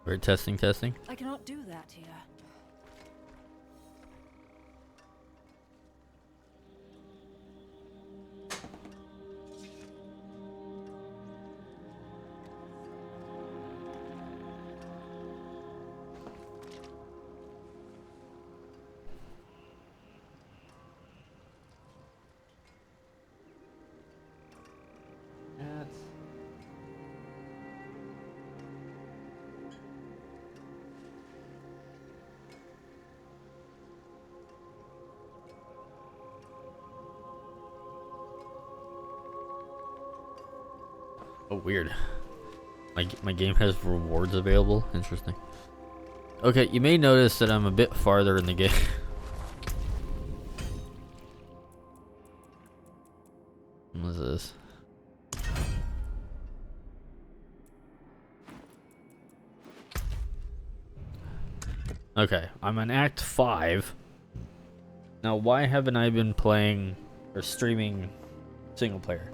We're testing, testing. I cannot do that here. Oh, weird. My game has rewards available. Interesting. Okay, you may notice that I'm a bit farther in the game. What is this? Okay, I'm on Act 5. Now, why haven't I been playing or streaming single player?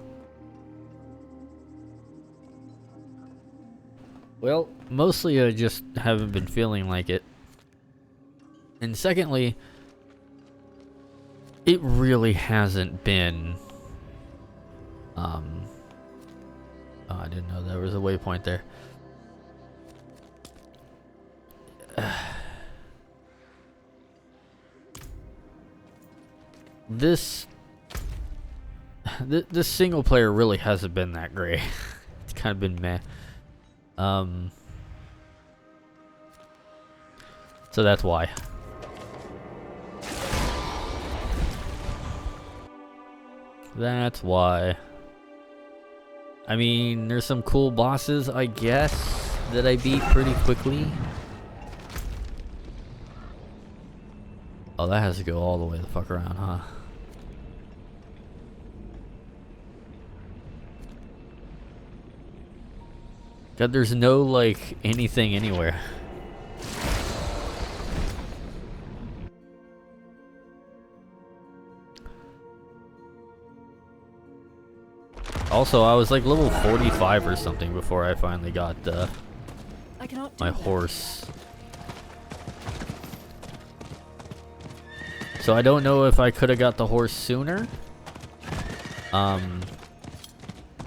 Well, mostly I just haven't been feeling like it. And secondly, it really hasn't been... Oh, I didn't know there was a waypoint there. This single player really hasn't been that great. It's kind of been meh. So that's why. That's why. I mean, there's some cool bosses, I guess, that I beat pretty quickly. Oh, that has to go all the way the fuck around, huh? God, there's no, like, anything anywhere. Also, I was like level 45 or something before I finally got my horse. So I don't know if I could have got the horse sooner. But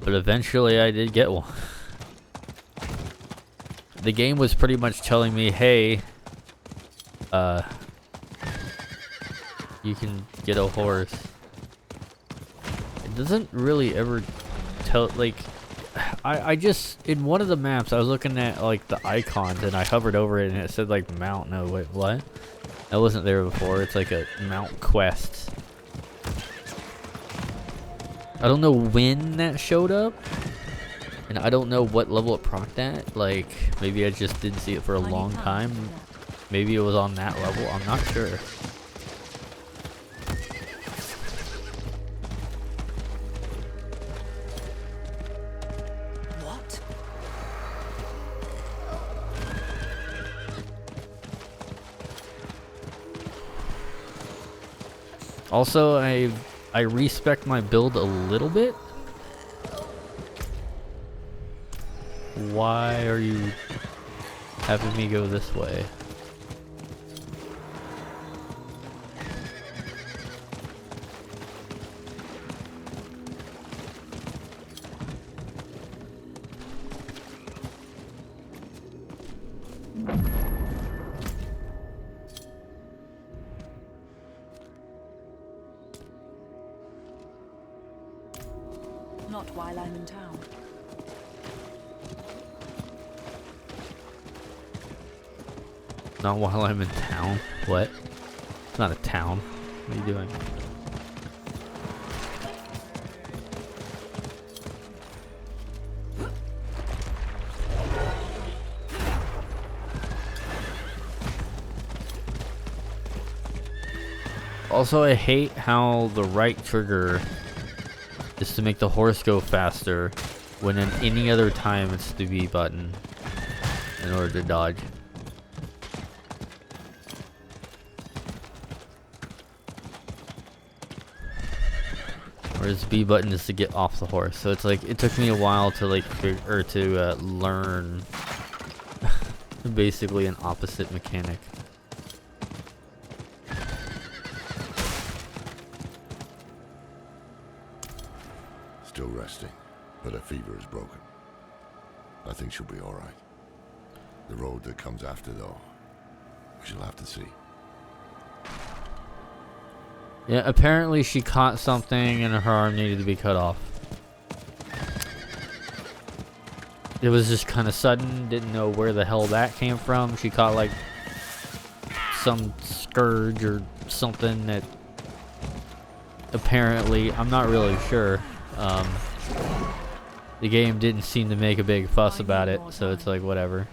eventually I did get one. The game was pretty much telling me, hey, you can get a horse. It doesn't really ever tell, like, I just, in one of the maps, I was looking at, like, the icons, and I hovered over it, and it said, like, mount. No, wait, what? That wasn't there before. It's like a mount quest. I don't know when that showed up, and I don't know what level it procced at. Like, maybe I just didn't see it for a long time. Maybe it was on that level. I'm not sure. Also, I respec my build a little bit. Why are you having me go this way? Not while I'm in town. Not while I'm in town. What? It's not a town. What are you doing? Also, I hate how the right trigger is to make the horse go faster, when in any other time it's the B button in order to dodge. Whereas B button is to get off the horse. So it's like, it took me a while to like learn Basically an opposite mechanic. Still resting, but her fever is broken. I think she'll be all right. The road that comes after, though, we shall have to see. Yeah, apparently she caught something and her arm needed to be cut off. It was just kind of sudden, didn't know where the hell that came from. She caught like some scourge or something that apparently, I'm not really sure. The game didn't seem to make a big fuss about it, so it's like whatever.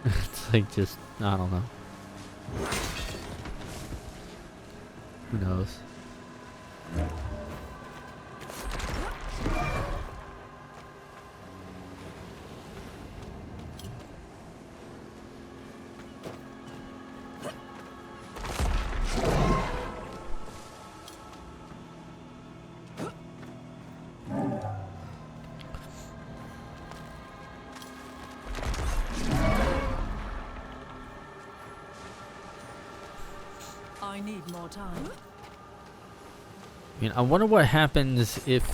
It's like just, I don't know. Who knows? I need more time. I mean, I wonder what happens if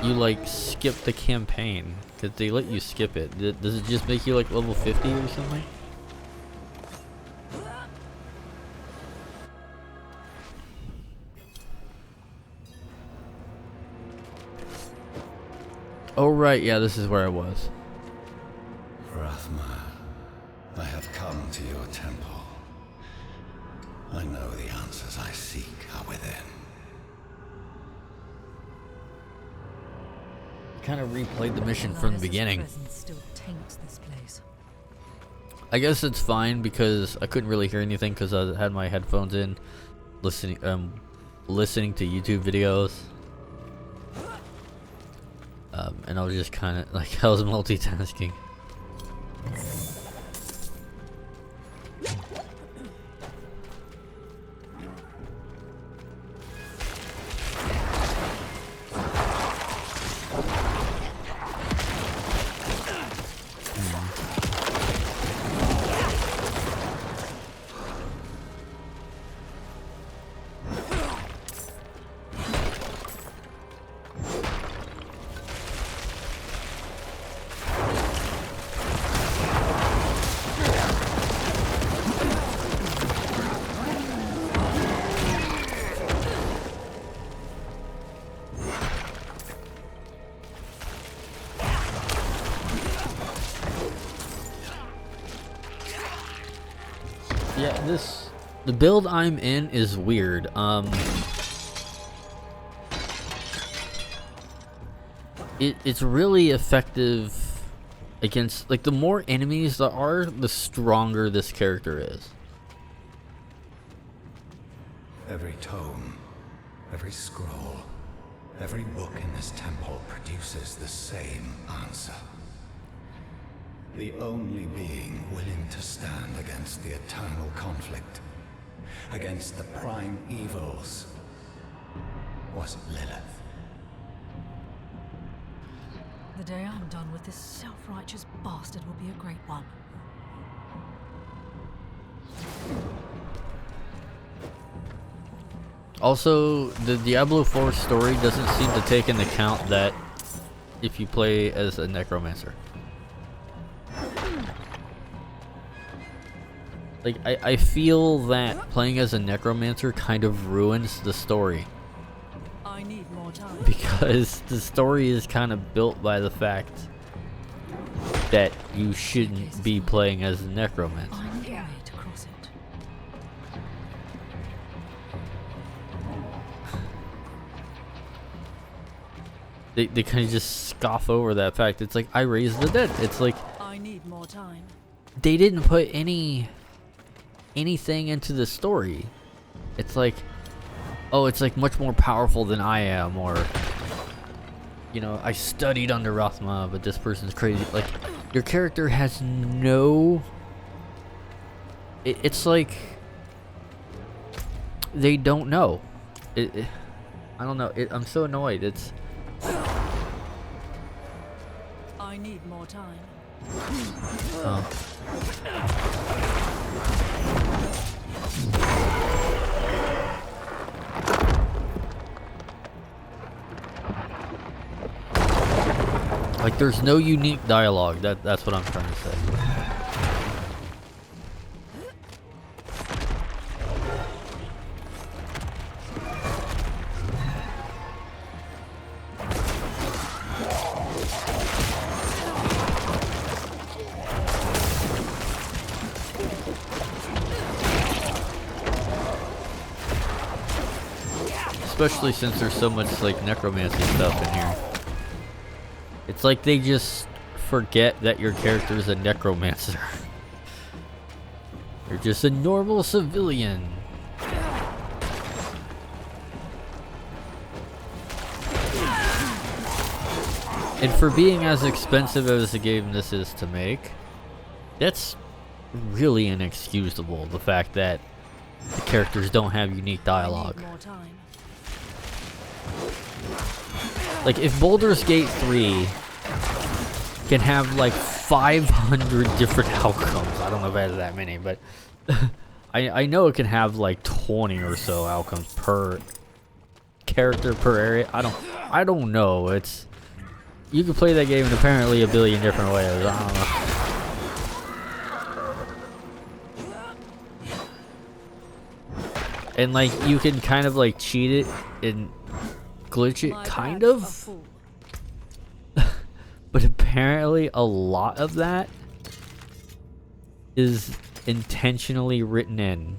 you like skip the campaign, because they let you skip it. Does it just make you like level 50 or something? Oh right, yeah, this is where I was. Rathma, I have come to your temple. I know the answers I seek are within. Kind of replayed the mission from the beginning. Still taints this place. I guess it's fine because I couldn't really hear anything because I had my headphones in, listening to YouTube videos. And I was just kind of like, I was multitasking. Yeah, the build I'm in is weird. It's really effective against, like, the more enemies there are, the stronger this character is. Every tome, every scroll, every book in this temple produces the same answer. The only being willing to stand against the eternal conflict, against the prime evils, was Lilith. The day I'm done with this self-righteous bastard will be a great one. Also, the Diablo 4 story doesn't seem to take into account that if you play as a Necromancer. Like, I feel that playing as a Necromancer kind of ruins the story. I need more time. Because the story is kind of built by the fact that you shouldn't be playing as a Necromancer. I need a way to cross it. They kind of just scoff over that fact. It's like, I raised the dead. It's like, I need more time. they didn't put anything into the story. It's like, oh, it's like much more powerful than I am, or, you know, I studied under Rathma, but this person's crazy. Like, your character has no... It's like they don't know. I don't know. I'm so annoyed. need more time. Like, there's no unique dialogue. That's what I'm trying to say. Especially since there's so much like necromancy stuff in here. It's like they just forget that your character is a necromancer. You're just a normal civilian. And for being as expensive as the game this is to make, that's really inexcusable, the fact that the characters don't have unique dialogue. Like, if Baldur's Gate 3 can have like 500 different outcomes, I don't know if it has that many, but I know it can have like 20 or so outcomes per character per area. I don't know. It's, you can play that game in apparently a billion different ways. I don't know. And like, you can kind of like cheat it and glitch it, kind of. But apparently a lot of that is intentionally written in.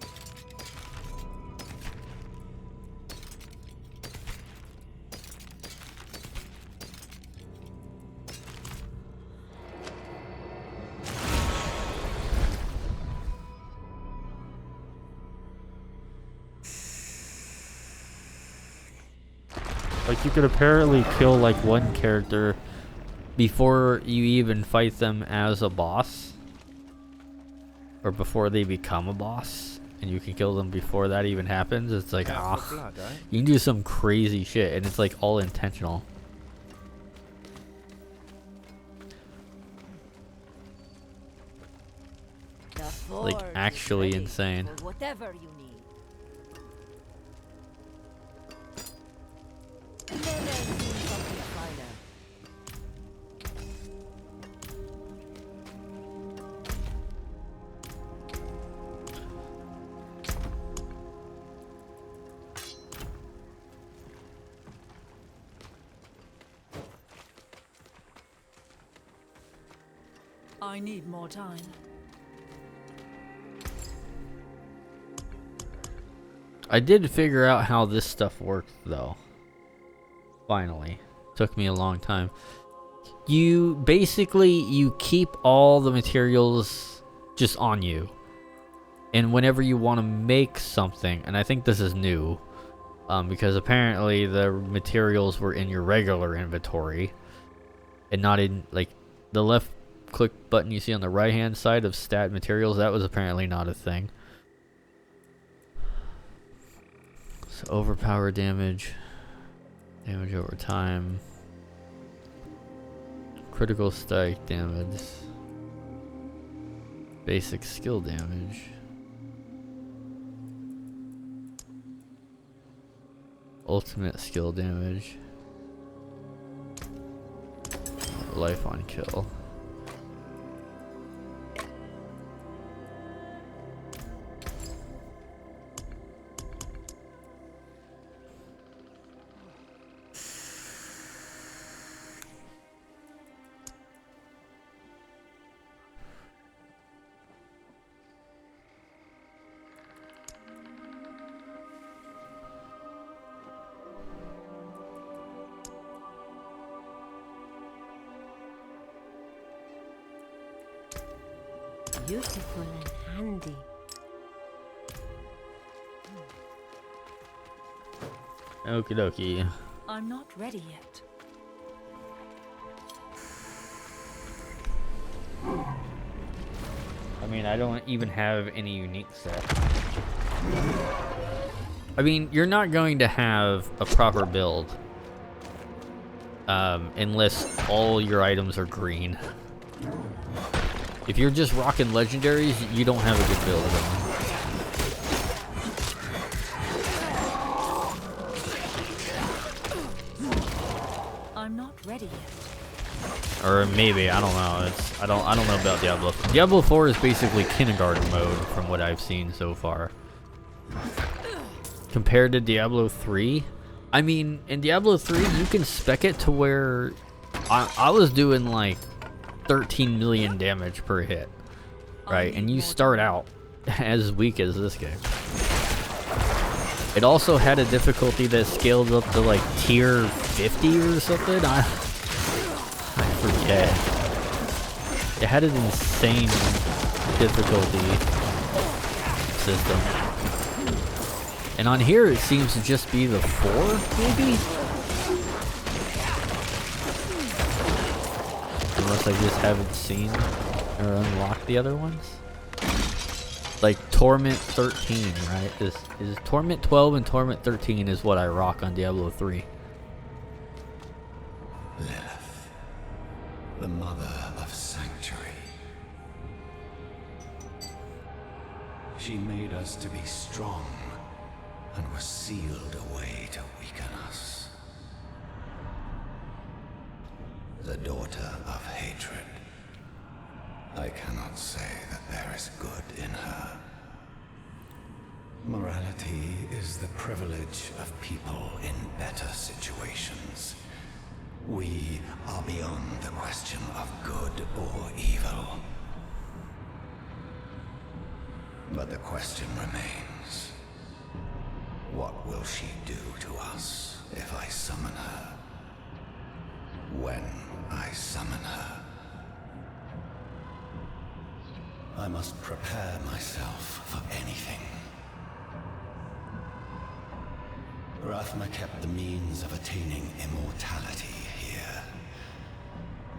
Like, you could apparently kill like one character before you even fight them as a boss, or before they become a boss, and you can kill them before that even happens. It's like, ah, you can do some crazy shit, and it's like all intentional. Like, actually insane. Whatever you need. I need more time. I did figure out how this stuff worked, though. Finally. Took me a long time. You basically, you keep all the materials just on you. And whenever you want to make something, and I think this is new, because apparently the materials were in your regular inventory and not in, like, the left click button you see on the right hand side of stat materials. That was apparently not a thing. So overpower damage, damage over time, critical strike damage, basic skill damage, ultimate skill damage, life on kill. Beautiful and handy. Okie dokie. I'm not ready yet. I mean, I don't even have any unique set. I mean, you're not going to have a proper build unless all your items are green. If you're just rocking legendaries, you don't have a good build on. I'm not ready yet. Or maybe, I don't know. I don't know about Diablo. Diablo 4 is basically kindergarten mode from what I've seen so far. Compared to Diablo 3, I mean, in Diablo 3 you can spec it to where I was doing like 13 million damage per hit, right? And you start out as weak as this game. It also had a difficulty that scaled up to like tier 50 or something. I forget. It had an insane difficulty system. And on here it seems to just be the 4, maybe? Unless I just haven't seen or unlocked the other ones. Like Torment 13, right? Is Torment 12 and Torment 13 is what I rock on Diablo 3. Lilith, the mother of sanctuary. She made us to be strong and was sealed away to weaken us. The daughter of hatred. I cannot say that there is good in her. Morality is the privilege of people in better situations. We are beyond the question of good or evil. But the question remains, what will she do to us if I summon her? When I summon her? I must prepare myself for anything. Rathma kept the means of attaining immortality here.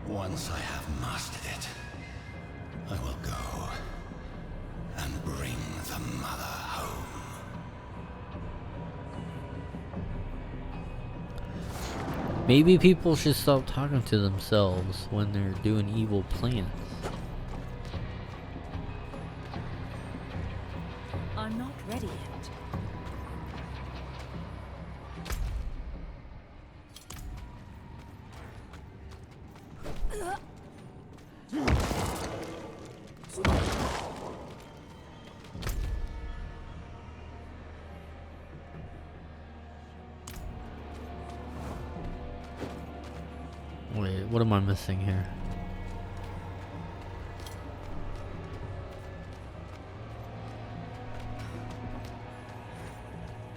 Once I have mastered it, I will go and bring the mother home. Maybe people should stop talking to themselves when they're doing evil plans. I'm not ready yet. Wait, what am I missing here?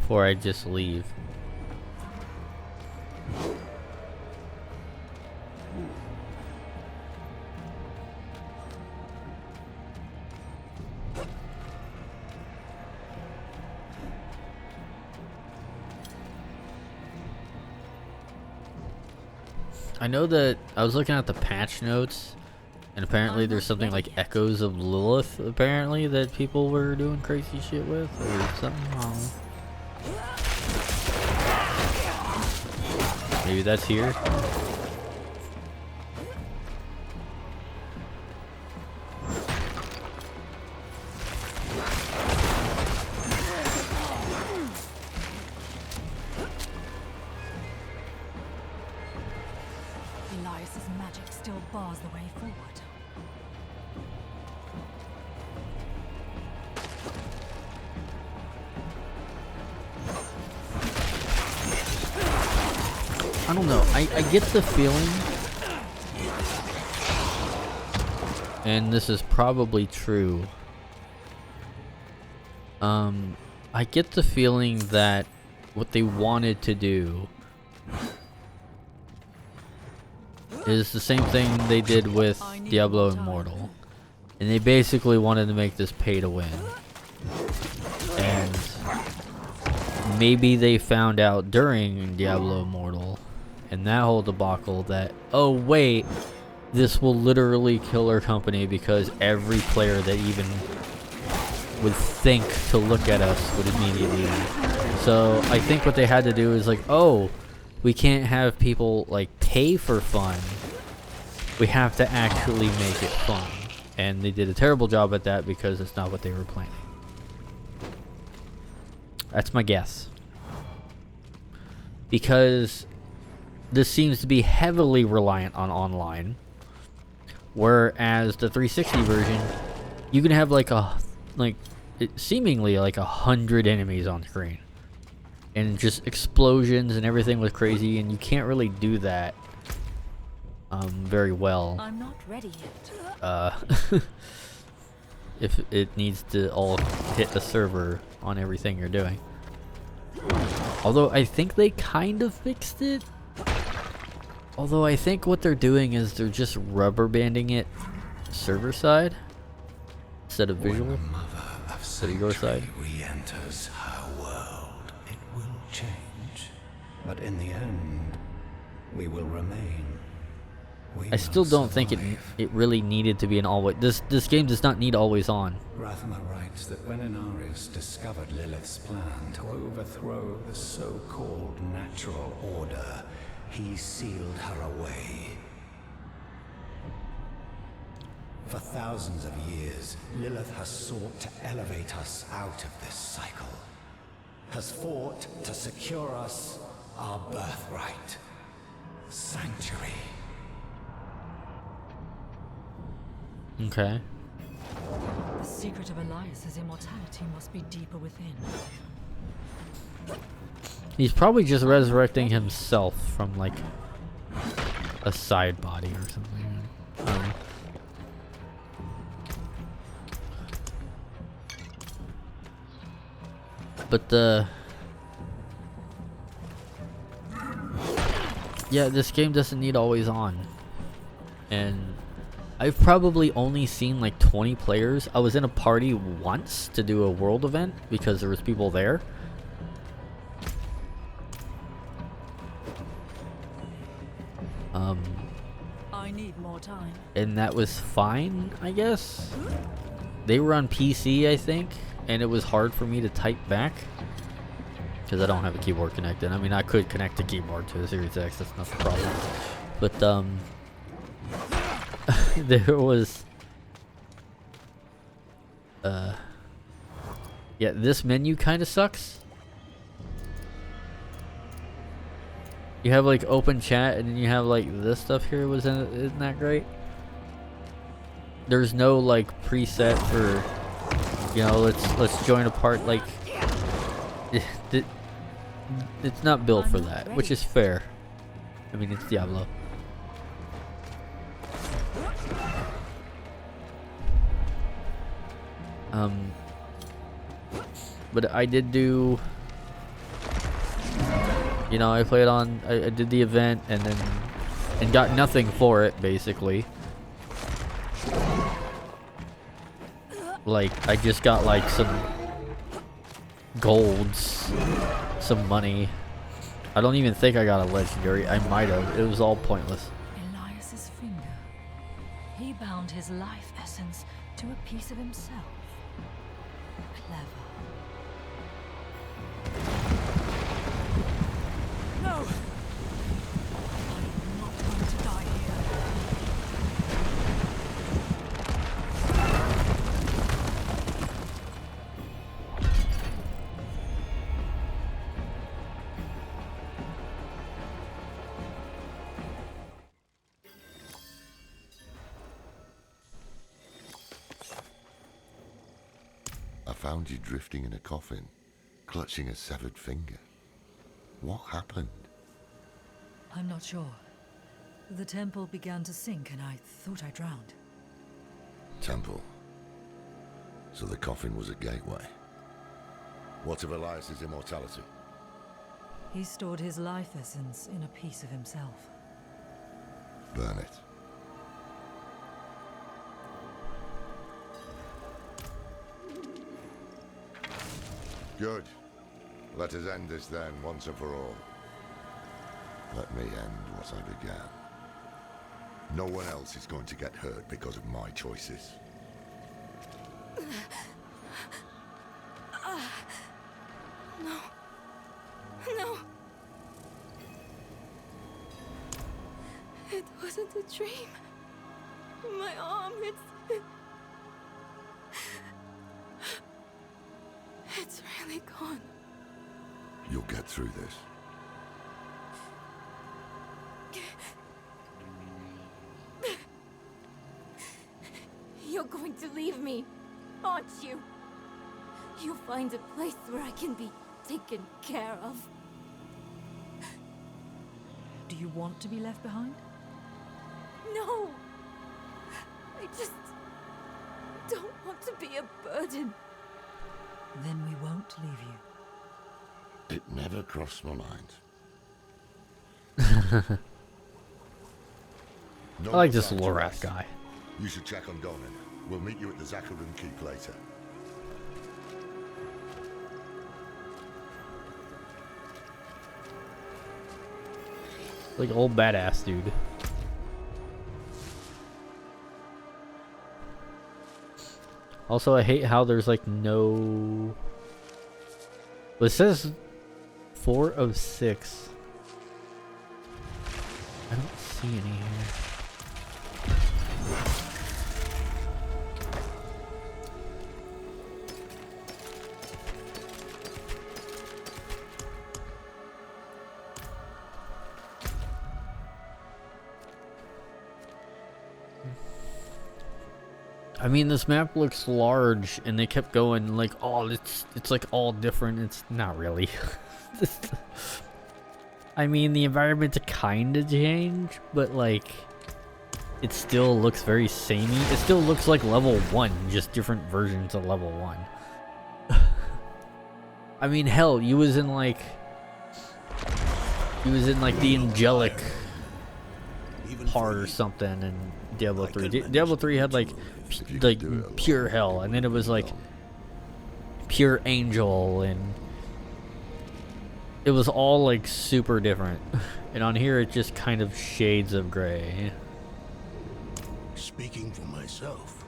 Before I just leave. I know that I was looking at the patch notes, and apparently there's something like Echoes of Lilith, apparently, that people were doing crazy shit with, or something wrong. Maybe that's here. Elias's magic still bars the way forward. I don't know. I get the feeling, and this is probably true. I get the feeling that what they wanted to do is the same thing they did with Diablo Immortal, and they basically wanted to make this pay to win. And maybe they found out during Diablo Immortal and that whole debacle that, oh wait, this will literally kill our company because every player that even would think to look at us would immediately leave. So I think what they had to do is like, oh, we can't have people like pay for fun. We have to actually make it fun. And they did a terrible job at that because it's not what they were planning. That's my guess. Because this seems to be heavily reliant on online. Whereas the 360 version, you can have seemingly like 100 enemies on screen. And just explosions and everything was crazy, and you can't really do that very well. I'm not ready yet. If it needs to all hit the server on everything you're doing. Although I think they kind of fixed it. Although I think what they're doing is they're just rubber banding it server side instead of visual. Instead of your side. Re-enters her world, it will change, but in the end, we will remain. I still don't think it really needed to be an always. This game does not need always on. Rathma writes that when Inarius discovered Lilith's plan to overthrow the so-called natural order, he sealed her away. For thousands of years, Lilith has sought to elevate us out of this cycle, has fought to secure us our birthright, sanctuary. Okay. The secret of Elias's immortality must be deeper within. He's probably just resurrecting himself from like a side body or something. I don't know. But yeah, this game doesn't need always on. And I've probably only seen like 20 players. I was in a party once to do a world event because there was people there. I need more time. And that was fine, I guess. They were on PC, I think, and it was hard for me to type back because I don't have a keyboard connected. I mean, I could connect a keyboard to a Series X, that's not the problem. But there was yeah, this menu kind of sucks. You have like open chat, and then you have like this stuff here. Isn't that great? There's no like preset for, you know, let's join a part. Like it's not built for that, which is fair. I mean, it's Diablo. But I did do, you know, I played on, I did the event and got nothing for it, basically. Like, I just got like some golds, some money. I don't even think I got a legendary. I might have. It was all pointless. Elias's finger. He bound his life essence to a piece of himself. Clever. No! I am not going to die here. I found you drifting in a coffin, clutching a severed finger. What happened? I'm not sure. The temple began to sink and I thought I drowned. Temple. So the coffin was a gateway. What of Elias's immortality? He stored his life essence in a piece of himself. Burn it. Good. Let us end this then, once and for all. Let me end what I began. No one else is going to get hurt because of my choices. No. dream. My arm, it's really gone. You'll get through this. You're going to leave me, aren't you? You'll find a place where I can be taken care of. Do you want to be left behind? No! I just don't want to be a burden. Then we won't leave you. It never crossed my mind. I like this Lorath guy. You should check on Donan. We'll meet you at the Zacharin Keep later. Like old badass dude. Also, I hate how there's like no. Well, it says 4 of 6. I don't see any here. I mean, this map looks large, and they kept going like, oh, it's like all different. It's not really. I mean, the environment kind of changed, but like, it still looks very samey. It still looks like level 1, just different versions of level 1. I mean, hell, you was in like the angelic heart or something in Diablo 3. Diablo 3 had like pure hell, and then it was like pure angel, and it was all like super different. And on here it's just kind of shades of gray. Speaking for myself,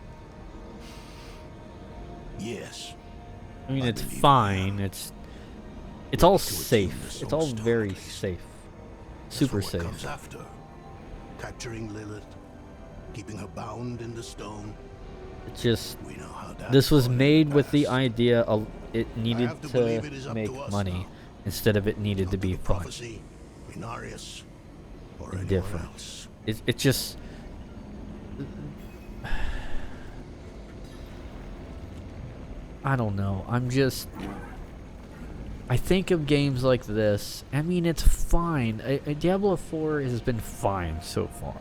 yes. I mean, it's fine. It's all safe. It's all very safe. Super That's what safe. comes after. Capturing Lilith, keeping her bound in the stone. It's just, We know how that this was story made with the passed. idea of it needed have to believe to it is up make to us money now. instead of it needed to be Up fun Prophecy, Inarius, or and anyone different. else. It just. I don't know. I think of games like this. I mean, it's fine. Diablo 4 has been fine so far.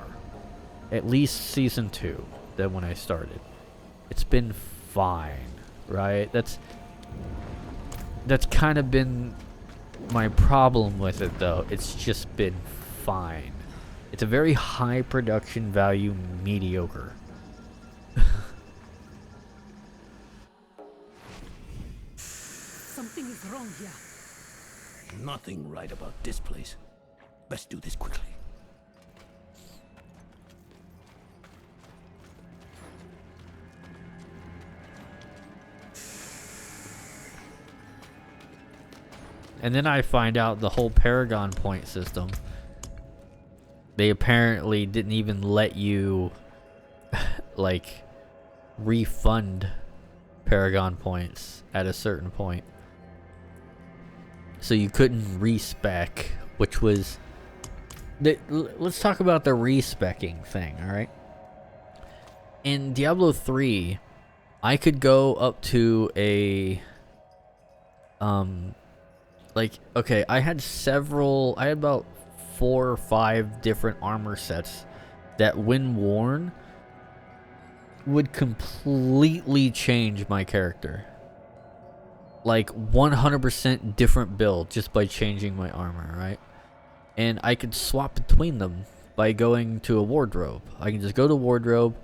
At least Season 2, that when I started. It's been fine, right? That's kind of been my problem with it, though. It's just been fine. It's a very high production value mediocre. Something is wrong here. Nothing right about this place. Best do this quickly. And then I find out the whole Paragon point system. They apparently didn't even let you like refund Paragon points at a certain point. So you couldn't respec, which was let's talk about the respecking thing, all right? In Diablo 3, I could go up to a like, okay, I had about 4 or 5 different armor sets that when worn would completely change my character. Like 100% different build just by changing my armor, right? And I could swap between them by going to a wardrobe. I can just go to wardrobe,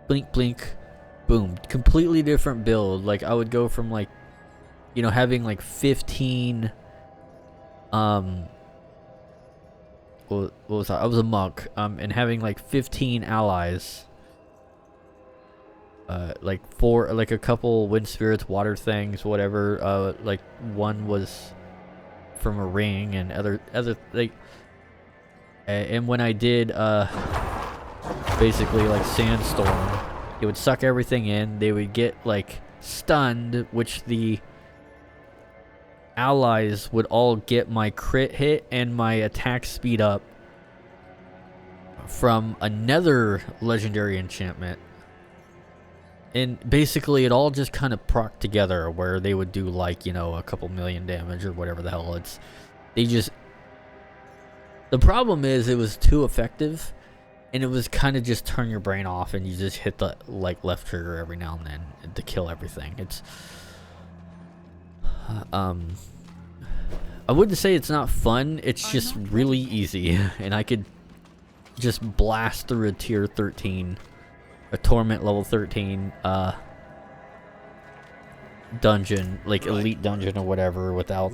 blink blink, boom, completely different build. Like I would go from like, you know, having like 15 what was I? I was a monk, and having like 15 allies, like 4, like a couple wind spirits, water things, whatever. Like one was from a ring, and other like. And when I did basically like sandstorm. It would suck everything in. They would get like stunned, which the allies would all get my crit hit and my attack speed up from another legendary enchantment. And basically it all just kind of proc together where they would do like, you know, a couple million damage or whatever the hell. The problem is it was too effective, and it was kind of just turn your brain off and you just hit the like left trigger every now and then to kill everything. It's I wouldn't say it's not fun, it's just really easy. And I could just blast through a tier 13, a torment level 13 dungeon, like elite dungeon or whatever, without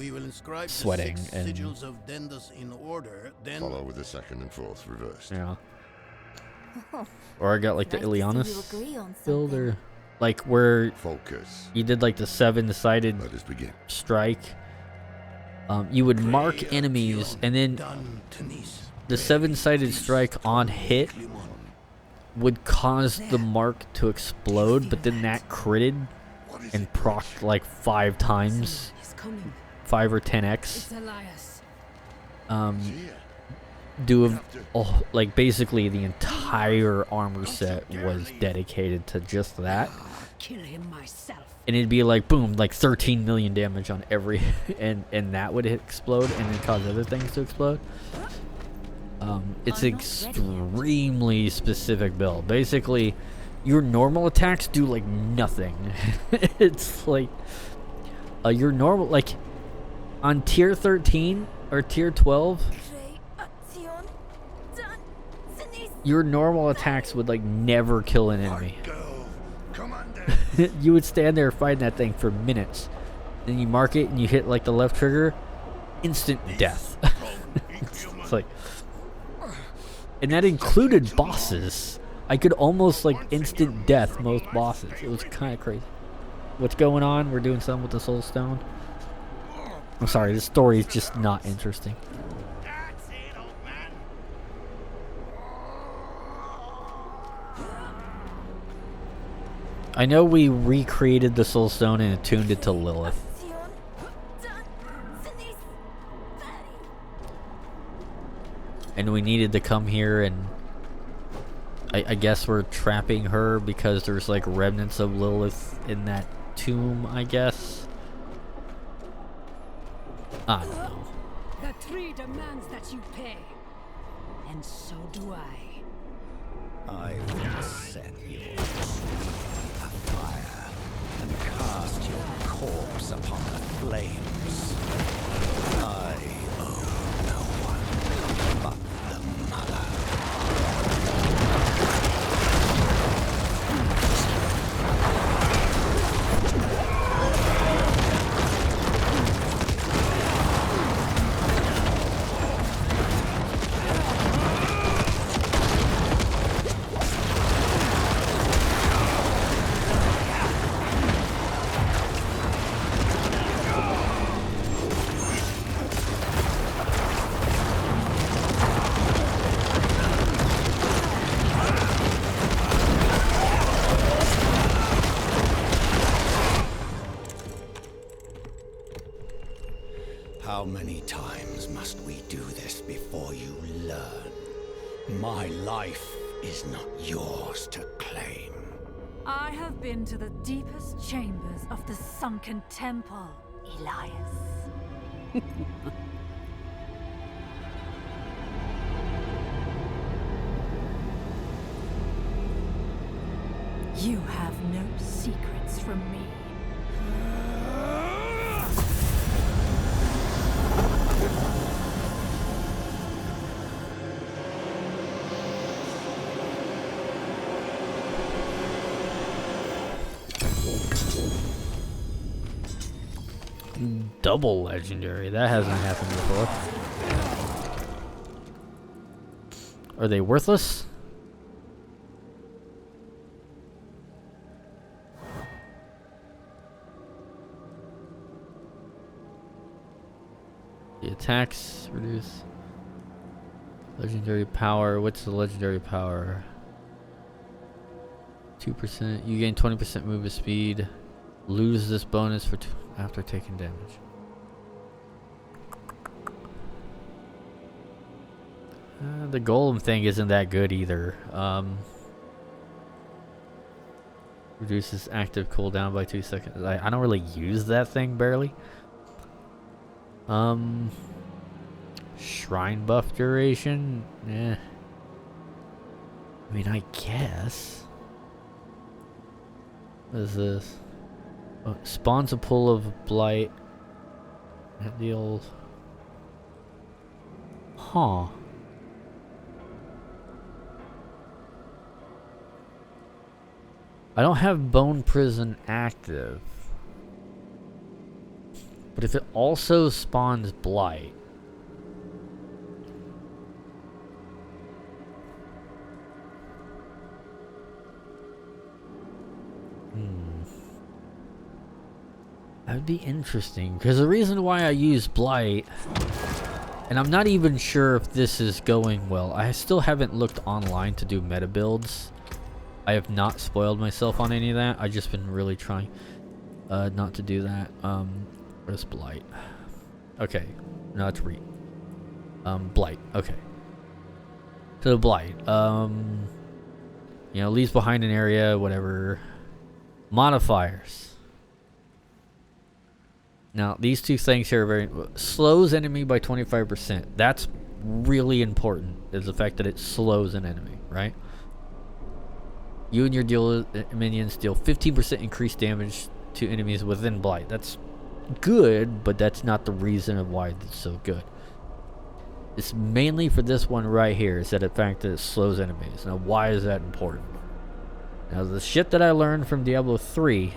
sweating. And sigils of Dendas in order, then Follow with the second and fourth reversed. yeah. Or I got like the Nice to see you Ilianis agree on build, something. or like where Focus. you did like the 7-sided Let us begin. strike. You would mark enemies, and then done Tanis. the 7-sided strike on hit would cause the mark to explode, but then that critted and procced like 5 times, He's coming. 5 or 10x. It's Elias. Like basically the entire armor set was dedicated to just that. Kill him myself. And it'd be like boom, like 13 million damage on every and that would explode and then cause other things to explode. It's extremely specific build. Basically, your normal attacks do like nothing. It's like your normal, like on tier 13 or tier 12, your normal attacks would like never kill an enemy. You would stand there fighting that thing for minutes. Then you mark it and you hit like the left trigger, instant death. It's like, and that included bosses. I could almost like instant death most bosses. It was kind of crazy. What's going on? We're doing something with the soul stone. I'm sorry, this story is just not interesting. I know we recreated the soul stone and attuned it to Lilith. And we needed to come here, and I guess we're trapping her because there's like remnants of Lilith in that tomb, I guess. I don't know. The tree demands that you pay. And so do I. I will set your tree afire and cast your corpse upon the flames. I owe no one but the mother. How many times must we do this before you learn? My life is not yours to claim. I have been to the deepest chambers of the sunken temple, Elias. You have no secrets from me. Double legendary. That hasn't happened before. Are they worthless? The attacks reduce legendary power. What's the legendary power? 2%. You gain 20% movement speed. Lose this bonus for after taking damage. The golem thing isn't that good either. Reduces active cooldown by 2 seconds. I don't really use that thing barely. Shrine buff duration? Eh. I mean, I guess. What is this? Oh, spawns a pool of blight. That deals. Huh. I don't have Bone Prison active. But if it also spawns blight. That would be interesting. Because the reason why I use blight, and I'm not even sure if this is going well. I still haven't looked online to do meta builds. I have not spoiled myself on any of that. I've just been really trying not to do that. Where's blight? Okay. No, it's read. Blight. Okay. So blight. You know, leaves behind an area, whatever. Modifiers. Now, these two things here are very... Slows enemy by 25%. That's really important, is the fact that it slows an enemy, right? You and your minions deal 15% increased damage to enemies within blight. That's good, but that's not the reason of why it's so good. It's mainly for this one right here, is that the fact that it slows enemies. Now, why is that important? Now, the shit that I learned from Diablo 3...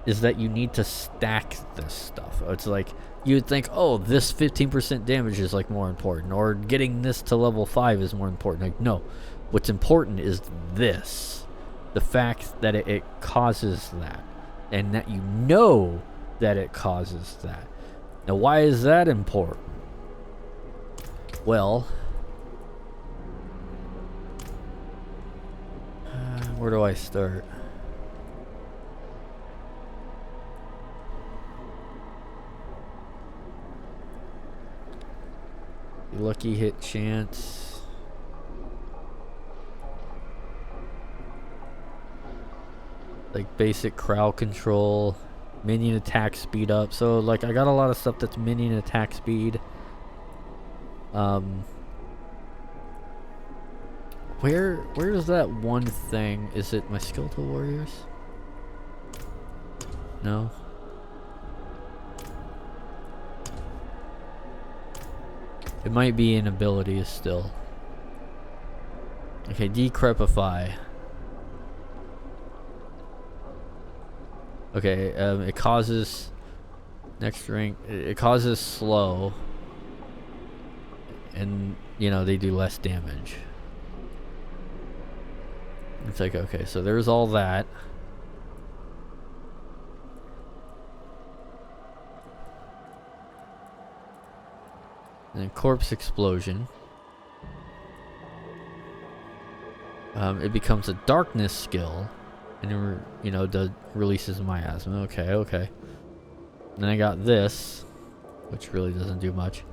is that you need to stack this stuff. It's like, you'd think, oh, this 15% damage is like more important, or getting this to level 5 is more important. Like, no. What's important is this. The fact that it causes that. And that you know that it causes that. Now, why is that important? Well, where do I start? Lucky hit chance. Like basic crowd control. Minion attack speed up. So like I got a lot of stuff that's minion attack speed. Where's that one thing? Is it my skeletal warriors? No. It might be an ability still. Okay, decrepify. Okay, it causes next rank. It causes slow, and you know they do less damage. It's like, okay, so there's all that. And then corpse explosion. It becomes a darkness skill, and it you know releases miasma. Okay, okay. And then I got this, which really doesn't do much.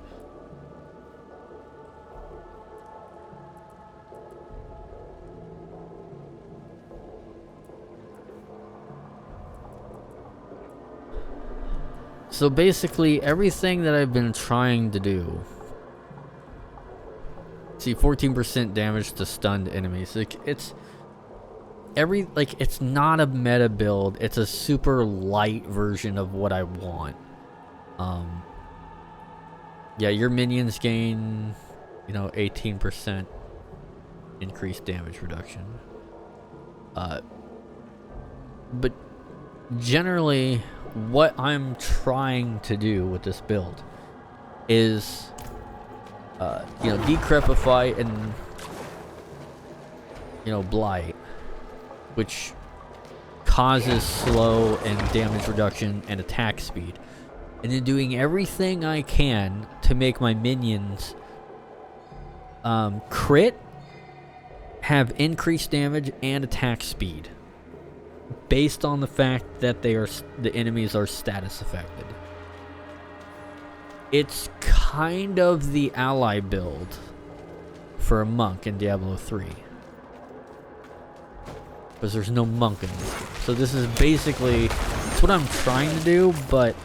So basically, everything that I've been trying to do. See, 14% damage to stunned enemies. Like it's not a meta build. It's a super light version of what I want. Yeah, your minions gain, 18% increased damage reduction. But generally, what I'm trying to do with this build is, decrepify and, blight, which causes slow and damage reduction and attack speed. And then doing everything I can to make my minions crit, have increased damage and attack speed based on the fact that the enemies are status affected. It's kind of the ally build for a monk in Diablo 3. Because there's no monk in this game. So this is basically, it's what I'm trying to do, but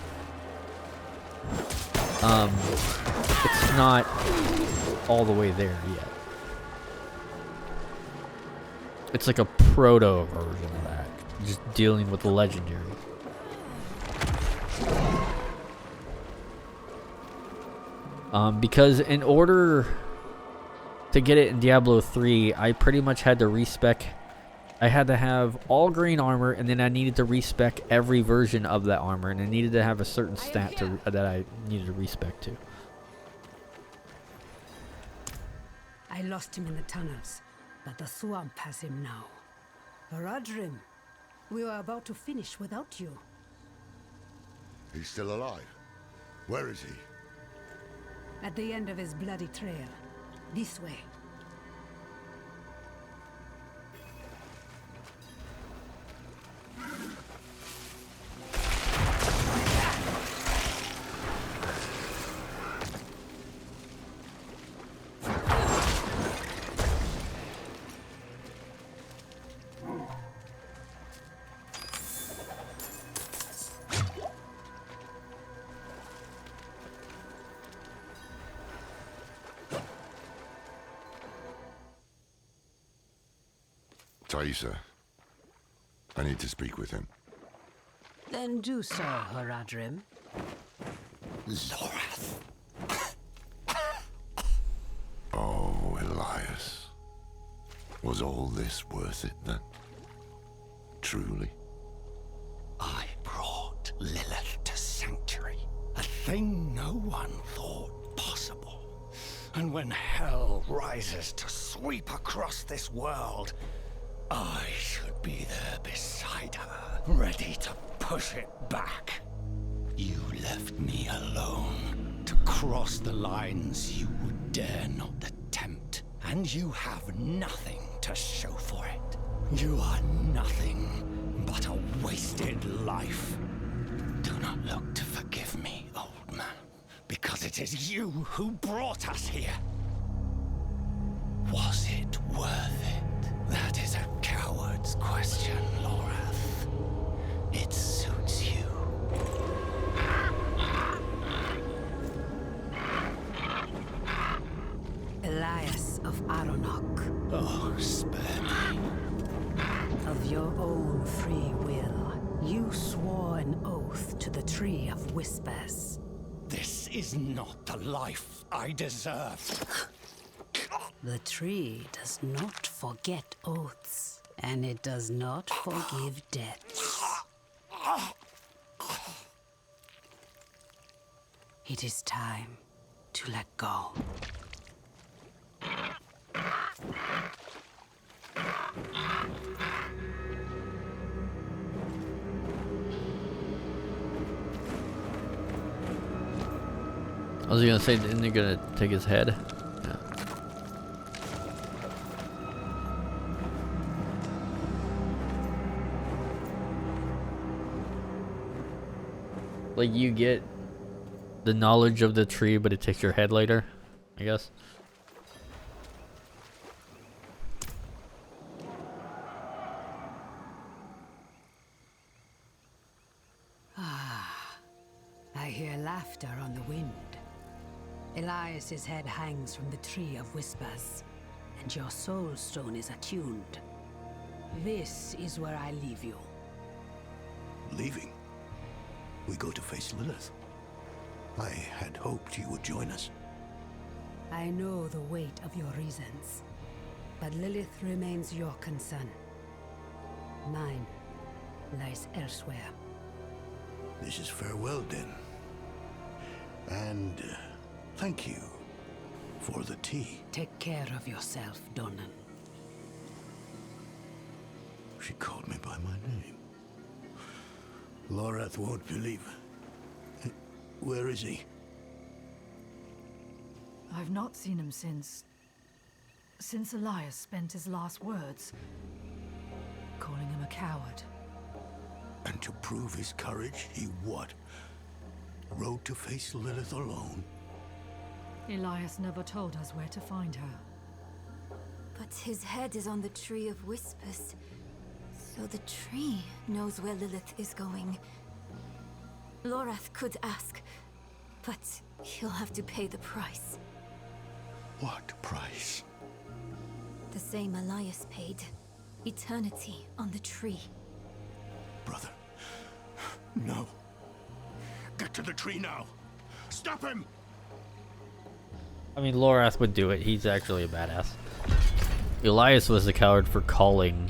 it's not all the way there yet. It's like a proto version of that, just dealing with the legendary. Because in order to get it in Diablo 3, I pretty much had to respec. I had to have all green armor, and then I needed to respec every version of that armor, and I needed to have a certain stat that I needed to respec to. I lost him in the tunnels, but the swamp has him now. Haradrim, we were about to finish without you. He's still alive. Where is he? At the end of his bloody trail. This way. Thaisa. I need to speak with him. Then do so, Haradrim. Lorath. Oh, Elias. Was all this worth it then? Truly? I brought Lilith to Sanctuary, a thing no one thought possible. And when hell rises to sweep across this world, I should be there beside her, ready to push it back. You left me alone to cross the lines you would dare not attempt, and you have nothing to show for it. You are nothing but a wasted life. Do not look to forgive me, old man, because it is you who brought us here. Was it worth it? That is a coward's question, Lorath. It suits you. Elias of Aronok. Oh, spare me. Of your own free will, you swore an oath to the Tree of Whispers. This is not the life I deserve. The tree does not forget oaths, and it does not forgive debts. It is time to let go. I was gonna say, isn't he gonna take his head? Yeah. Like, you get the knowledge of the tree, but it takes your head later, I guess. I hear laughter on the wind. Elias's head hangs from the Tree of Whispers, and your soul stone is attuned. This is where I leave you. Leaving? We go to face Lilith. I had hoped you would join us. I know the weight of your reasons, but Lilith remains your concern. Mine lies elsewhere. This is farewell, then. And thank you for the tea. Take care of yourself, Donan. She called me by my name. Lorath won't believe. Where is he? I've not seen him since Since Elias spent his last words, calling him a coward. And to prove his courage, he what? Rode to face Lilith alone? Elias never told us where to find her. But his head is on the Tree of Whispers. So the tree knows where Lilith is going. Lorath could ask, but he'll have to pay the price. What price? The same Elias paid. Eternity on the tree. Brother. No. Get to the tree now. Stop him! I mean, Lorath would do it. He's actually a badass. Elias was the coward for calling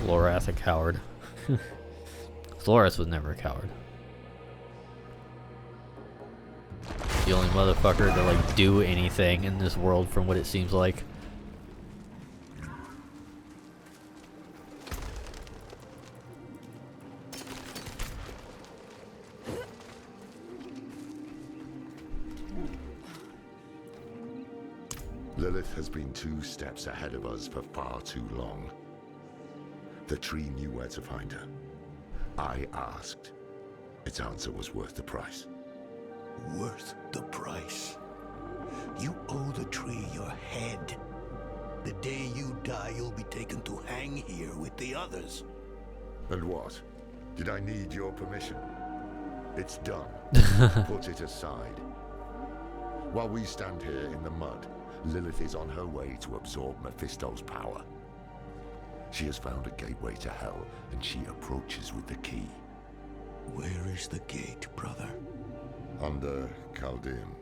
Lorath a coward. Lorath was never a coward. The only motherfucker to like do anything in this world from what it seems like. Lilith has been 2 steps ahead of us for far too long. The tree knew where to find her. I asked. Its answer was worth the price. Worth the price. You owe the tree your head. The day you die, you'll be taken to hang here with the others. And what? Did I need your permission? It's done. Put it aside. While we stand here in the mud, Lilith is on her way to absorb Mephisto's power. She has found a gateway to hell, and she approaches with the key. Where is the gate, brother? Under Chaldean.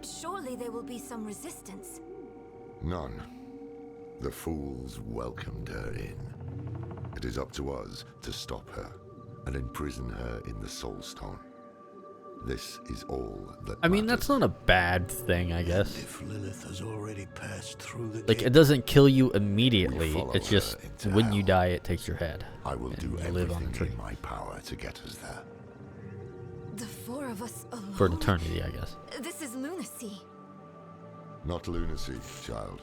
Surely there will be some resistance. None. The fools welcomed her in. It is up to us to stop her and imprison her in the Soul Stone. This is all that I mean, matters. that's not a bad thing, I guess. If Lilith has already passed through the Like, gate, it doesn't kill you immediately. follow It's her just into when you hell. die, it takes your head. I will and do you live on the everything tree. in my power to get us there. The 4 of us alone? For eternity, I guess. This is lunacy. Not lunacy, child.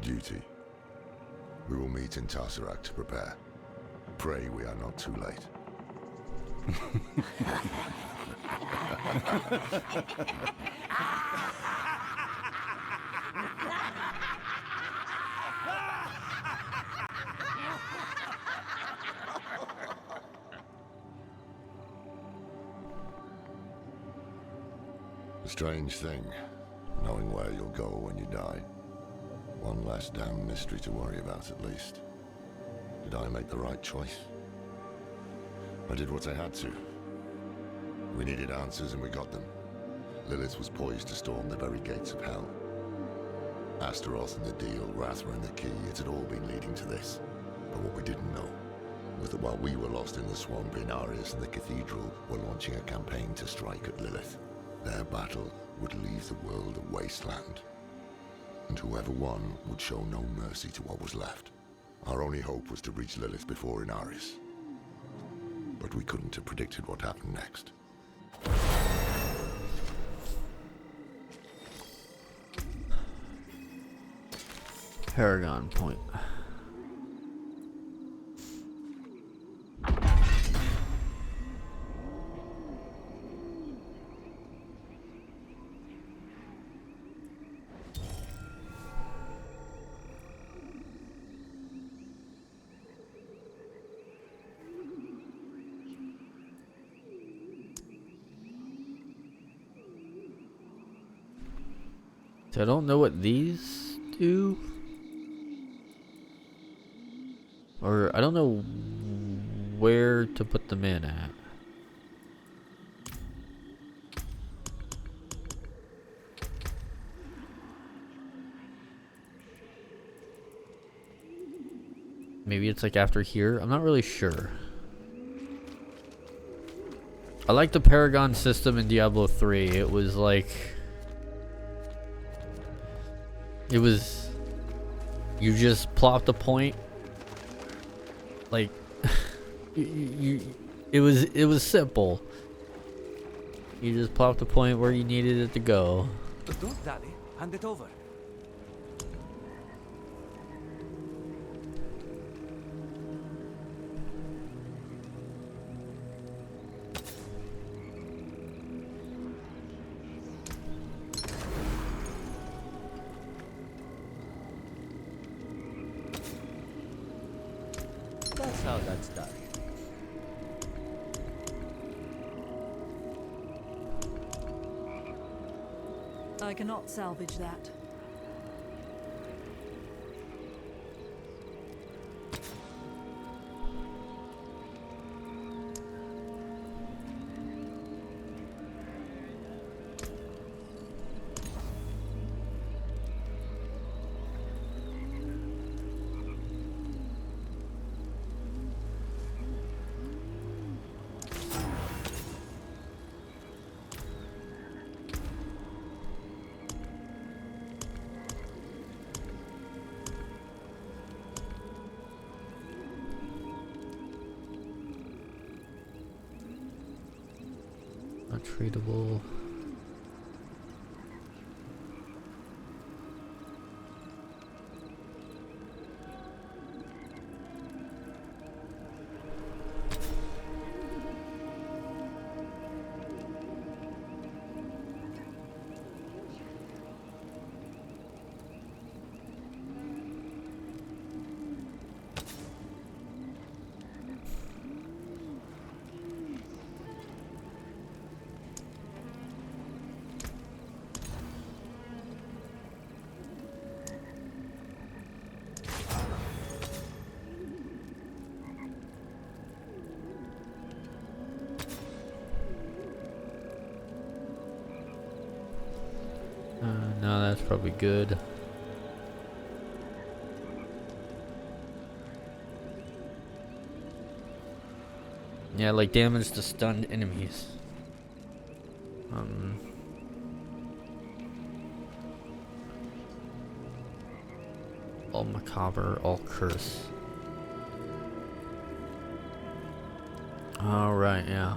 Duty. We will meet in Tesseract to prepare. Pray we are not too late. A strange thing, knowing where you'll go when you die. One less damn mystery to worry about, at least. Did I make the right choice? I did what I had to. We needed answers and we got them. Lilith was poised to storm the very gates of hell. Astaroth and the deal, Rathra and the key, it had all been leading to this. But what we didn't know was that while we were lost in the swamp, Inarius and the cathedral were launching a campaign to strike at Lilith. Their battle would leave the world a wasteland. And whoever won would show no mercy to what was left. Our only hope was to reach Lilith before Inarius. But we couldn't have predicted what happened next. Paragon Point. So I don't know what these do. Or I don't know where to put them in at. Maybe it's like after here. I'm not really sure. I like the Paragon system in Diablo 3. It was like... It was... You just plopped a point. Like... it was simple. You just popped the point where you needed it to go. Don't dally. Hand it over. That's how that's done. I cannot salvage that. Not treatable. No, that's probably good. Yeah, like damage to stunned enemies. All macabre, all curse. Alright, yeah.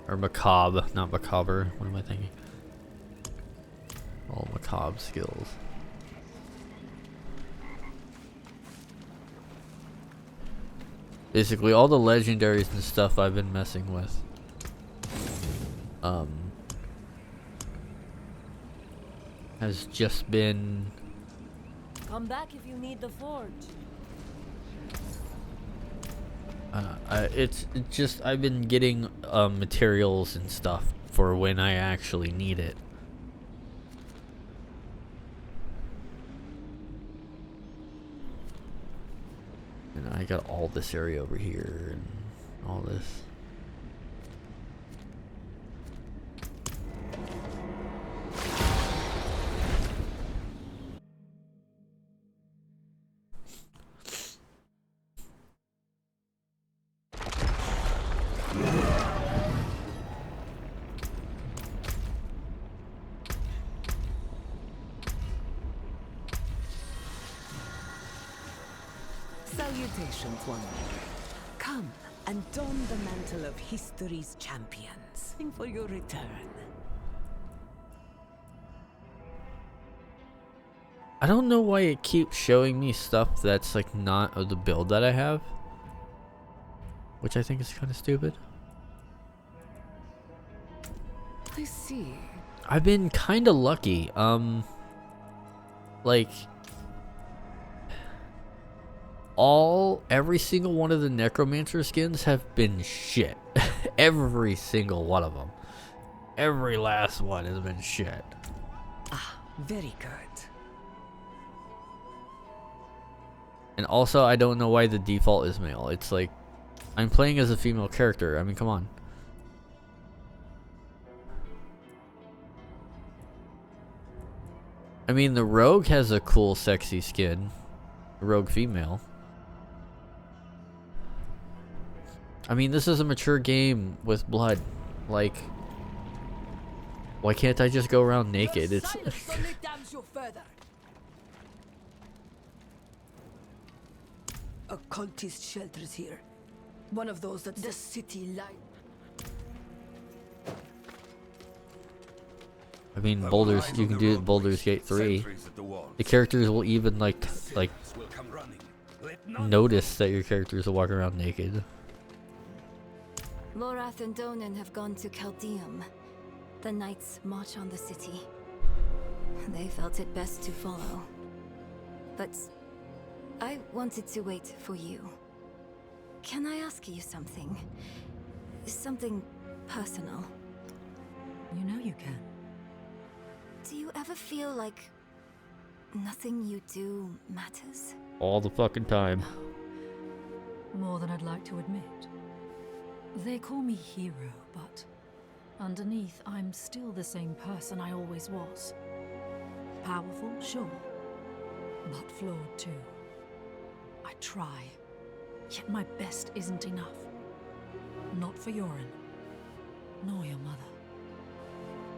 Or macabre, not macabre. What am I thinking? All macabre skills. Basically, all the legendaries and stuff I've been messing with. Has just been... Come back if you need the forge. It's just I've been getting materials and stuff for when I actually need it. And I got all this area over here and all this. Salutations, wanderer. Come and don the mantle of history's champions for your return. I don't know why it keeps showing me stuff that's like not of the build that I have, which I think is kind of stupid. I see. I've been kind of lucky. Like every single one of the Necromancer skins have been shit. Every single one of them. Every last one has been shit. Ah, very good. And also, I don't know why the default is male. It's like, I'm playing as a female character. I mean, come on. I mean, the rogue has a cool, sexy skin. Rogue female. I mean, this is a mature game with blood. Like, why can't I just go around naked? It's a cultist shelters here. One of those that the city light. mean, Boulders. You can do it in Baldur's Gate 3. The characters will even like notice that your characters will walk around naked. Lorath and Donan have gone to Chaldeum. The knights march on the city. They felt it best to follow. But I wanted to wait for you. Can I ask you something? Something personal. You know you can. Do you ever feel like nothing you do matters? All the fucking time. More than I'd like to admit. They call me hero, but underneath, I'm still the same person I always was. Powerful, sure, but flawed too. I try, yet my best isn't enough. Not for Yoren, nor your mother.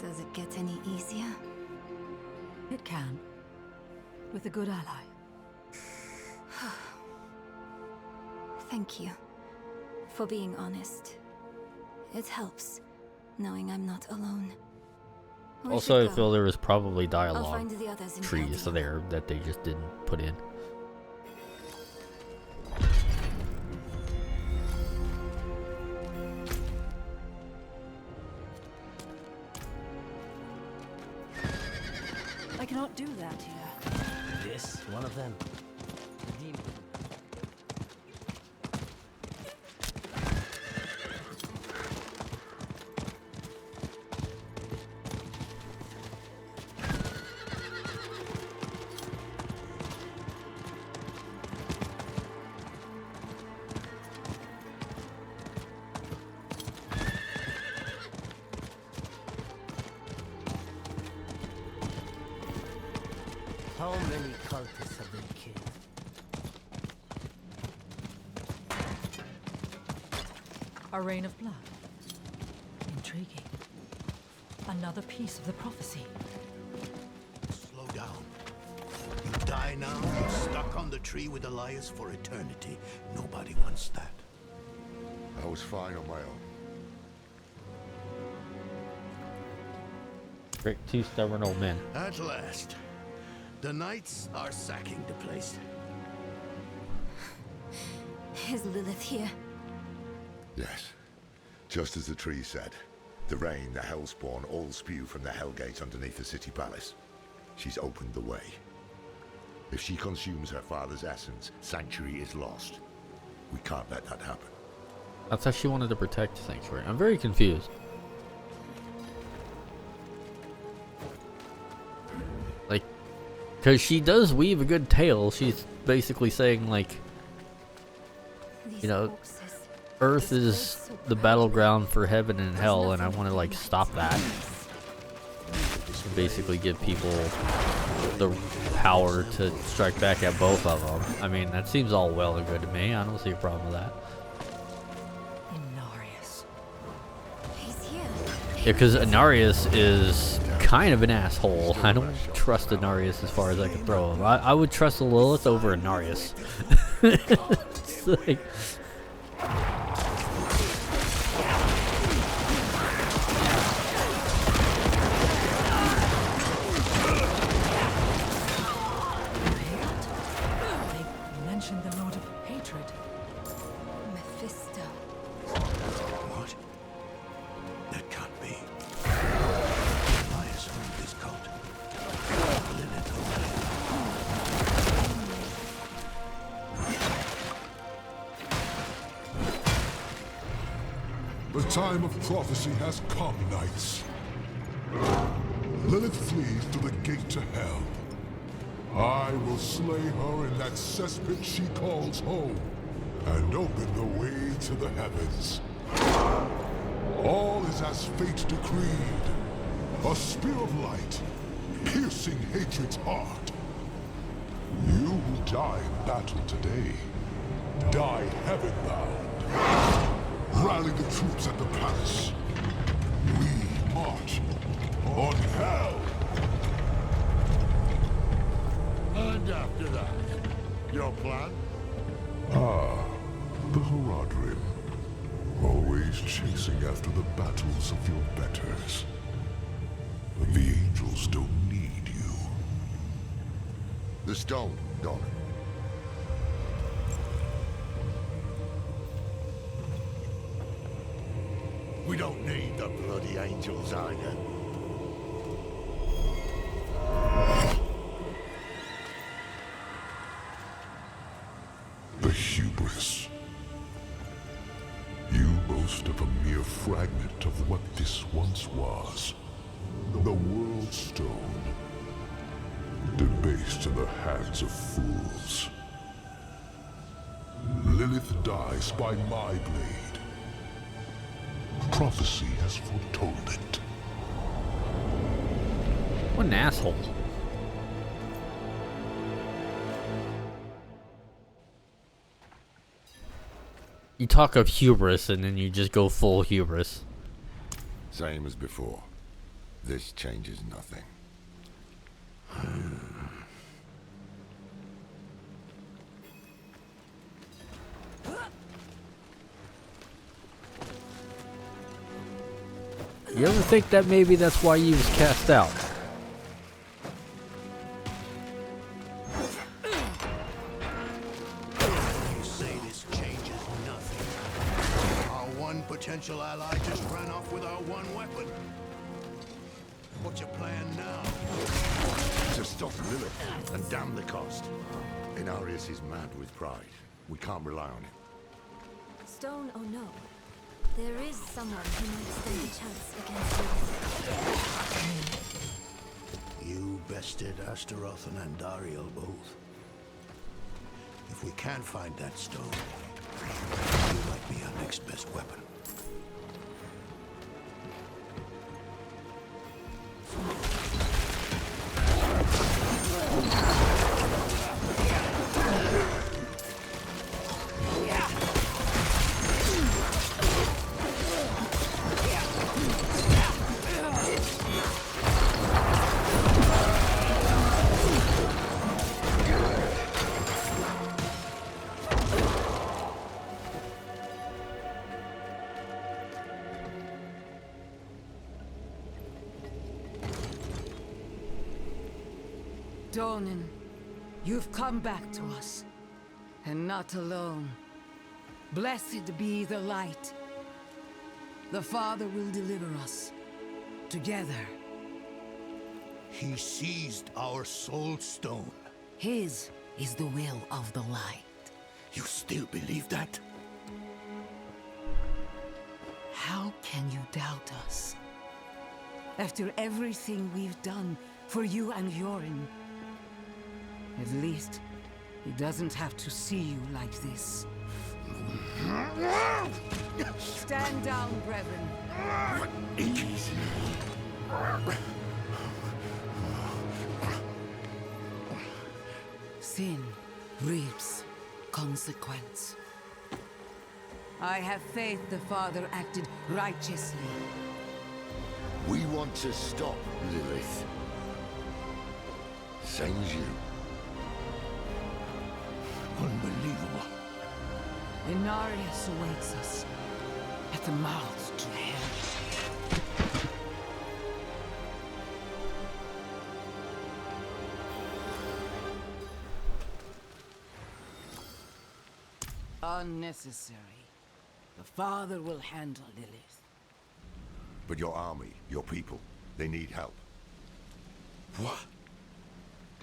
Does it get any easier? It can, with a good ally. Thank you for being honest. It helps knowing I'm not alone. We Also, should I go. feel there was probably I'll dialogue find the others in trees Chaldeum. there that they just didn't put in. I cannot do that here. This, one of them. Demon. How many cultists have been killed? A rain of blood. Intriguing. Another piece of the prophecy. Slow down. You die now, you're stuck on the tree with Elias for eternity. Nobody wants that. I was fine on my own. Great, two stubborn old men. At last, the knights are sacking the place. Is Lilith here? Yes. Just as the tree said. The rain, the hellspawn, all spew from the hellgate underneath the city palace. She's opened the way. If she consumes her father's essence, Sanctuary is lost. We can't let that happen. I thought she wanted to protect Sanctuary. I'm very confused. Like, because she does weave a good tale. She's basically saying, like, you know, Earth is the battleground for heaven and hell, and I want to, like, stop that. Basically give people the power to strike back at both of them. I mean, that seems all well and good to me. I don't see a problem with that. Inarius. He's here. Yeah, because Inarius is kind of an asshole. I don't trust Inarius as far as I can throw him. I would trust Lilith over Inarius. It's like... They mentioned the Lord of Hatred. Mephisto. What? That can't be. Elias owned this cult. Lilith The time of prophecy has come, knights. Lilith flees to the gate to hell. I will slay her in that cesspit she calls home, and open the way to the heavens. All is as fate decreed. A spear of light, piercing hatred's heart. You who die in battle today, die heaven-bound. Rally the troops at the palace. We march on hell. And after that, your plan? Ah, the Horadrim. Always chasing after the battles of your betters. The angel angels don't need you. The stone, Don. We don't need the bloody angels either. The hubris. You boast of a mere fragment of what this once was. The World Stone. Debased in the hands of fools. Lilith dies by my blade. Prophecy has foretold it. What an asshole. You talk of hubris and then you just go full hubris. Same as before. This changes nothing. You ever think that maybe that's why you was cast out? You say this changes nothing. Our one potential ally just ran off with our one weapon. What's your plan now? To stop Lilith and damn the cost. Inarius is mad with pride. We can't rely on him. Stone or no, there is someone who might stand a chance against Lilith. You bested Astaroth and Andariel both. If we can't find that stone, you might be our next best weapon. Donan, you've come back to us, and not alone. Blessed be the light. The Father will deliver us, together. He seized our soul stone. His is the will of the light. You still believe that? How can you doubt us? After everything we've done for you and Yorin. At least, he doesn't have to see you like this. Stand down, brethren. Easy. Sin reaps consequence. I have faith the Father acted righteously. We want to stop Lilith. Same as you. Unbelievable. Inarius awaits us at the mouth to hell. Unnecessary. The Father will handle Lilith. But your army, your people, they need help. What?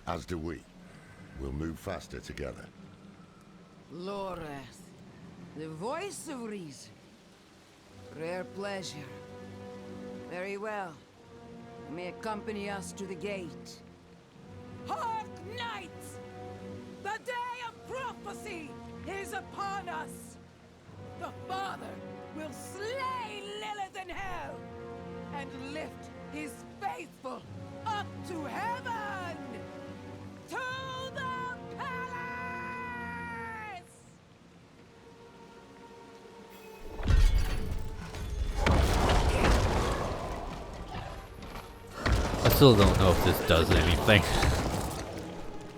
As do we. We'll move faster together. Lorath, the voice of reason. Rare pleasure. Very well. You may accompany us to the gate. Hark, knights! The day of prophecy is upon us! The Father will slay Lilith in hell and lift his faithful up to heaven! To the palace! I still don't know if this does anything.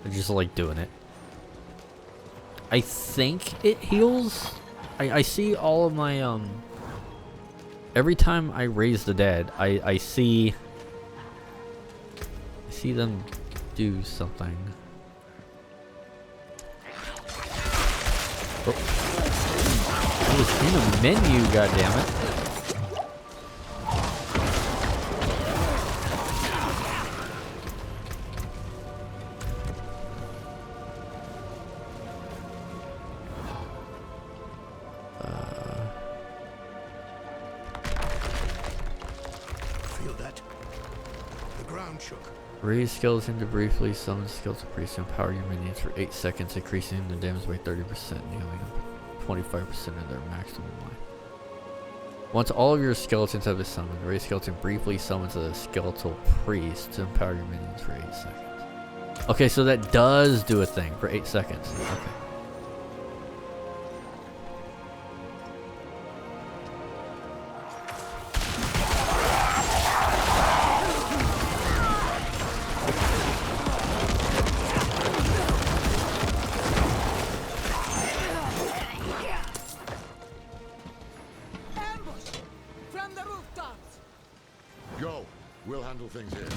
I just like doing it. I think it heals. I see all of my every time I raise the dead, I see see them do something. Oh. I was in the menu, goddammit. Feel that? The ground shook. Raise skeleton to briefly summon skeleton priest and empower your minions for 8 seconds, increasing the damage by 30% and healing up 25% of their maximum life. Once all of your skeletons have been summoned, Raise skeleton briefly summons a skeletal priest to empower your minions for 8 seconds. Okay, so that does do a thing for 8 seconds. Okay. Go. We'll handle things here.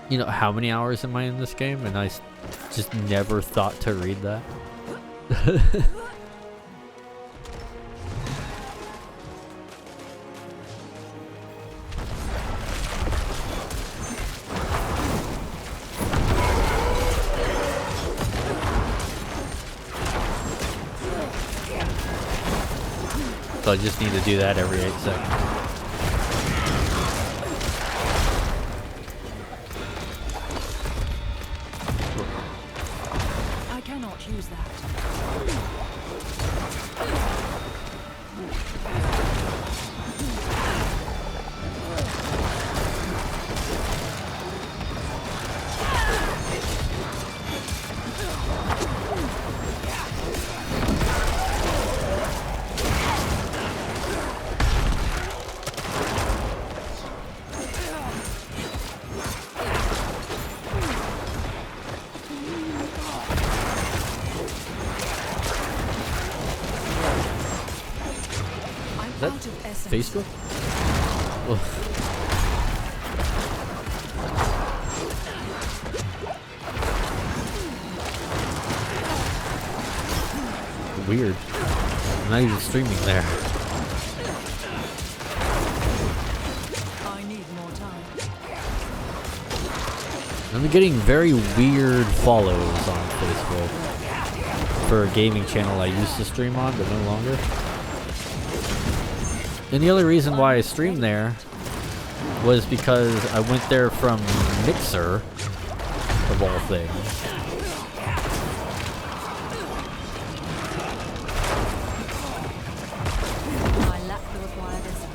You know, how many hours am I in this game? And I just never thought to read that. So I just need to do that every 8 seconds. Use that. Is that Facebook? Oh. Weird. I'm not even streaming there. I need more time. I'm getting very weird follows on Facebook for a gaming channel I used to stream on, but no longer. And the only reason why I streamed there was because I went there from Mixer, of all things. I lack the required essence.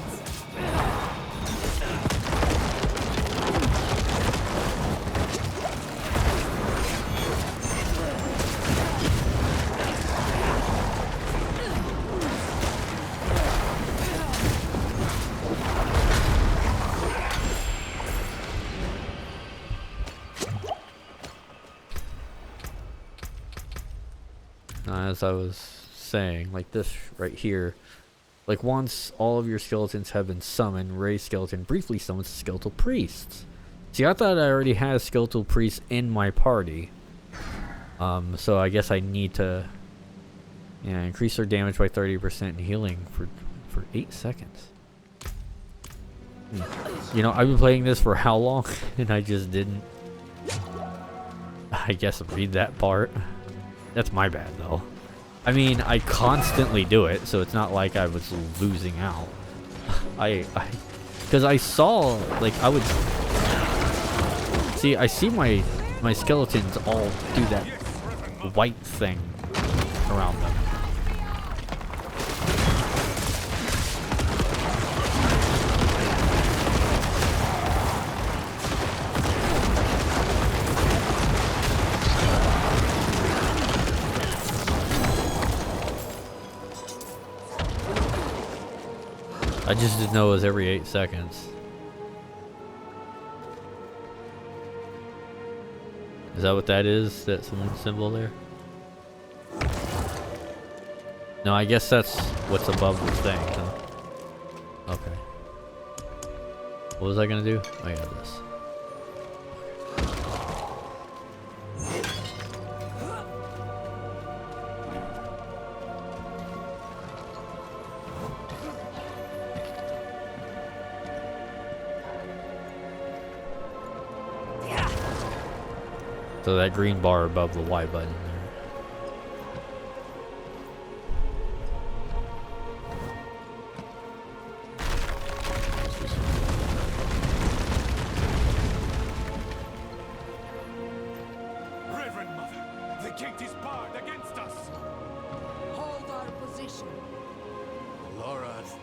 As I was saying, like this right here, like once all of your skeletons have been summoned, Raise skeleton briefly summons skeletal priests. See, I thought I already had skeletal priests in my party. So I guess I need to, yeah, increase their damage by 30% and healing for 8 seconds. You know, I've been playing this for how long, and I just didn't, I guess, read that part. That's my bad, though. I mean, I constantly do it, so it's not like I was losing out. Because I saw, like, I would see, I see my skeletons all do that white thing around them. I just didn't know it was every 8 seconds. Is that what that is? That one symbol there? No, I guess that's what's above the thing, huh? Okay. What was I gonna do? Oh yeah, this. So that green bar above the Y button there. Reverend Mother, the gate is barred against us. Hold our position. Lorath,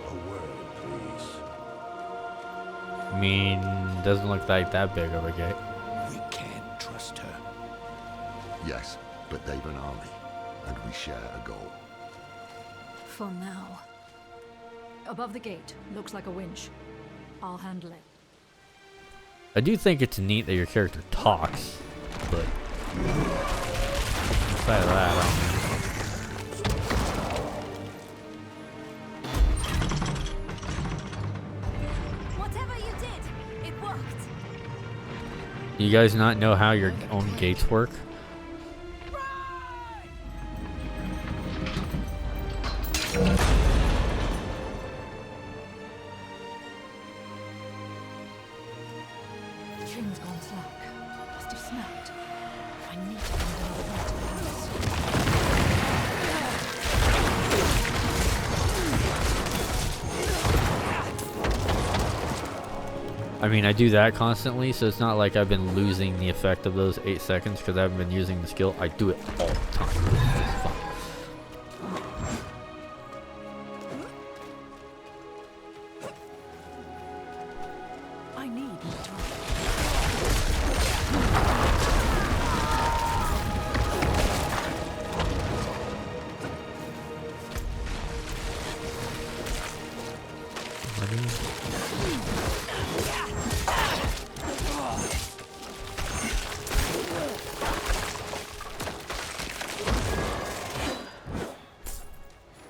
a word, please. I mean, doesn't look like that big of a gate. We can't trust her. Yes, but they've an army, and we share a goal. For now. Above the gate, looks like a winch. I'll handle it. I do think it's neat that your character talks, but aside of that, I don't know. Whatever you did, it worked. You guys not know how your own gates work? The trim's gone slack. Must have snapped. I need to find another way to the house. I mean, I do that constantly, so it's not like I've been losing the effect of those 8 seconds because I haven't been using the skill. I do it all the time. It's fun. I need more time.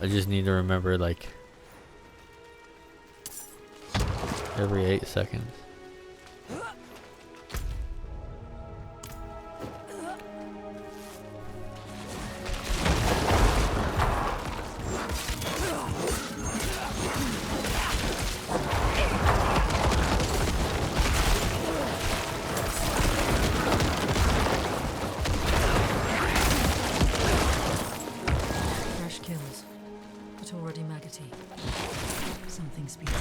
I just need to remember, like, every 8 seconds. Fresh kills, but already maggoty. Something speaks.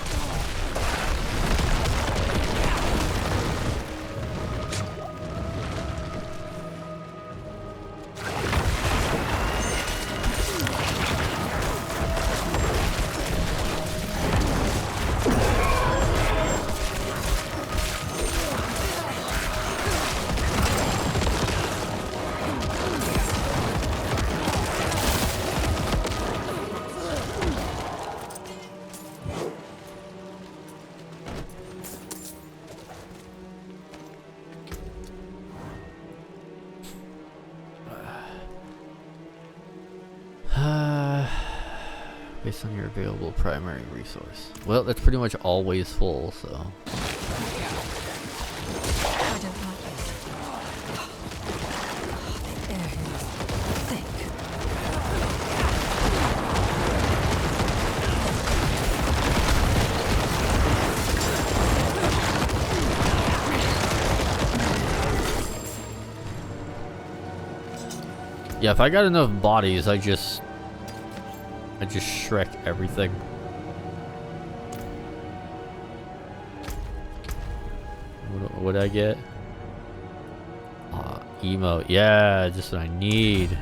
Based on your available primary resource. Well, that's pretty much always full, so. I don't like this. The air here is thick. Yeah, if I got enough bodies, I just Shrek everything. What would I get? Emote. Yeah, just what I need.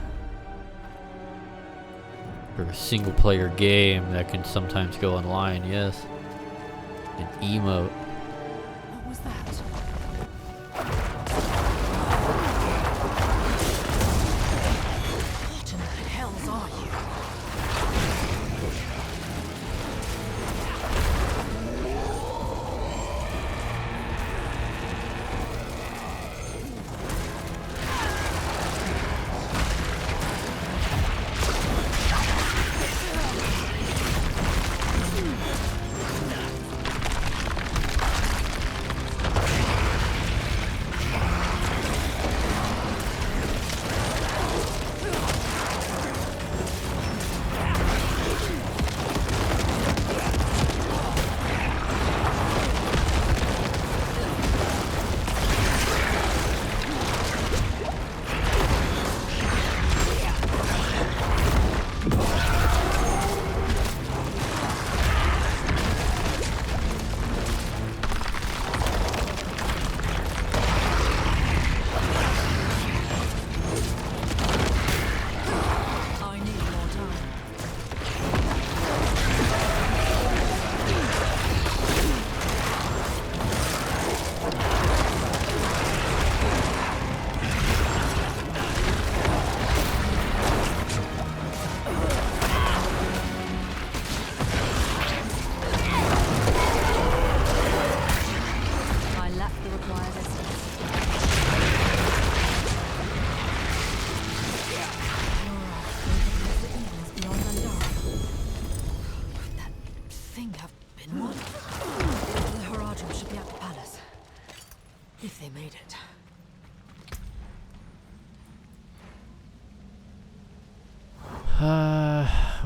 For a single player game that can sometimes go online, yes. An emote. What was that? What in the hells are you?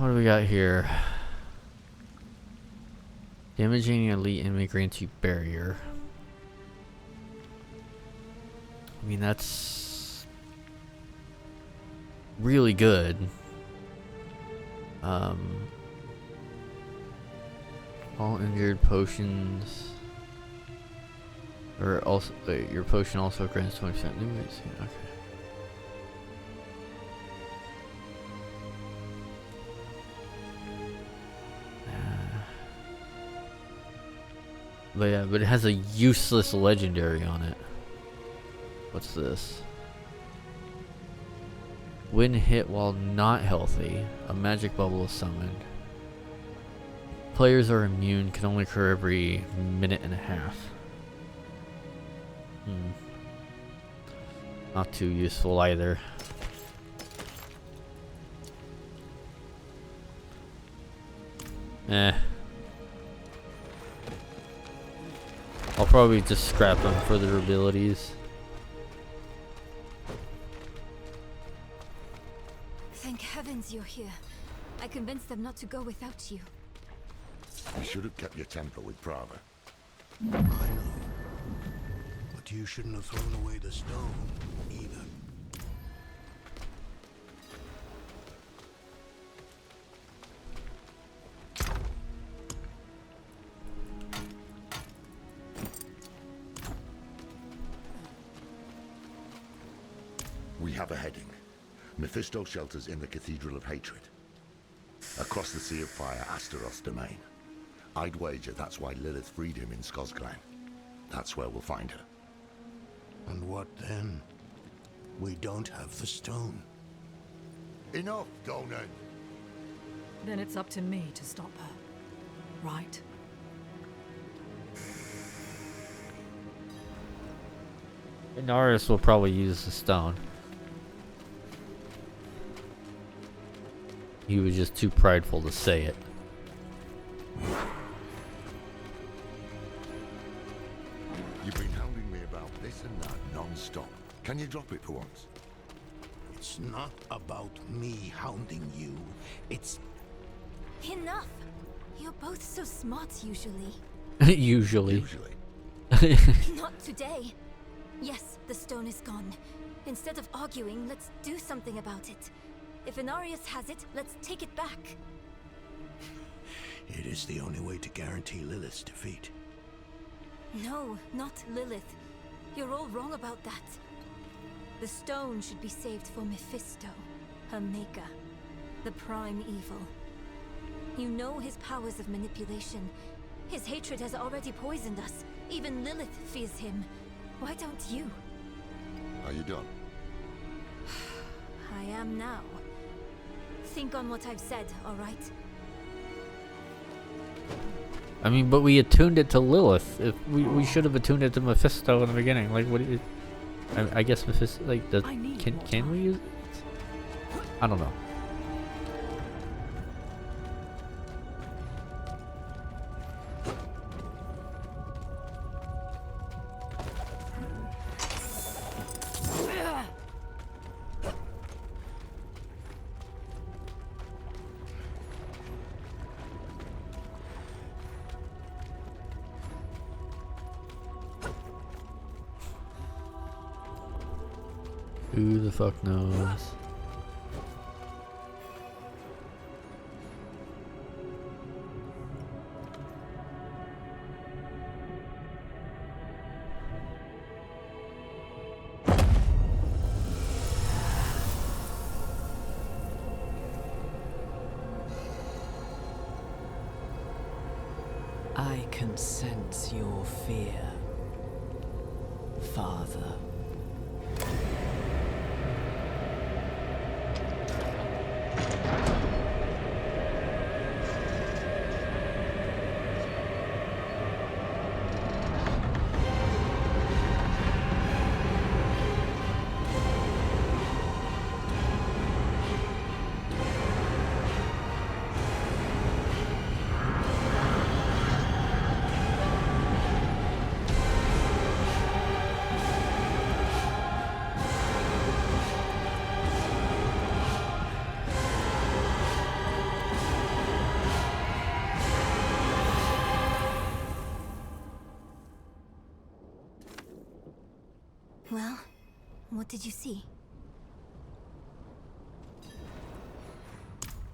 What do we got here? Damaging an elite enemy grants you barrier. I mean, that's really good. All injured potions, or also your potion also grants 20% new hits. Okay. But yeah, but it has a useless legendary on it. What's this? When hit while not healthy, a magic bubble is summoned. Players are immune, can only occur every minute and a half. Not too useful either. I'll probably just scrap them for their abilities. Thank heavens you're here. I convinced them not to go without you. You should have kept your temper with Prava. I know. But you shouldn't have thrown away the stone, either. We have a heading. Mephisto shelters in the Cathedral of Hatred. Across the Sea of Fire, Astaroth's domain. I'd wager that's why Lilith freed him in Skosglen. That's where we'll find her. And what then? We don't have the stone. Enough, Donan! Then it's up to me to stop her, right? Inarius will probably use the stone. He was just too prideful to say it. You've been hounding me about this and that non-stop. Can you drop it for once? It's not about me hounding you. It's... Enough! You're both so smart usually. Usually. Not today. Yes, the stone is gone. Instead of arguing, let's do something about it. If Inarius has it, let's take it back. It is the only way to guarantee Lilith's defeat. No, not Lilith. You're all wrong about that. The stone should be saved for Mephisto, her maker, the prime evil. You know his powers of manipulation. His hatred has already poisoned us. Even Lilith fears him. Why don't you? Are you done? I am now. Think on what I've said, alright? I mean, but we attuned it to Lilith. If we should have attuned it to Mephisto in the beginning. Like, what do you... I guess Mephisto, like, can we use it? I don't know. Who the fuck knows? I can sense your fear, Father. What did you see?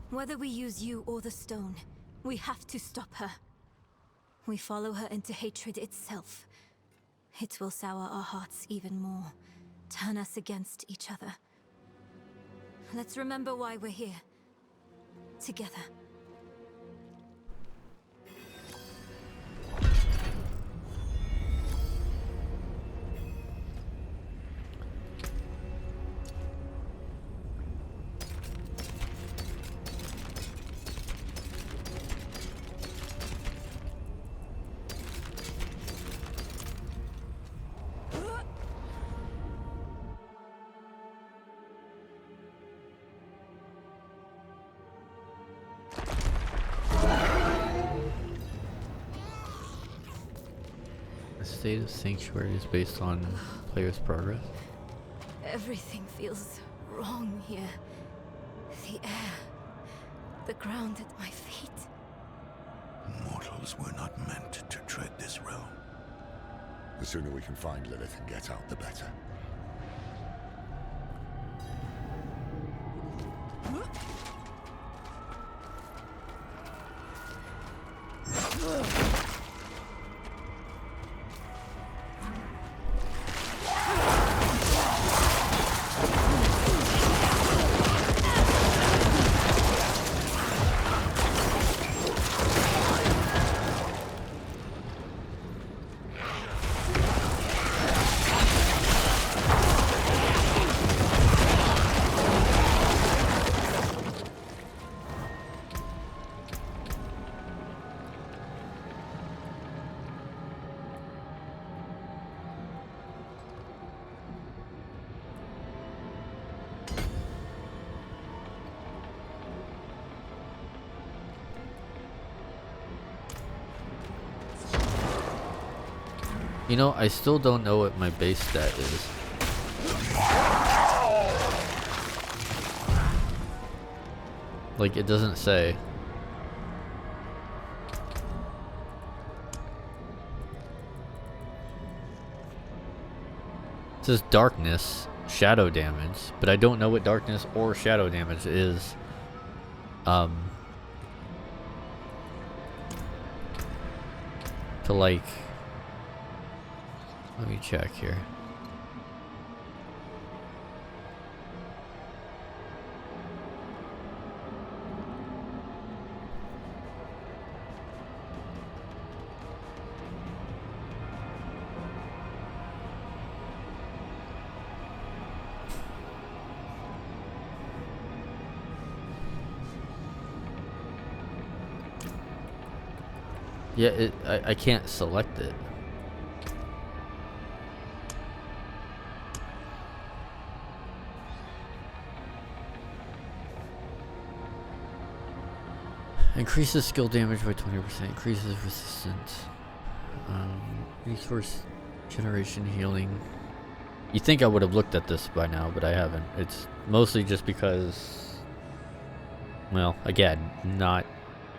Whether we use you or the stone, we have to stop her. We follow her into hatred itself. It will sour our hearts even more, turn us against each other. Let's remember why we're here. Together. The state of Sanctuary is based on player's progress. Everything feels wrong here. The air, the ground at my feet. Mortals were not meant to tread this realm. The sooner we can find Lilith and get out, the better. You know, I still don't know what my base stat is. Like, it doesn't say. It says darkness, shadow damage, but I don't know what darkness or shadow damage is. To like, let me check here. Yeah, I can't select it. Increases skill damage by 20%, increases resistance. Resource generation, healing. You think I would have looked at this by now, but I haven't. It's mostly just because, well, again, not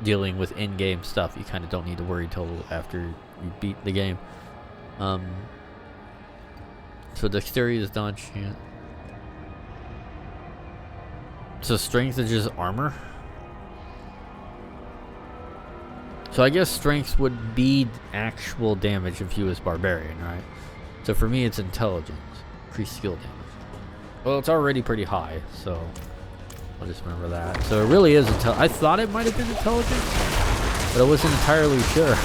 dealing with in-game stuff. You kind of don't need to worry till after you beat the game. So dexterity is dodge, yeah. So strength is just armor. So I guess strength would be actual damage if he was barbarian, right? So for me it's intelligence. Increased skill damage. Well, it's already pretty high, so I'll just remember that. So it really is I thought it might have been intelligence, but I wasn't entirely sure.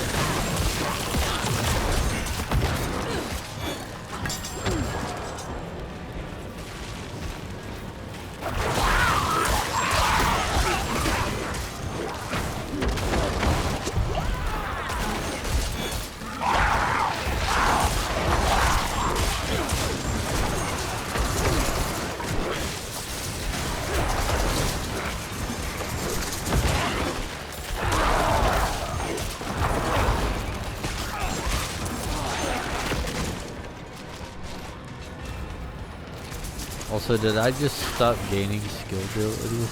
Also, did I just stop gaining skill abilities?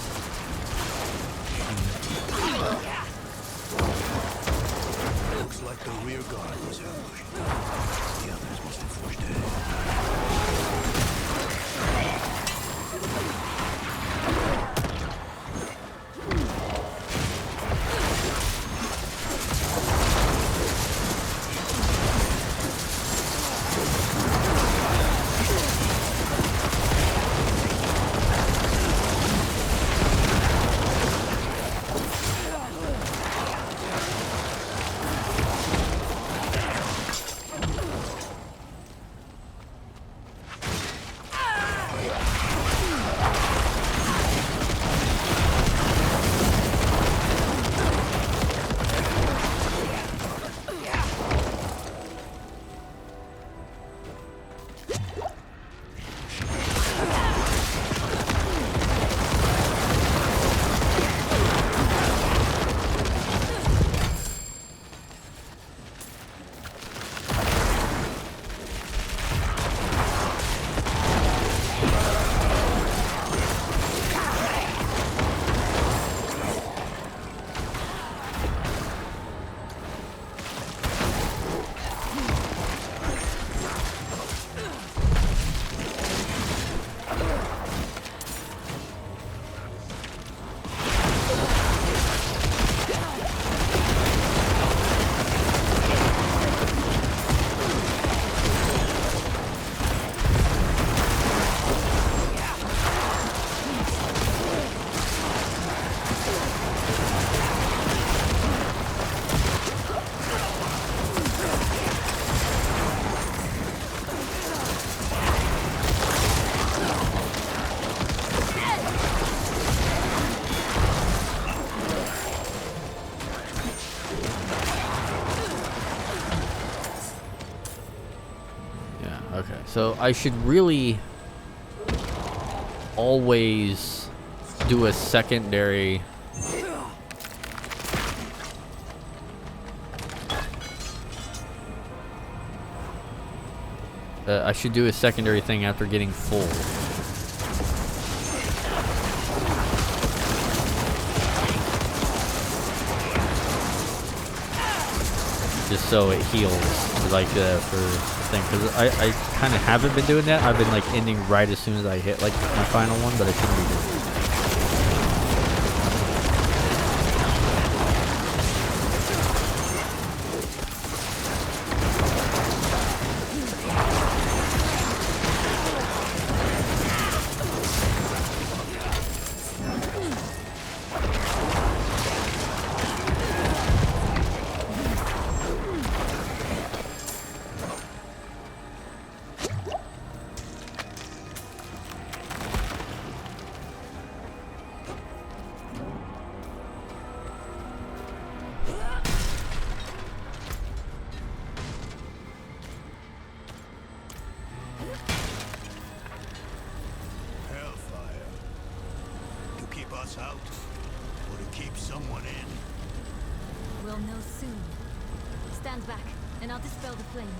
Looks like the rear guard was ambushed. The others must have pushed ahead. Okay, so I should really always do a secondary. I should do a secondary thing after getting full. Just so it heals, like for the thing, because I kind of haven't been doing that. I've been like ending right as soon as I hit like my final one, but I shouldn't be doing it. Out, or to keep someone in? We'll know soon. Stand back, and I'll dispel the flames.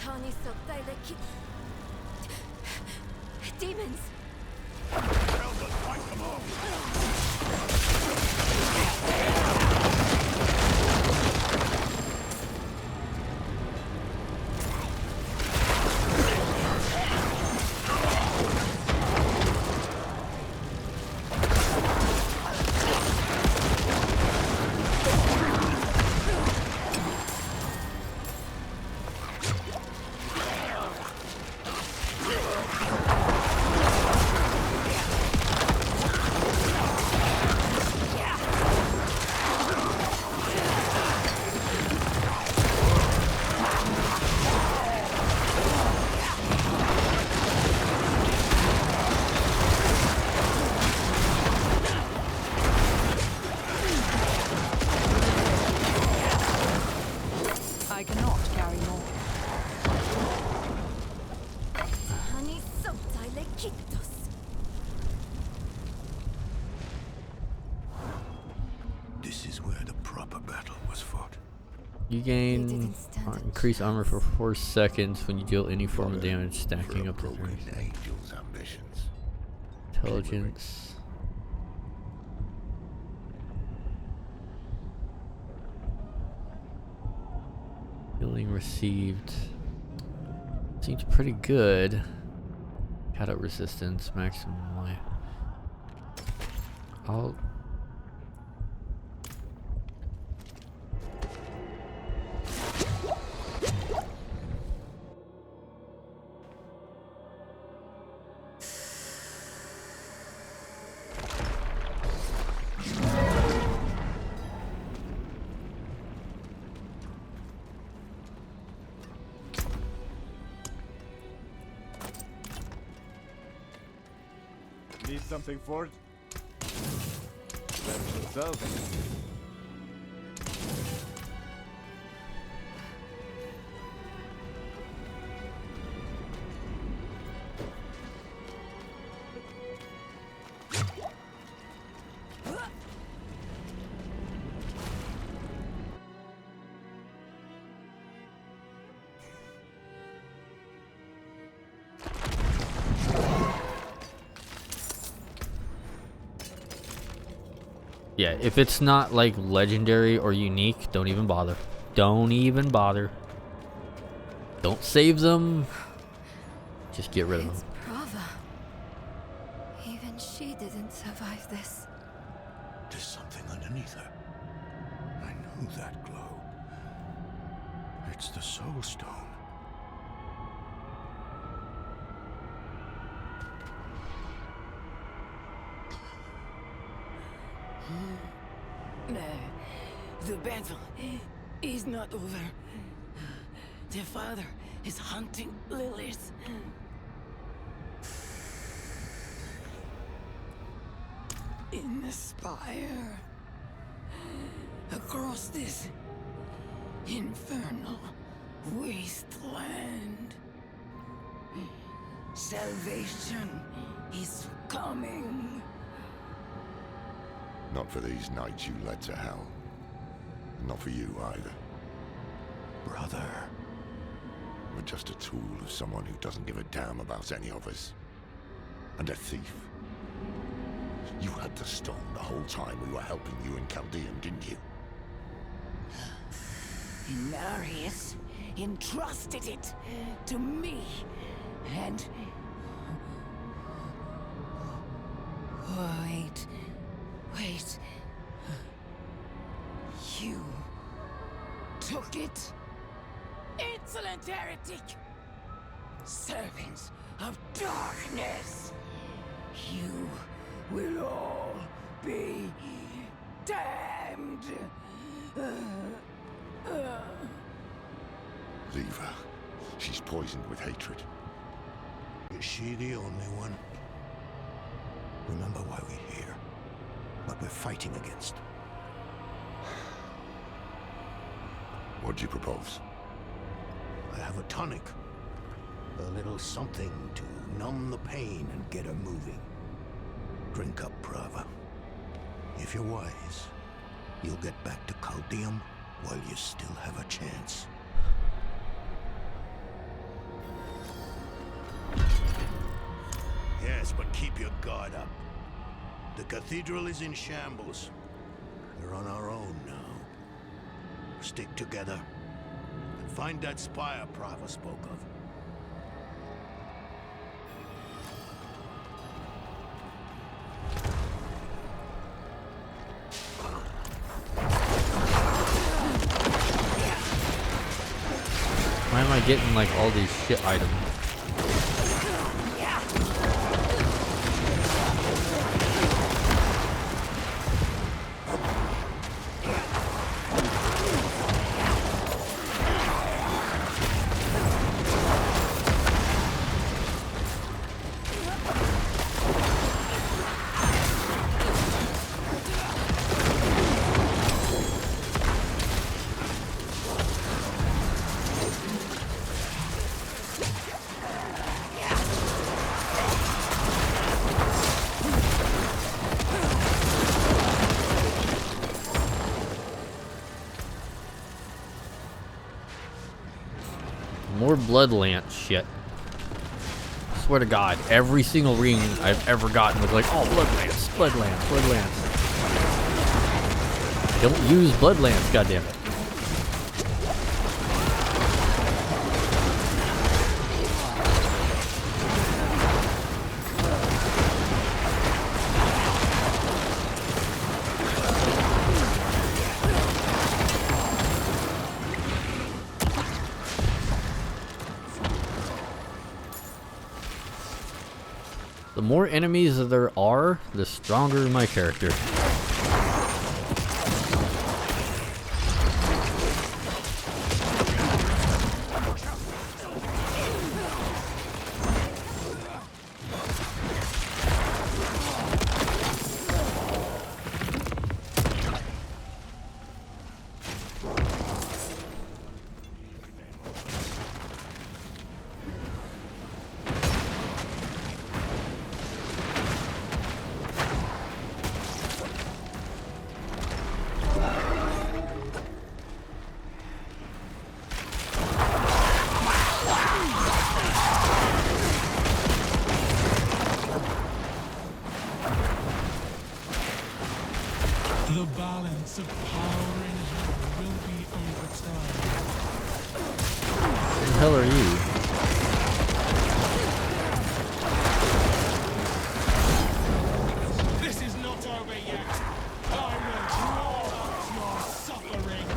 Tani Sokdaileki. Demons! Help us fight them off! This is where the proper battle was fought. You gain increased armor for 4 seconds when you deal any form of damage, stacking up to 30. Angel's ambitions. Intelligence. Healing received. Seems pretty good. Cut out resistance, maximum life. I'll... Need something for it? Better sell them. Yeah, if it's not like legendary or unique, don't even bother. Don't even bother. Don't save them. Just get rid of them. It's Prava. Even she didn't survive this. There's something underneath her. I know that glow. It's the Soul Stone. The battle is not over. The father is hunting Lilith. In the spire. Across this infernal wasteland. Salvation is coming. Not for these knights you led to hell. Not for you either. Brother. We're just a tool of someone who doesn't give a damn about any of us. And a thief. You had the stone the whole time we were helping you in Chaldean, didn't you? Inarius entrusted it to me, and... Wait. You took it? Insolent heretic! Servants of darkness! You will all be damned! Leave her. She's poisoned with hatred. Is she the only one? Remember why we're here. What we're fighting against. What'd you propose? I have a tonic. A little something to numb the pain and get her moving. Drink up, Prava. If you're wise, you'll get back to Chaldeum while you still have a chance. Yes, but keep your guard up. The cathedral is in shambles. We're on our own now. Stick together and find that spire Prava spoke of. Why am I getting like all these shit items? More Bloodlance shit. Swear to God, every single ring I've ever gotten was like, oh, Bloodlance, Bloodlance, Bloodlance. Don't use Bloodlance, goddammit. more enemies there are, the stronger my character. The balance of power in hell will be overturned. Who the hell are you? This is not over yet. I will draw out your suffering.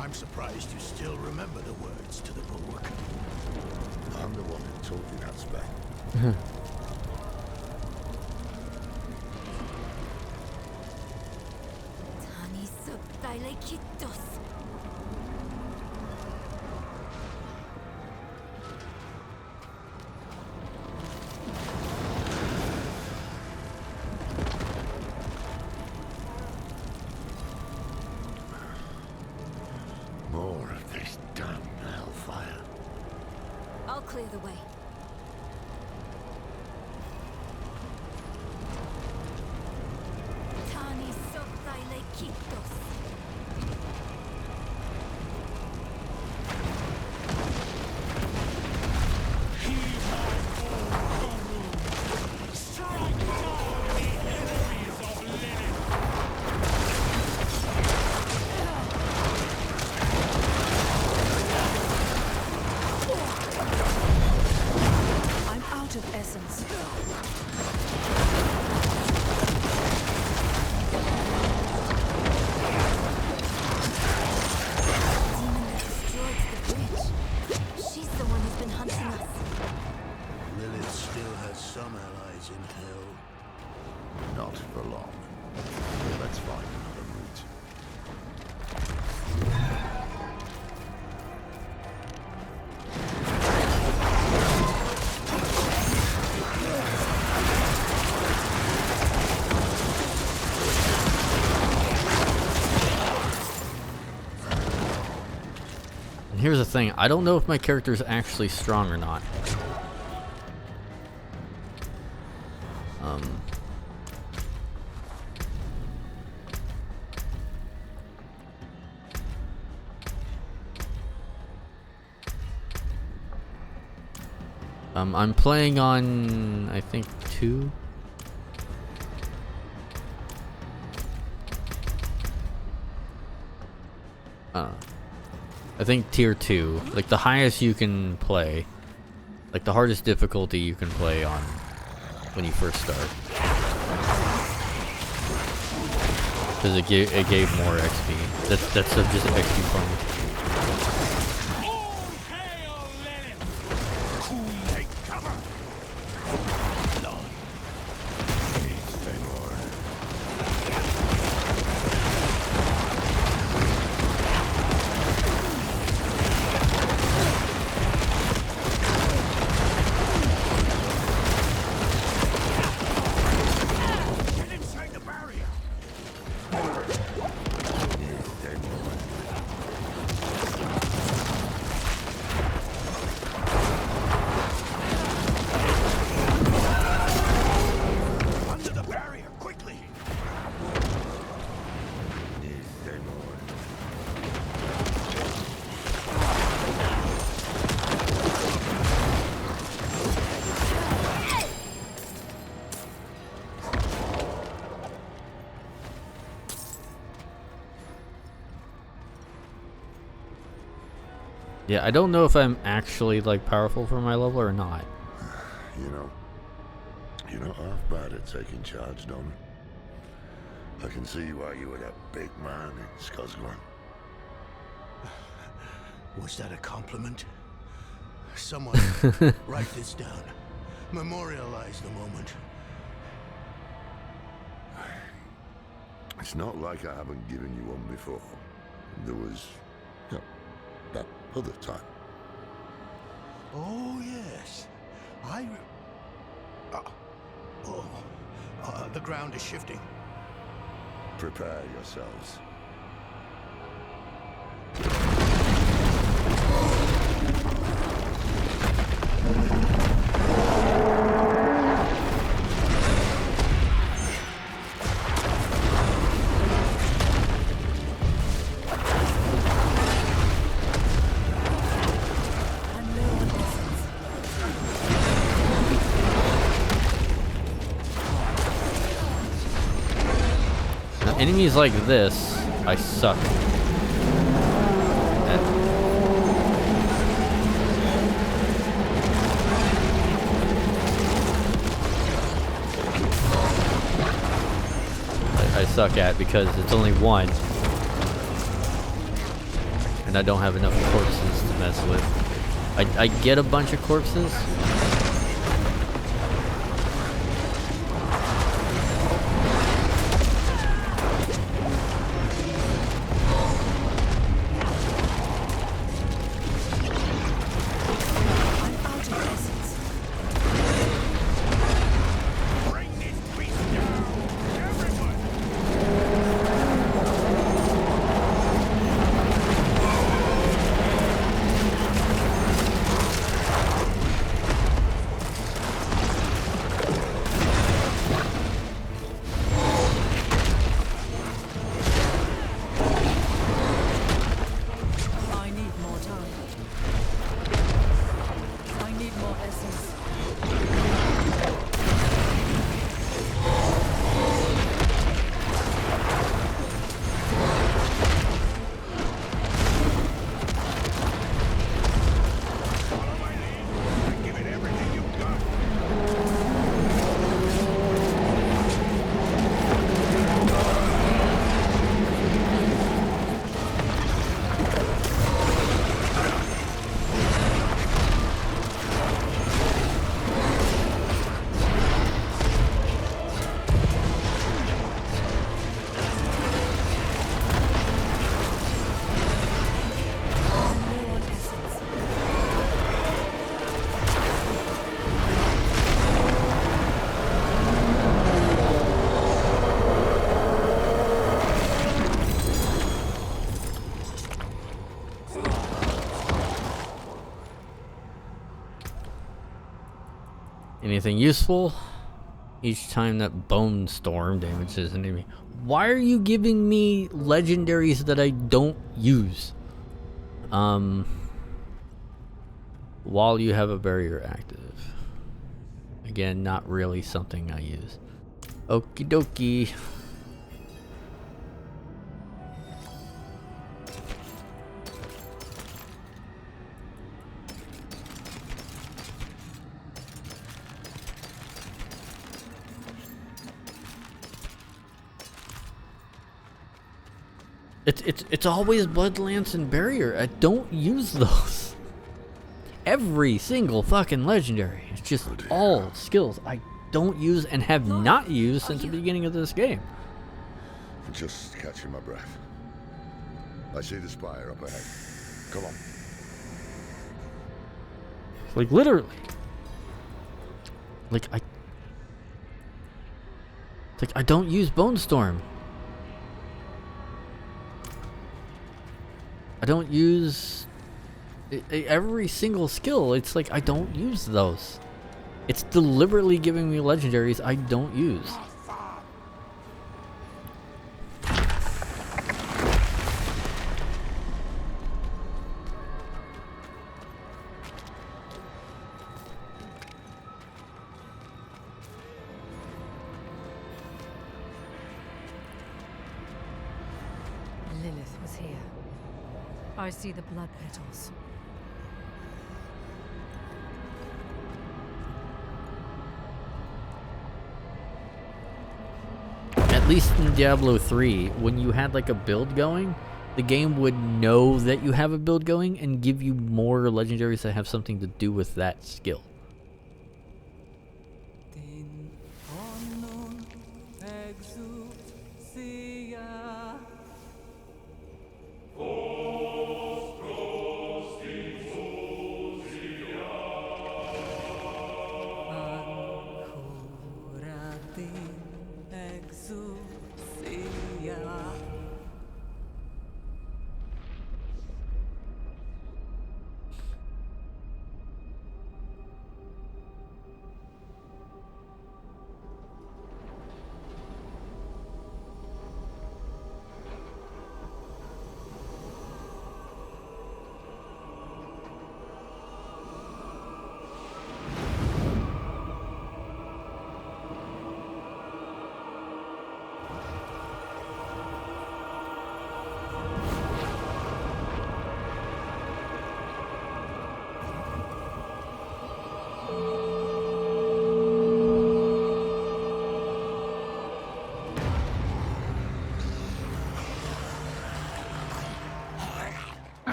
I'm surprised you still remember the words to the bulwark. I'm the one who told you that spell. Tani subtile kittos. More of this damn hellfire. I'll clear the way. Tani subtile kittos. Heave my own room. Strike down the enemies of Lilith. I'm out of essence. Demon that destroyed the bridge. She's the one who's been hunting us. Lilith still has some allies in hell. Not for long. Let's find another route. And here's the thing, I don't know if my character's actually strong or not. I'm playing on, I think, 2. I think tier 2, like the highest you can play, like the hardest difficulty you can play on when you first start, because it gave more XP. That's just XP point. All hail Lilith! Queen, take cover! Get inside the barrier! Under the barrier, quickly! Yeah, I don't know if I'm actually like powerful for my level or not. You know, You're not half bad at taking charge, Don. I can see why you were that big man in Scosglen. Was that a compliment? Someone write this down. Memorialize the moment. It's not like I haven't given you one before. There was, you know, that other time. Oh, yes. The ground is shifting. Prepare yourselves. Enemies like this, I suck at. I suck at because it's only one, and I don't have enough corpses to mess with. I get a bunch of corpses. Anything useful? Each time that Bone Storm damages an enemy. Why are you giving me legendaries that I don't use? While you have a barrier active. Again, not really something I use. Okie dokie. It's always Bloodlance and Barrier. I don't use those. Every single fucking legendary. It's just all skills I don't use and have not used since the beginning of this game. I'm just catching my breath. I see the spire up ahead. Come on. Like literally. Like I don't use Bone Storm. I don't use every single skill. It's like I don't use those. It's deliberately giving me legendaries I don't use. Lilith was here. I see the blood petals. at least in Diablo 3, when you had like a build going, the game would know that you have a build going and give you more legendaries that have something to do with that skill.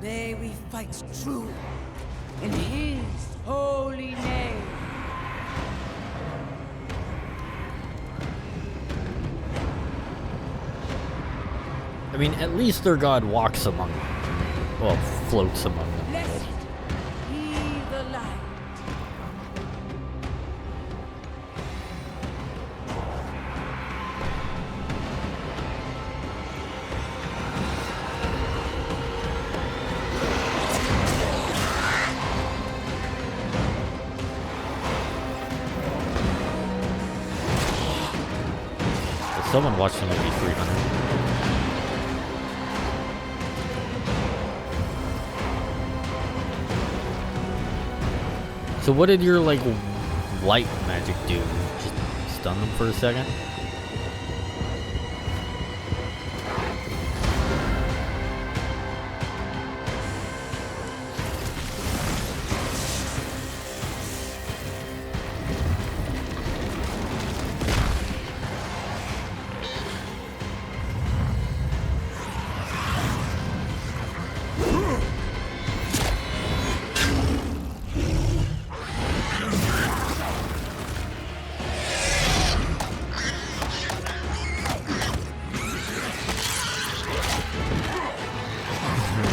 May we fight true in his holy name. I mean, at least their god walks among them. Well, floats among them. Blessed be the light. Someone watched the movie 300. So what did your, like, light magic do? Just stun them for a second?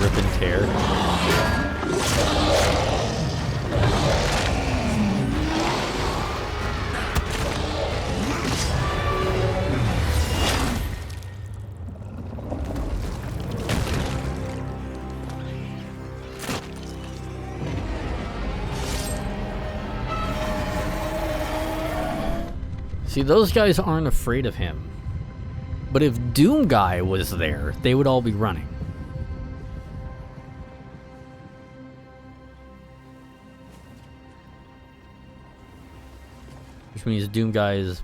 Rip and tear. See, those guys aren't afraid of him. But if Doom Guy was there, they would all be running. Which means Doom Guy is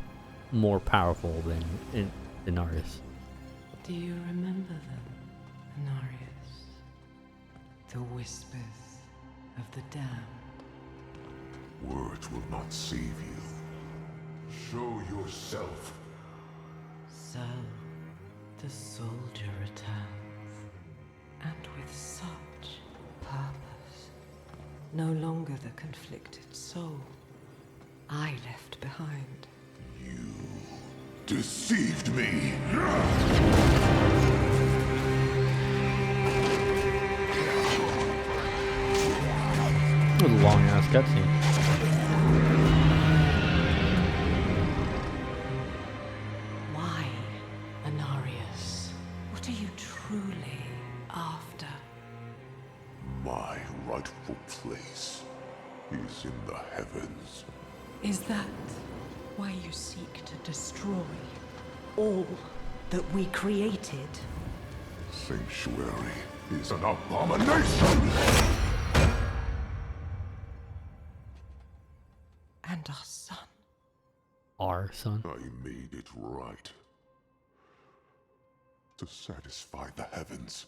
more powerful than Inarius. Do you remember them, Inarius? The whispers of the damned. Words will not save you. Show yourself. So, the soldier returns, and with such purpose. No longer the conflicted soul I left behind. You deceived me. It was a long-ass cutscene. Why, Inarius? What are you truly after? My rightful place is in the heavens. Is that why you seek to destroy all that we created? Sanctuary is an abomination! And our son. Our son? I made it right. To satisfy the heavens.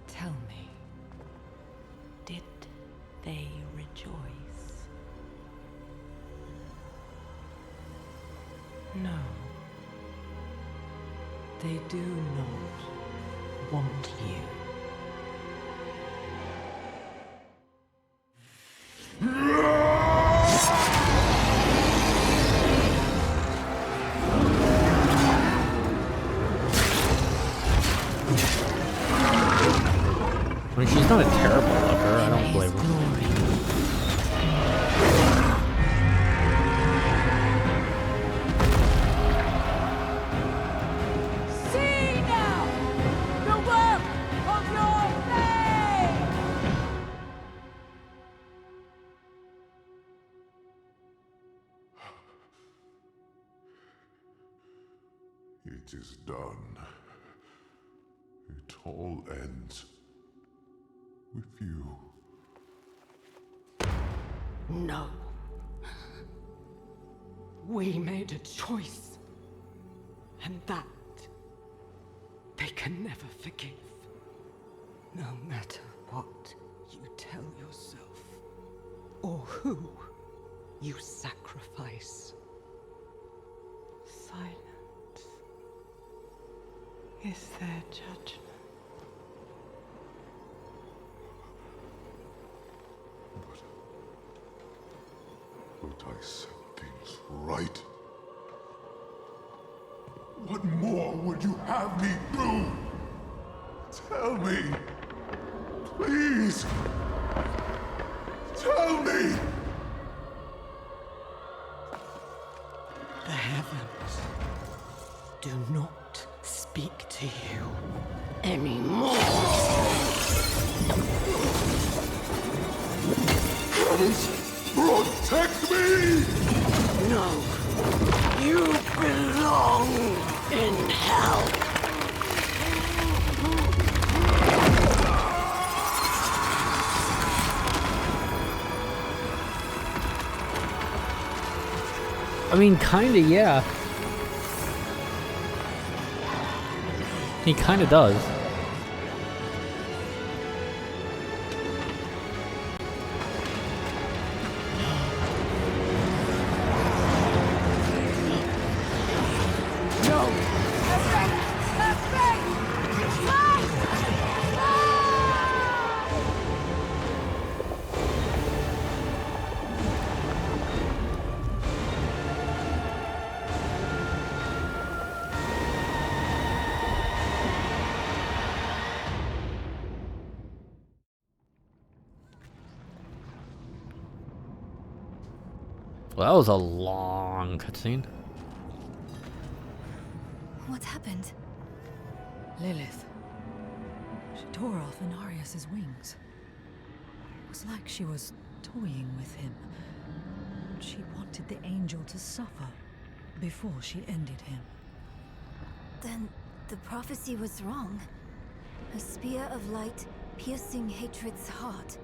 Tell me, did They do not want you. I mean, she's not a terrible lover. I don't blame her. See now the work of your faith! It is done. It all ends with you. No. We made a choice. And that they can never forgive. No matter what you tell yourself, or who you sacrifice. Silence is their judgment. But I set things right. What more would you have me do? Tell me. Please. Tell me. The heavens do not speak to you anymore. Heavens, protect me! No. You belong in hell. I mean, kinda, yeah. He kinda does. Well, that was a long cutscene. What happened? Lilith. She tore off Inarius's wings. It was like she was toying with him. She wanted the angel to suffer before she ended him. Then the prophecy was wrong. A spear of light piercing hatred's heart.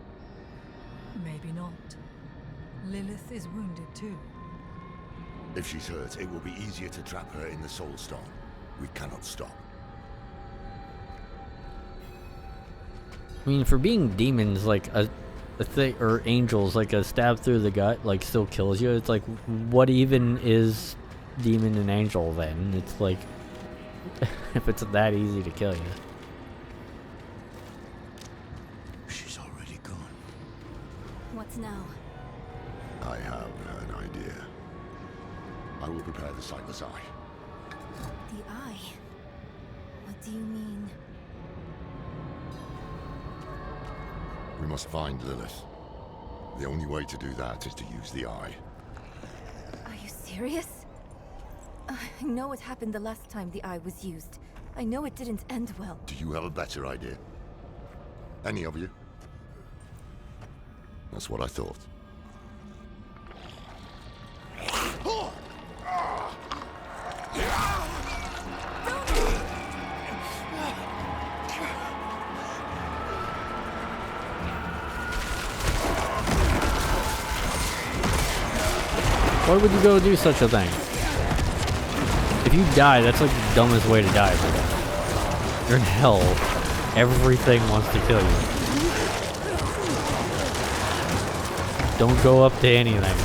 Maybe not. Lilith is wounded too. If she's hurt, it will be easier to trap her in the Soul Stone. We cannot stop. I mean, for being demons, like a thing, or angels, like a stab through the gut, like still kills you. It's like, what even is demon and angel then? It's like, if it's that easy to kill you. She's already gone. What now? I have an idea. I will prepare the Sightless Eye. The eye? What do you mean? We must find Lilith. The only way to do that is to use the eye. Are you serious? I know what happened the last time the eye was used. I know it didn't end well. Do you have a better idea? Any of you? That's what I thought. Why would you go do such a thing? If you die, that's like the dumbest way to die. You're in hell. Everything wants to kill you. Don't go up to anything.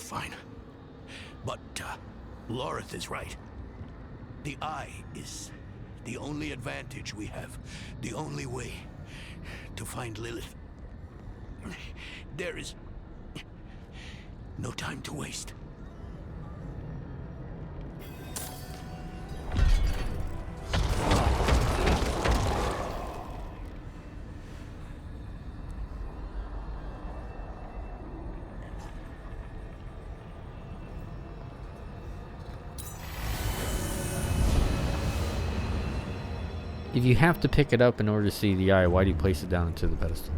fine. But, Lorith is right. The Eye is the only advantage we have. The only way to find Lilith. There is no time to waste. If you have to pick it up in order to see the eye, why do you place it down into the pedestal?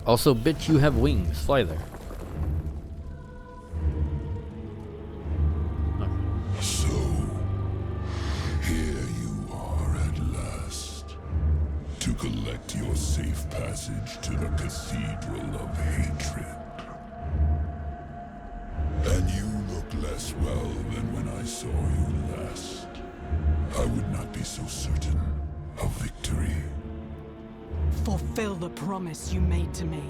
Also, bitch, you have wings. Fly there. So, here you are at last, to collect your safe passage to the Cathedral of Hatred. And you look less well than when I saw you last. I would not be so certain of victory. Fulfill the promise you made to me.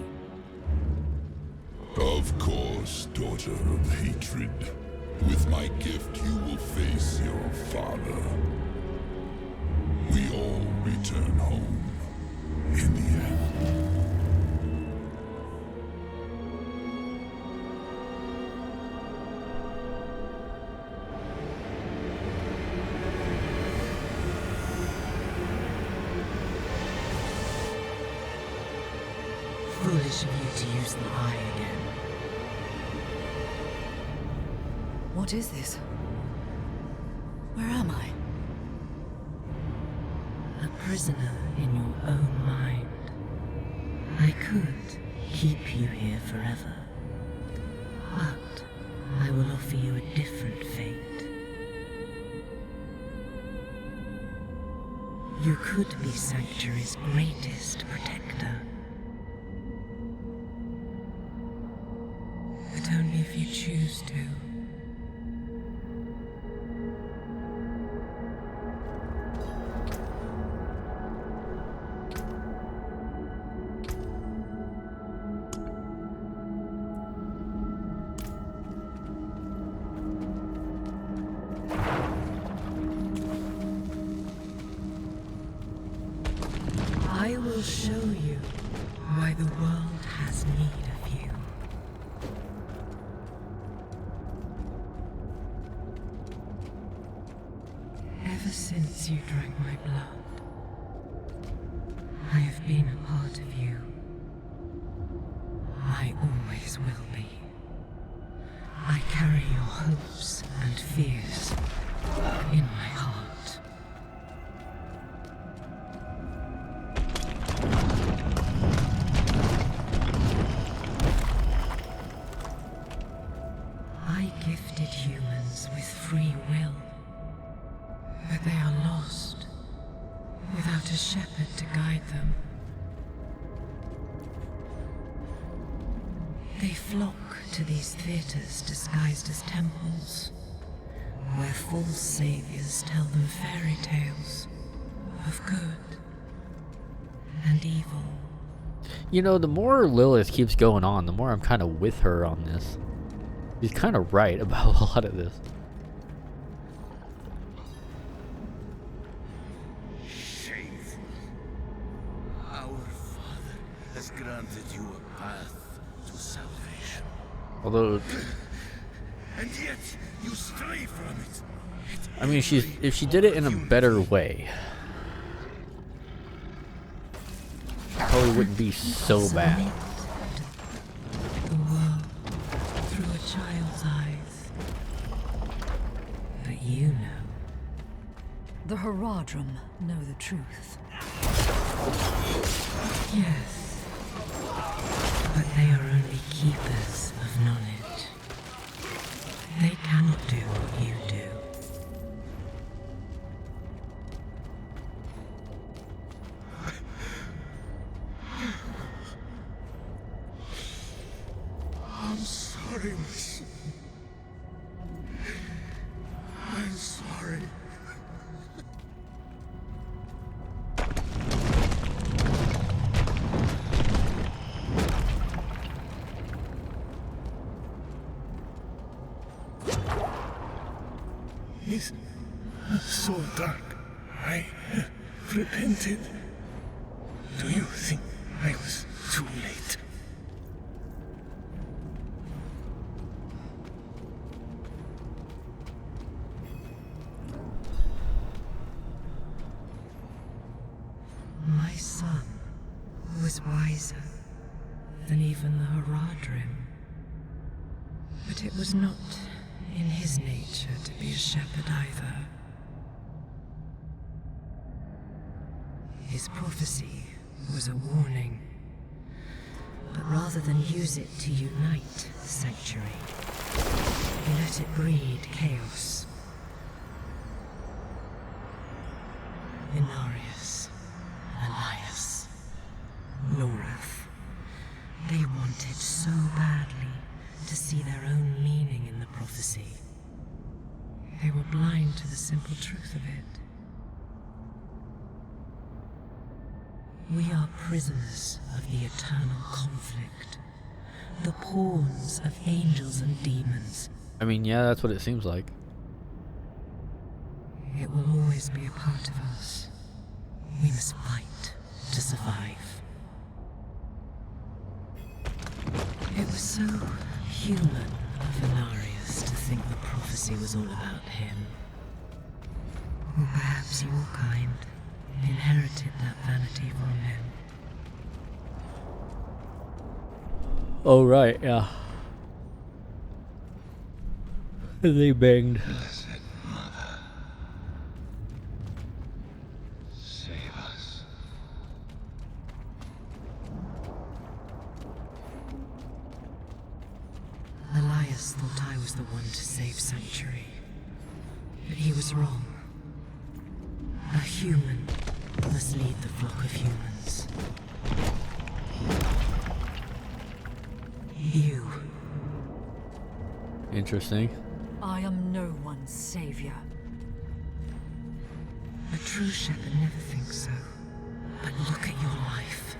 Of course, daughter of hatred. With my gift, you will face your father. We all return home in the end. Foolish of you to use the eye again. What is this? Where am I? A prisoner in your own mind. I could keep you here forever, but I will offer you a different fate. You could be Sanctuary's greatest protector. But only if you choose to. I will show you why the world has need of you. Ever since you drank my blood, I have been a part of you. I always will be. I carry your hopes and fears in my heart. I gifted humans with free will. But they are lost, without a shepherd to guide them. They flock to these theaters disguised as temples, where false saviors tell them fairy tales of good and evil. You know, the more Lilith keeps going on, the more I'm kind of with her on this. She's kind of right about a lot of this. Shameful. Our Father has granted you a path to salvation. Although, And yet you stray from it. I mean, if she did it in a better way, probably wouldn't be so bad. The world through a child's eyes. But you know. The Haradrim know the truth. Yes. But they are only keepers of knowledge. They cannot do what you do. I'm sorry, my son. I'm sorry. is so dark. I repented. Do you think I was too late? My son was wiser than even the Haradrim. But it was not in his nature to be a shepherd either. His prophecy was a warning, but rather than use it to unite the sanctuary, he let it breed chaos. Inarius, Elias, Lorath, they wanted so badly to see their own meaning in the prophecy. They were blind to the simple truth of it. We are prisoners of the eternal conflict, the pawns of angels and demons. I mean, yeah, that's what it seems like. It will always be a part of us. We must fight to survive. It was so human of Inarius to think the prophecy was all about him. Or perhaps your kind inherited that vanity from him. Oh, right, yeah. They banged. Blessed Mother, save us. Elias thought I was the one to save Sanctuary, but he was wrong. A human must lead the flock of humans. You. Interesting. I am no one's savior. A true shepherd never thinks so. But look at your life.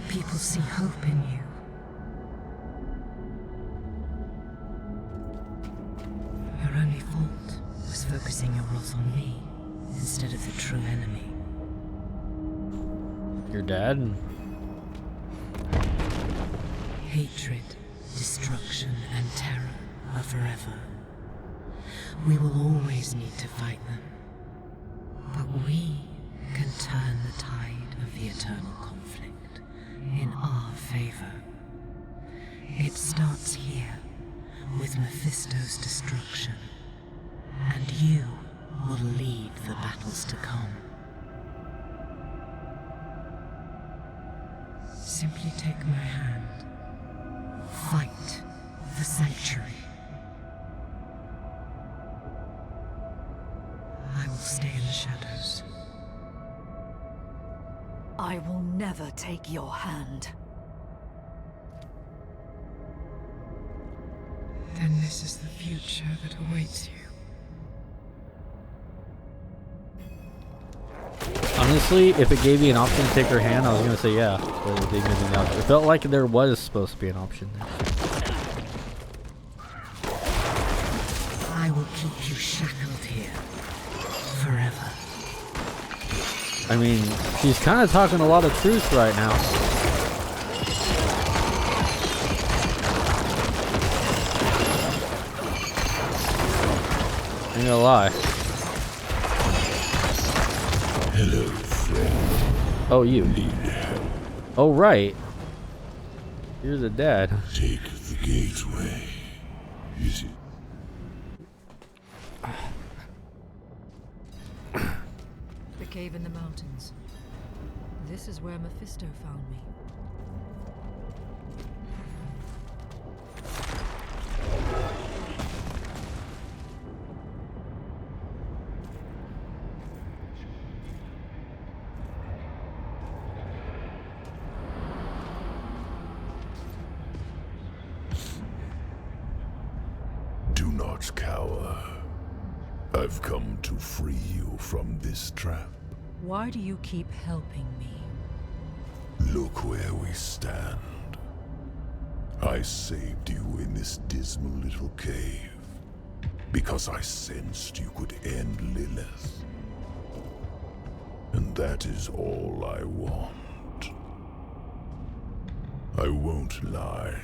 People see hope in you. Your only fault was focusing your wrath on me instead of the true enemy. Your dad? Hatred, destruction, and terror are forever. We will always need to fight them. But we can turn the tide of the eternal conflict in our favor. It starts here, with Mephisto's destruction, and you will lead the battles to come. Simply take my hand. Fight the Sanctuary. I will stay in the shadows. I will never take your hand. Then this is the future that awaits you. Honestly, if it gave me an option to take her hand, I was gonna say yeah. But it didn't give me the option. It felt like there was supposed to be an option there. I will keep you shackled here forever. I mean, she's kind of talking a lot of truth right now. Ain't gonna lie. Hello, friend. Oh, you. Need help. Oh, right. You're the dad. Take the gateway. Is it? The cave in the mountains. This is where Mephisto found me. Do not cower. I've come to free you from this trap. Why do you keep helping me? Look where we stand. I saved you in this dismal little cave. because I sensed you could end Lilith. And that is all I want. I won't lie.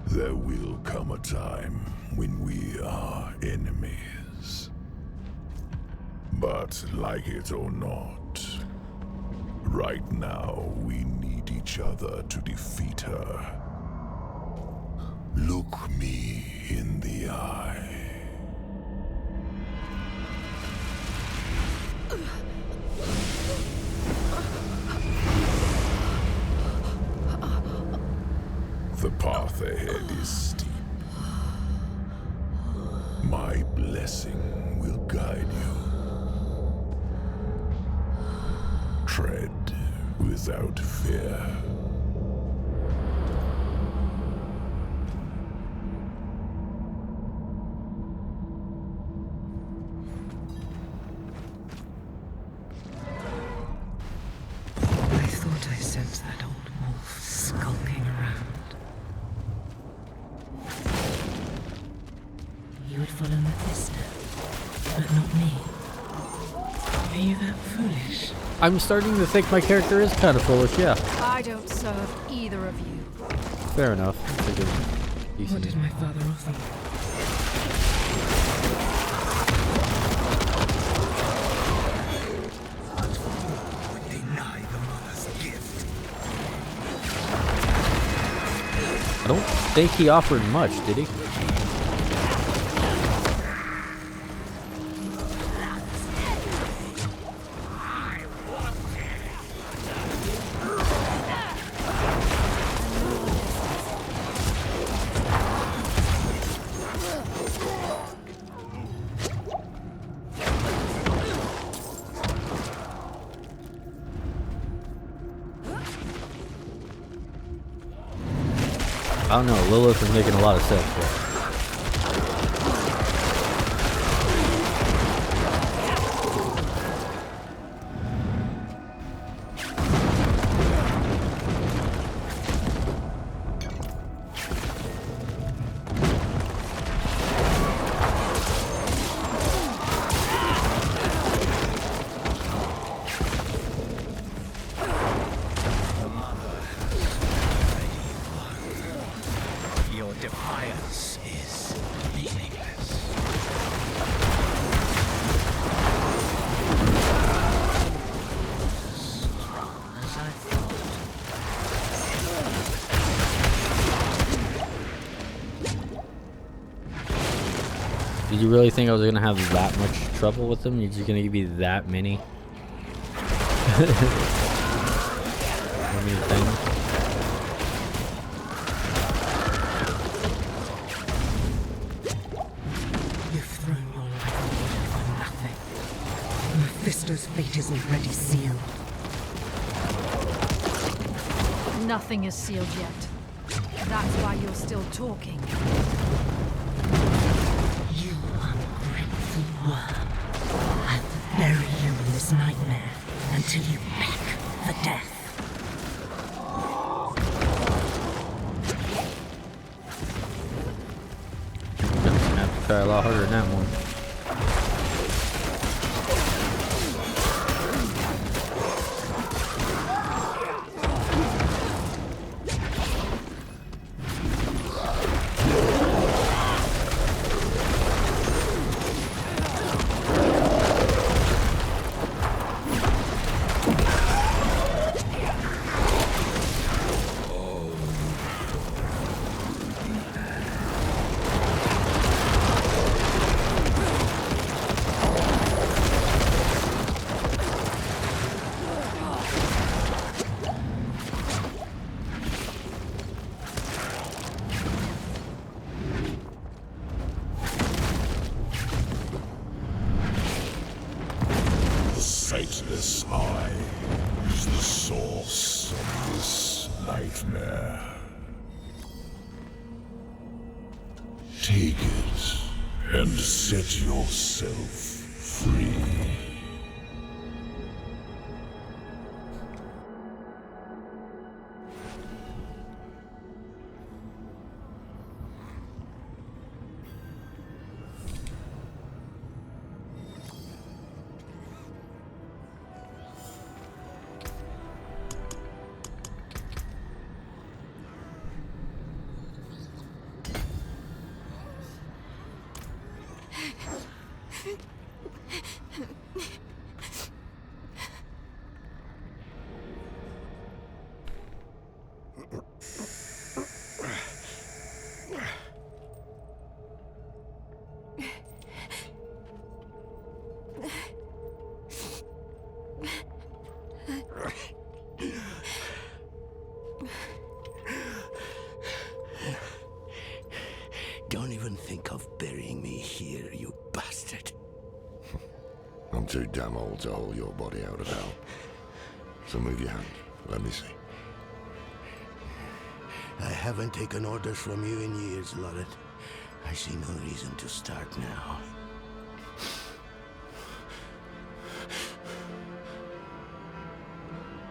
There will come a time when we are enemies. But like it or not, right now we need each other to defeat her. Look me in the eye. The path ahead is steep. My blessing will guide you. Tread without fear. I thought I sensed that old wolf skulking around. You would follow Mephisto, but not me. Are you that foolish? I'm starting to think my character is kind of foolish, yeah. I don't serve either of you. Fair enough. That's a good, What did my father offer you? Deny the mother's gift. I don't think he offered much, did he? I don't know, Lilith is making a lot of sense there. Your defiance is meaningless. As I thought. Did you really think I was gonna have that much trouble with them? You're just gonna give me that many? That many things? You've thrown your life away for nothing. Mephisto's fate is already sealed. Nothing is sealed yet. That's why you're still talking. You ungrateful worm. I'll bury you in this nightmare until you beg for death. Gonna have to try a lot harder than that one. Sightless eye is the source of this nightmare. Take it and set yourself free. Don't even think of burying me here, you bastard. I'm too damn old to hold your body out of hell. So move your hand. Let me see. I haven't taken orders from you in years, Lorette. I see no reason to start now.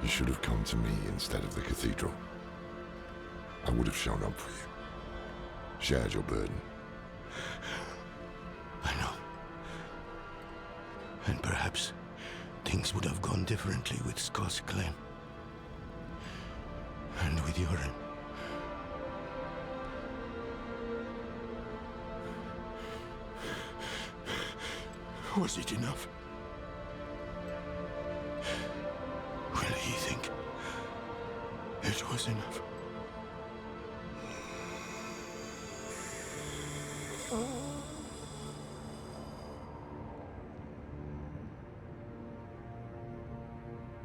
You should have come to me instead of the cathedral. I would have shown up for you. Shared your burden. I know. And perhaps things would have gone differently with Scott's claim. And with Yoren. Was it enough? Will he think it was enough?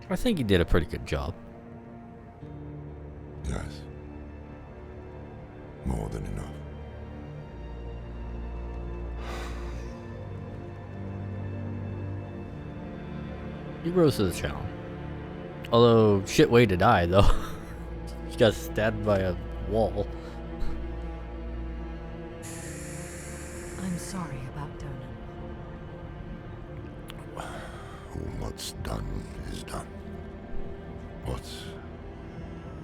I think he did a pretty good job. Yes. More than enough. He rose to the challenge. Although, shit way to die, though. He got stabbed by a wall. I'm sorry about Donan. What's done is done.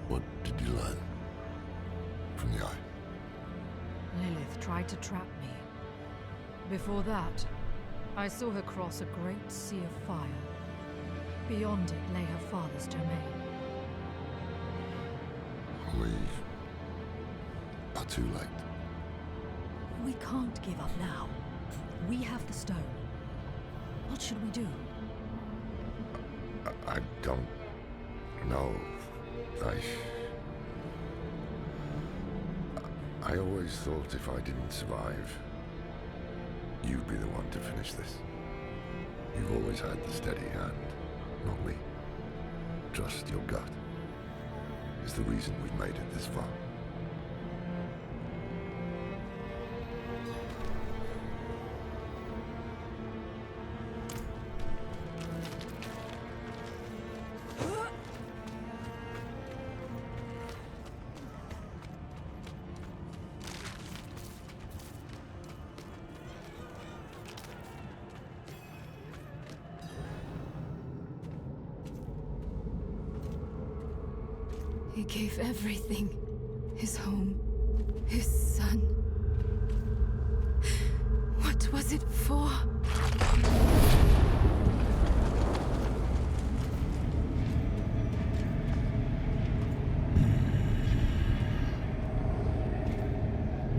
What did you learn from the eye? Lilith tried to trap me. Before that, I saw her cross a great sea of fire. Beyond it lay her father's domain. We are too late. We can't give up now. We have the stone. What should we do? I don't know. I always thought if I didn't survive, you'd be the one to finish this. You've always had the steady hand, not me. Trust your gut is the reason we've made it this far. He gave everything. His home, his son. What was it for?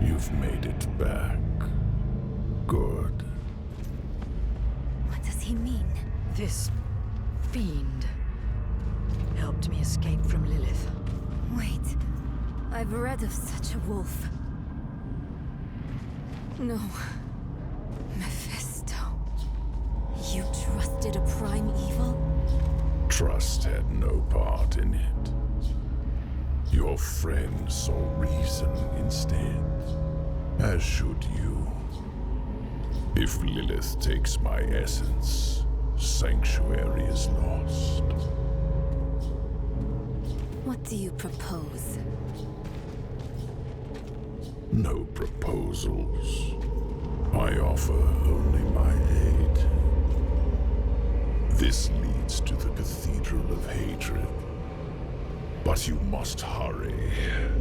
You've made it back. Good. What does he mean? This fiend helped me escape from Lilith. Wait, I've read of such a wolf. No. Mephisto. You trusted a prime evil? Trust had no part in it. Your friend saw reason instead, as should you. If Lilith takes my essence, Sanctuary is lost. What do you propose? No proposals. I offer only my aid. This leads to the Cathedral of Hatred. But you must hurry.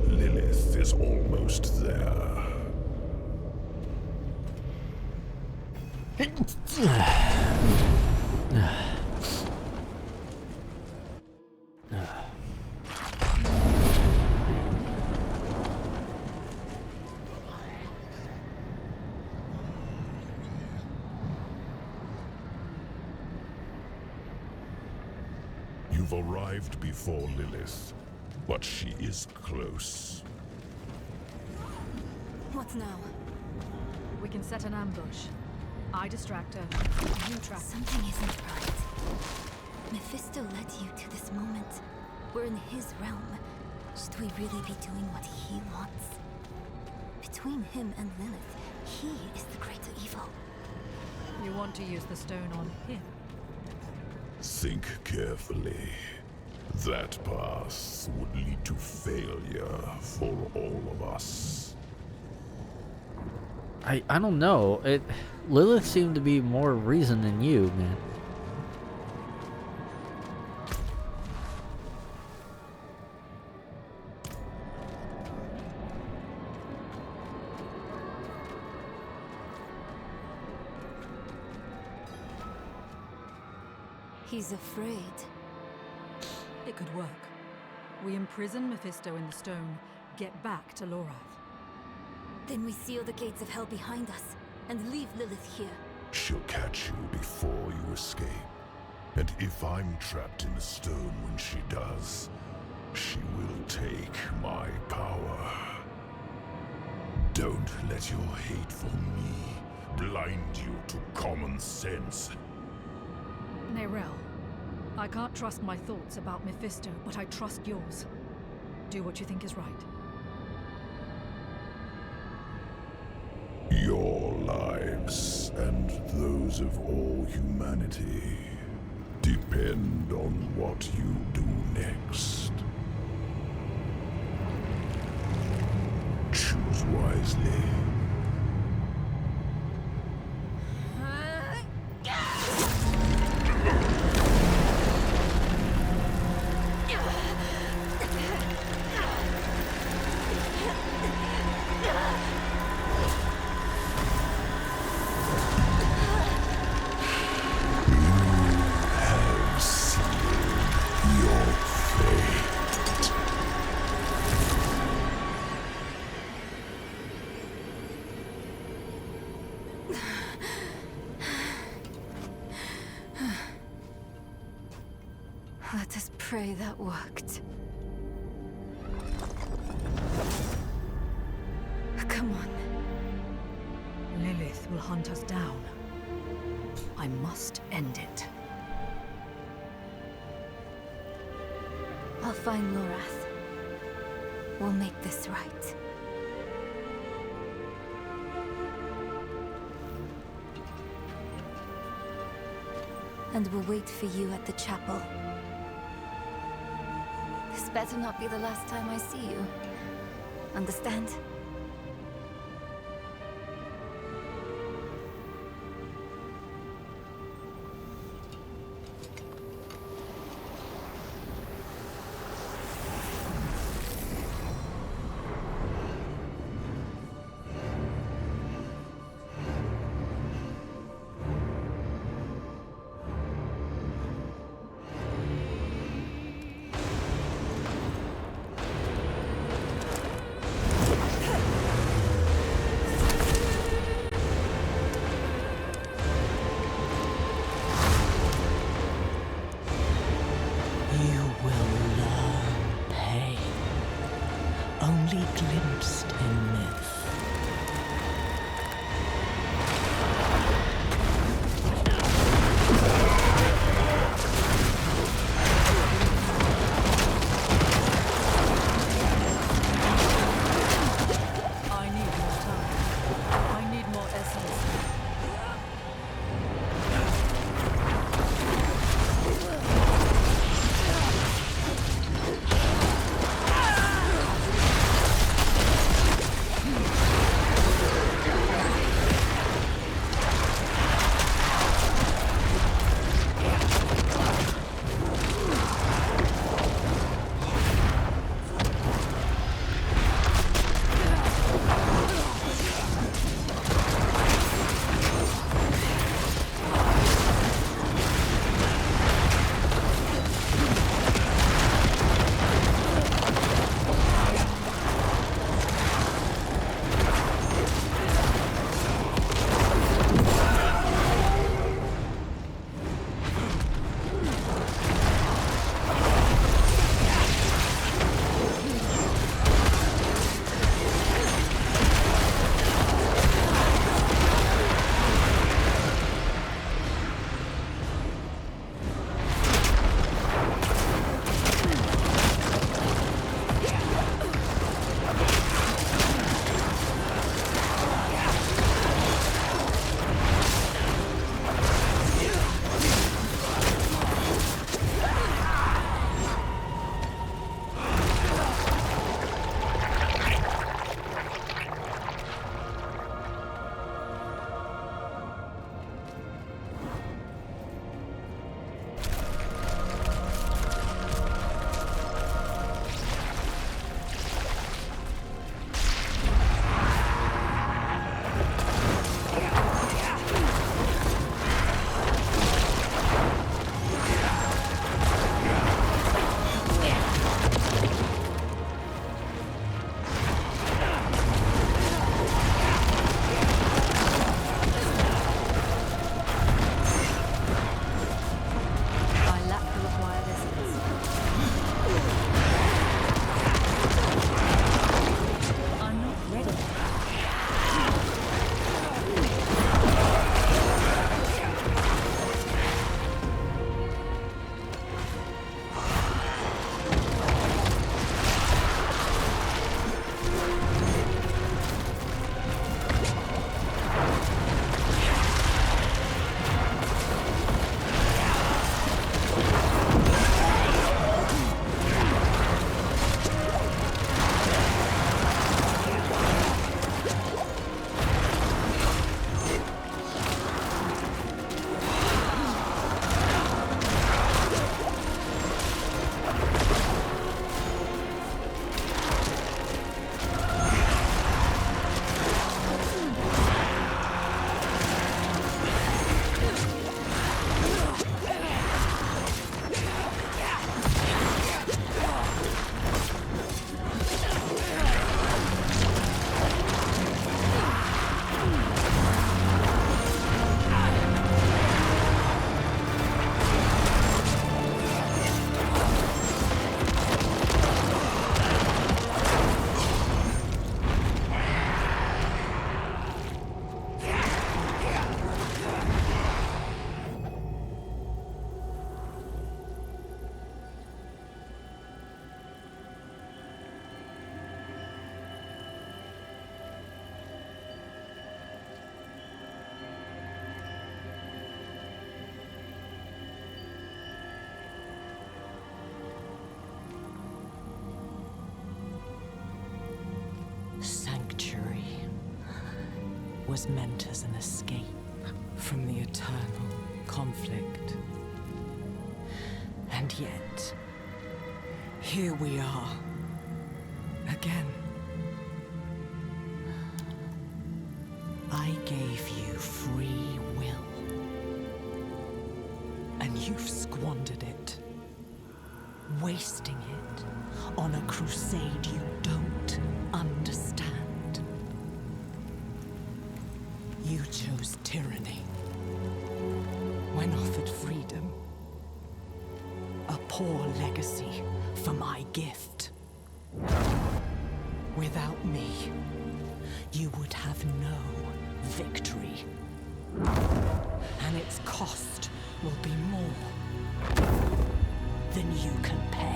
Lilith is almost there. You've arrived before Lilith, but she is close. What now? We can set an ambush. I distract her. You trap. Something isn't right. Mephisto led you to this moment. We're in his realm. Should we really be doing what he wants? Between him and Lilith, he is the greater evil. You want to use the stone on him? Think carefully. That path would lead to failure for all of us. I don't know. Lilith seemed to be more reason than you, man. He's afraid. It could work. We imprison Mephisto in the stone, get back to Lorath. Then we seal the gates of hell behind us and leave Lilith here. She'll catch you before you escape. And if I'm trapped in the stone when she does, she will take my power. Don't let your hate for me blind you to common sense. Nerel, I can't trust my thoughts about Mephisto, but I trust yours. Do what you think is right. Your lives and those of all humanity depend on what you do next. Choose wisely. Let us pray that worked. Come on. Lilith will hunt us down. I must end it. I'll find Lorath. We'll make this right. And we'll wait for you at the chapel. This better not be the last time I see you. Understand? Only glimpsed in myth. I need more time. I need more essence. was meant as an escape from the eternal conflict. And yet, here we are, again. I gave you free will, and you've squandered it, wasting it on a crusade you don't understand. You chose tyranny when offered freedom. A poor legacy for my gift. Without me, you would have no victory. And its cost will be more than you can pay.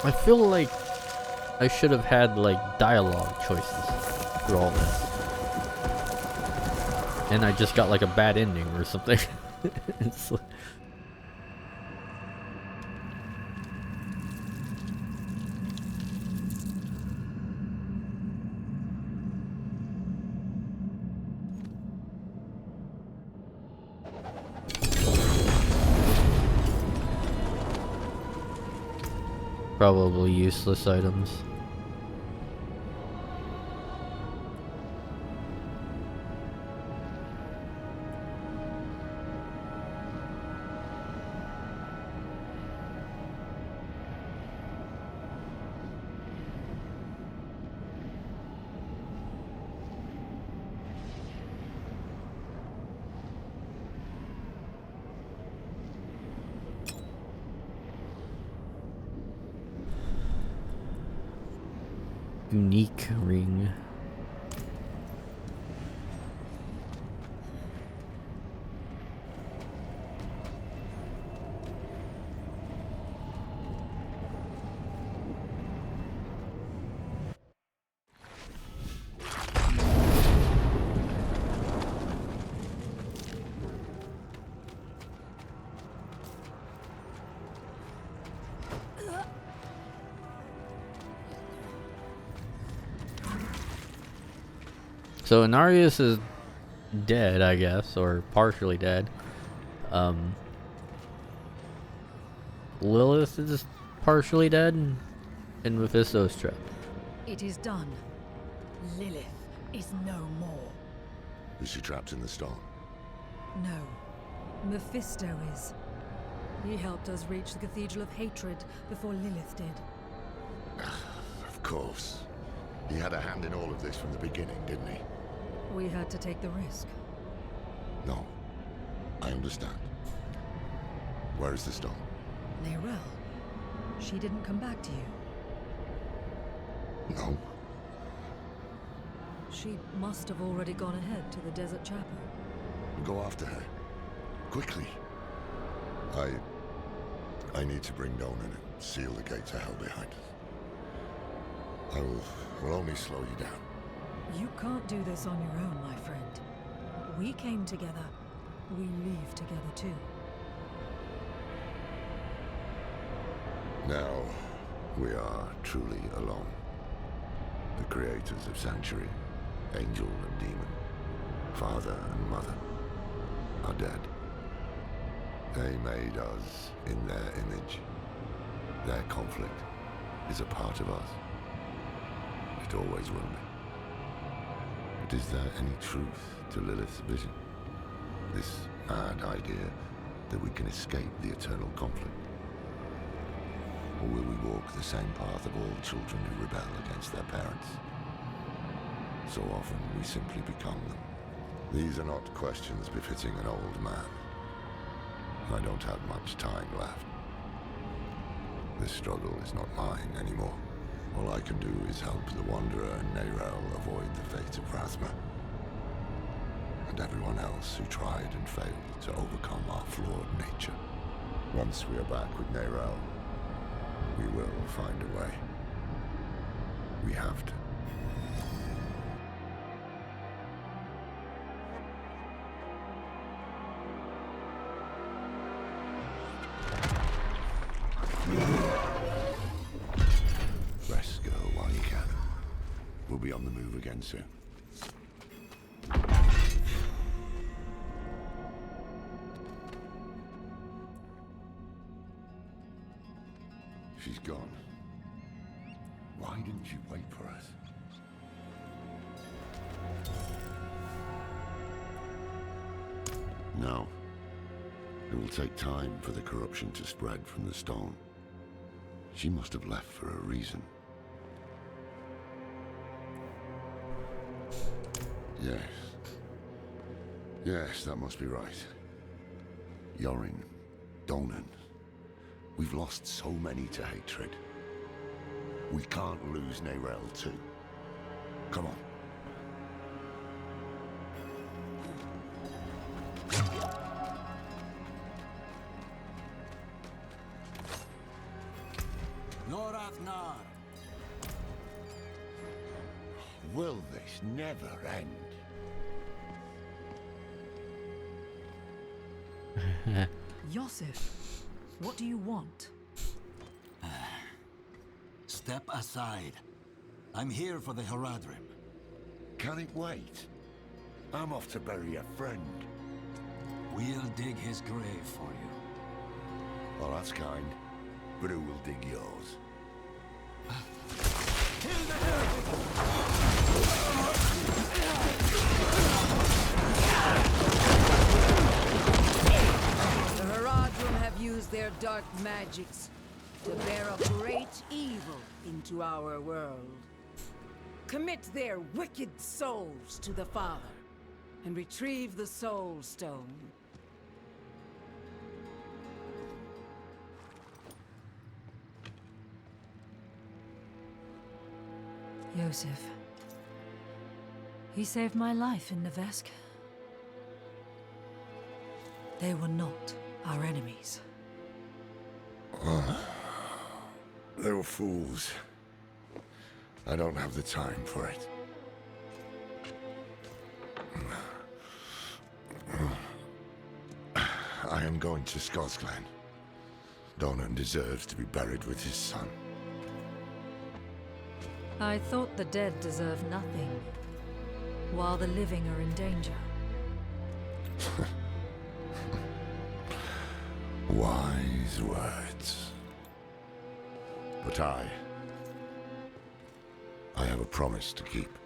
I feel like I should have had like dialogue choices through all this. And I just got like a bad ending or something. It's like... Probably useless items. Unique ring. So Inarius is dead, I guess, or partially dead. Lilith is partially dead, and Mephisto's trapped. It is done. Lilith is no more. Is she trapped in the stone? No. Mephisto is. He helped us reach the Cathedral of Hatred before Lilith did. Of course. He had a hand in all of this from the beginning, didn't he? We had to take the risk. No. I understand. Where is the stone? Nerel. She didn't come back to you. No. She must have already gone ahead to the desert chapel. Go after her. Quickly. I need to bring Nona and seal the gates of hell behind us. I will only slow you down. You can't do this on your own, my friend. We came together. We leave together too. Now, we are truly alone. The creators of Sanctuary, Angel and Demon, Father and Mother, are dead. They made us in their image. Their conflict is a part of us. It always will be. But is there any truth to Lilith's vision? This mad idea that we can escape the eternal conflict? Or will we walk the same path of all children who rebel against their parents? So often we simply become them. These are not questions befitting an old man. I don't have much time left. This struggle is not mine anymore. All I can do is help the Wanderer and Nerel avoid the fate of Rathma. and everyone else who tried and failed to overcome our flawed nature. Once we are back with Nerel, we will find a way. We have to. Rest, girl, while you can. We'll be on the move again soon. She's gone. Why didn't you wait for us? No. It will take time for the corruption to spread from the stone. She must have left for a reason. Yes. Yes, that must be right. Yorin, Donan. We've lost so many to hatred. We can't lose Nerel too. Come on. Norathnar. Will this never end? Yosef, what do you want? Step aside. I'm here for the Haradrim. Can it wait? I'm off to bury a friend. We'll dig his grave for you. Well, that's kind. But who will dig yours? The Haradrim have used their dark magics to bear a great evil into our world. Commit their wicked souls to the Father, and retrieve the Soul Stone. Yosef. He saved my life in Nevesk. They were not our enemies. They were fools. I don't have the time for it. I am going to Scotland. Donan deserves to be buried with his son. I thought the dead deserve nothing, while the living are in danger. Wise words. But I have a promise to keep.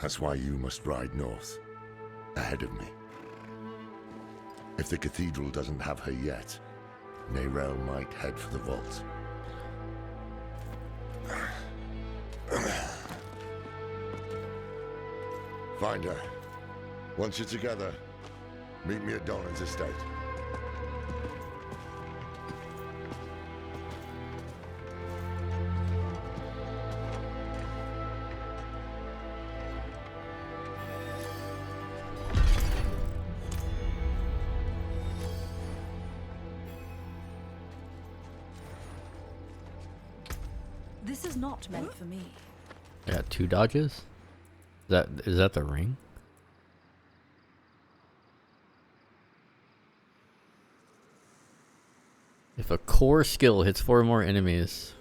That's why you must ride north, ahead of me. If the cathedral doesn't have her yet, Nerel might head for the vault. Find her. Once you're together, meet me at Donan's estate. This is not meant for me. I got 2 dodges? Is that the ring? If a core skill hits 4 more enemies,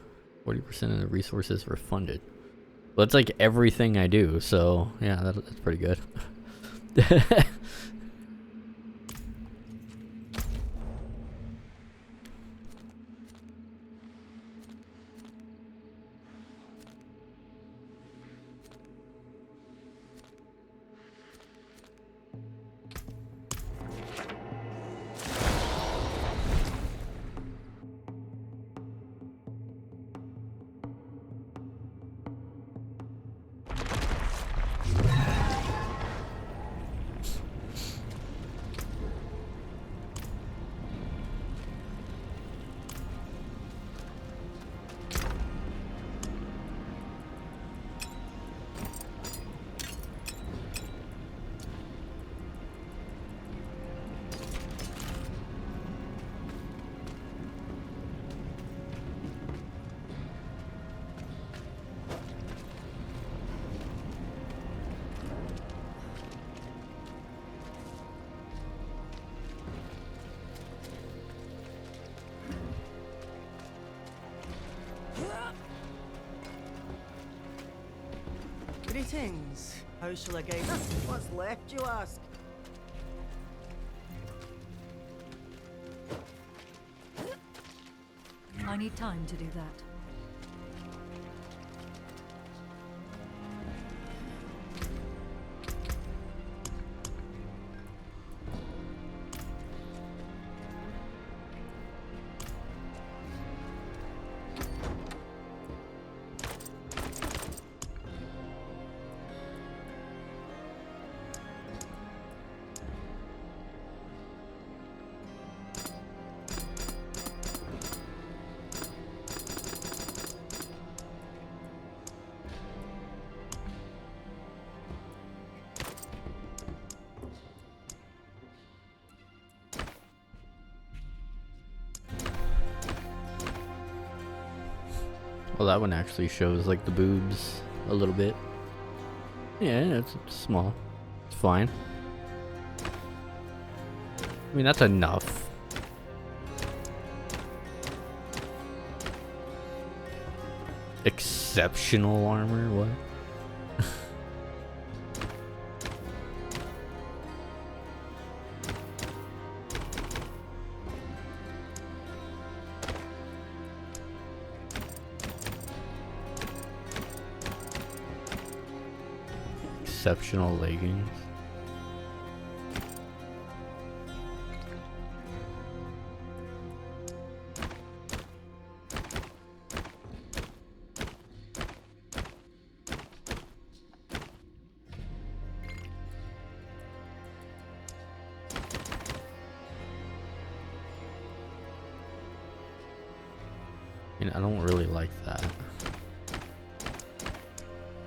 40% of the resources refunded. Well, that's like everything I do, so yeah, that's pretty good. Greetings. How shall I guide you? What's left, you ask? I need time to do that. Well, that one actually shows like the boobs a little bit. Yeah, it's small. It's fine. I mean, that's enough. Exceptional armor? What? Exceptional leggings. I mean, I don't really like that.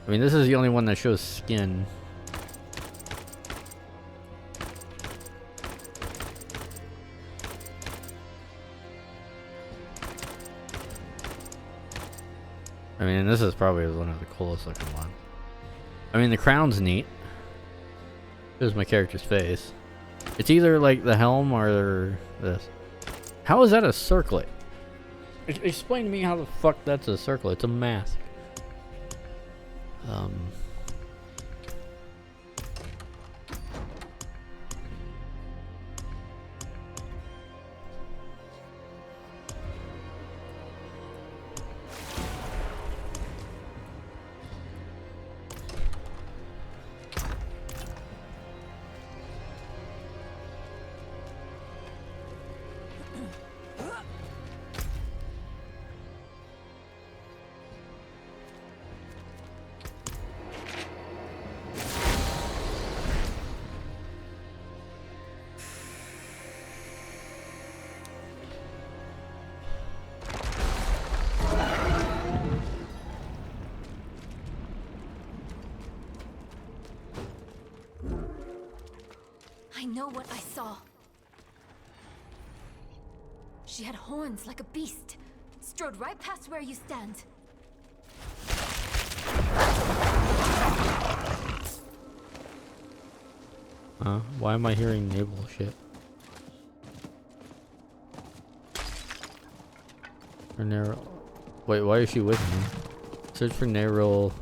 I mean, this is the only one that shows skin. I mean, this is probably one of the coolest looking ones. I mean, the crown's neat. Here's my character's face. It's either like the helm or this. How is that a circlet? Explain to me how the fuck that's a circle. It's a mask. I know what I saw. She had horns like a beast, strode right past where you stand. Why am I hearing naval shit? For narrow. Wait, why is she with me? Search for narrow.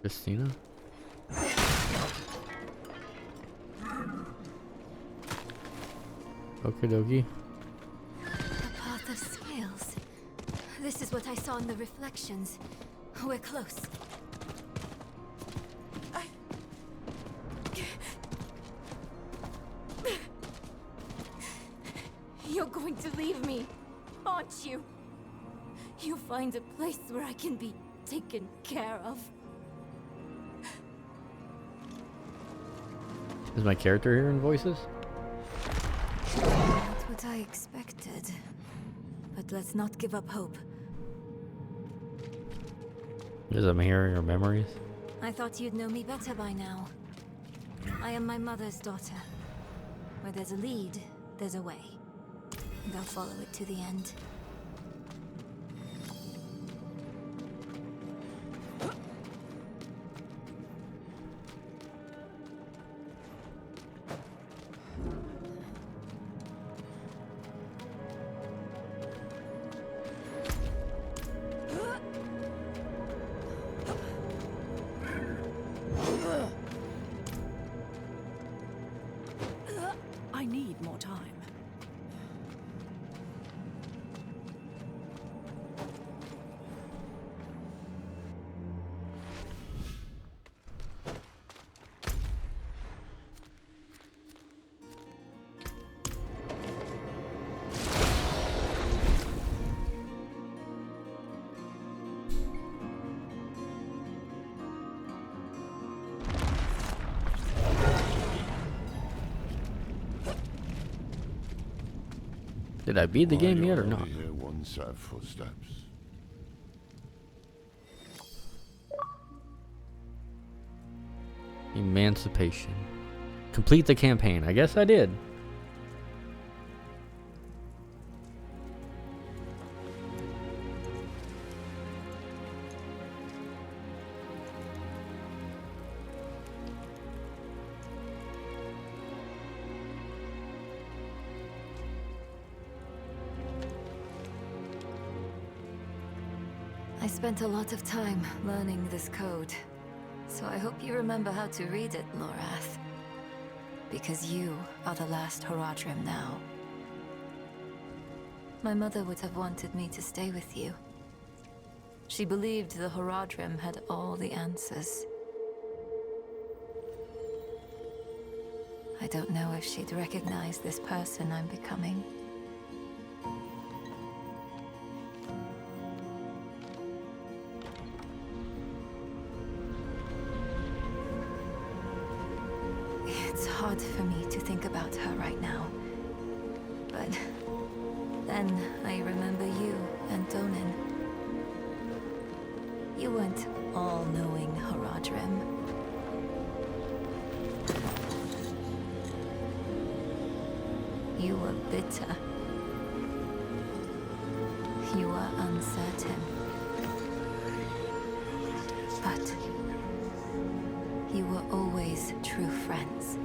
Christina? Okie dokie. The path of scales. This is what I saw in the reflections. We're close. You're going to leave me, aren't you? You find a place where I can be taken care of. Is my character hearing voices? Not what I expected. But let's not give up hope. Is I'm hearing her memories? I thought you'd know me better by now. I am my mother's daughter. Where there's a lead, there's a way. And I'll follow it to the end. Did I beat the game yet or only not? hear one set of footsteps. Emancipation. Complete the campaign. I guess I did. I spent a lot of time learning this code, so I hope you remember how to read it, Lorath. Because you are the last Horadrim now. My mother would have wanted me to stay with you. She believed the Horadrim had all the answers. I don't know if she'd recognize this person I'm becoming. It's hard for me to think about her right now. But then I remember you and Donan. You weren't all-knowing Horadrim. You were bitter. You were uncertain. But you were always true friends.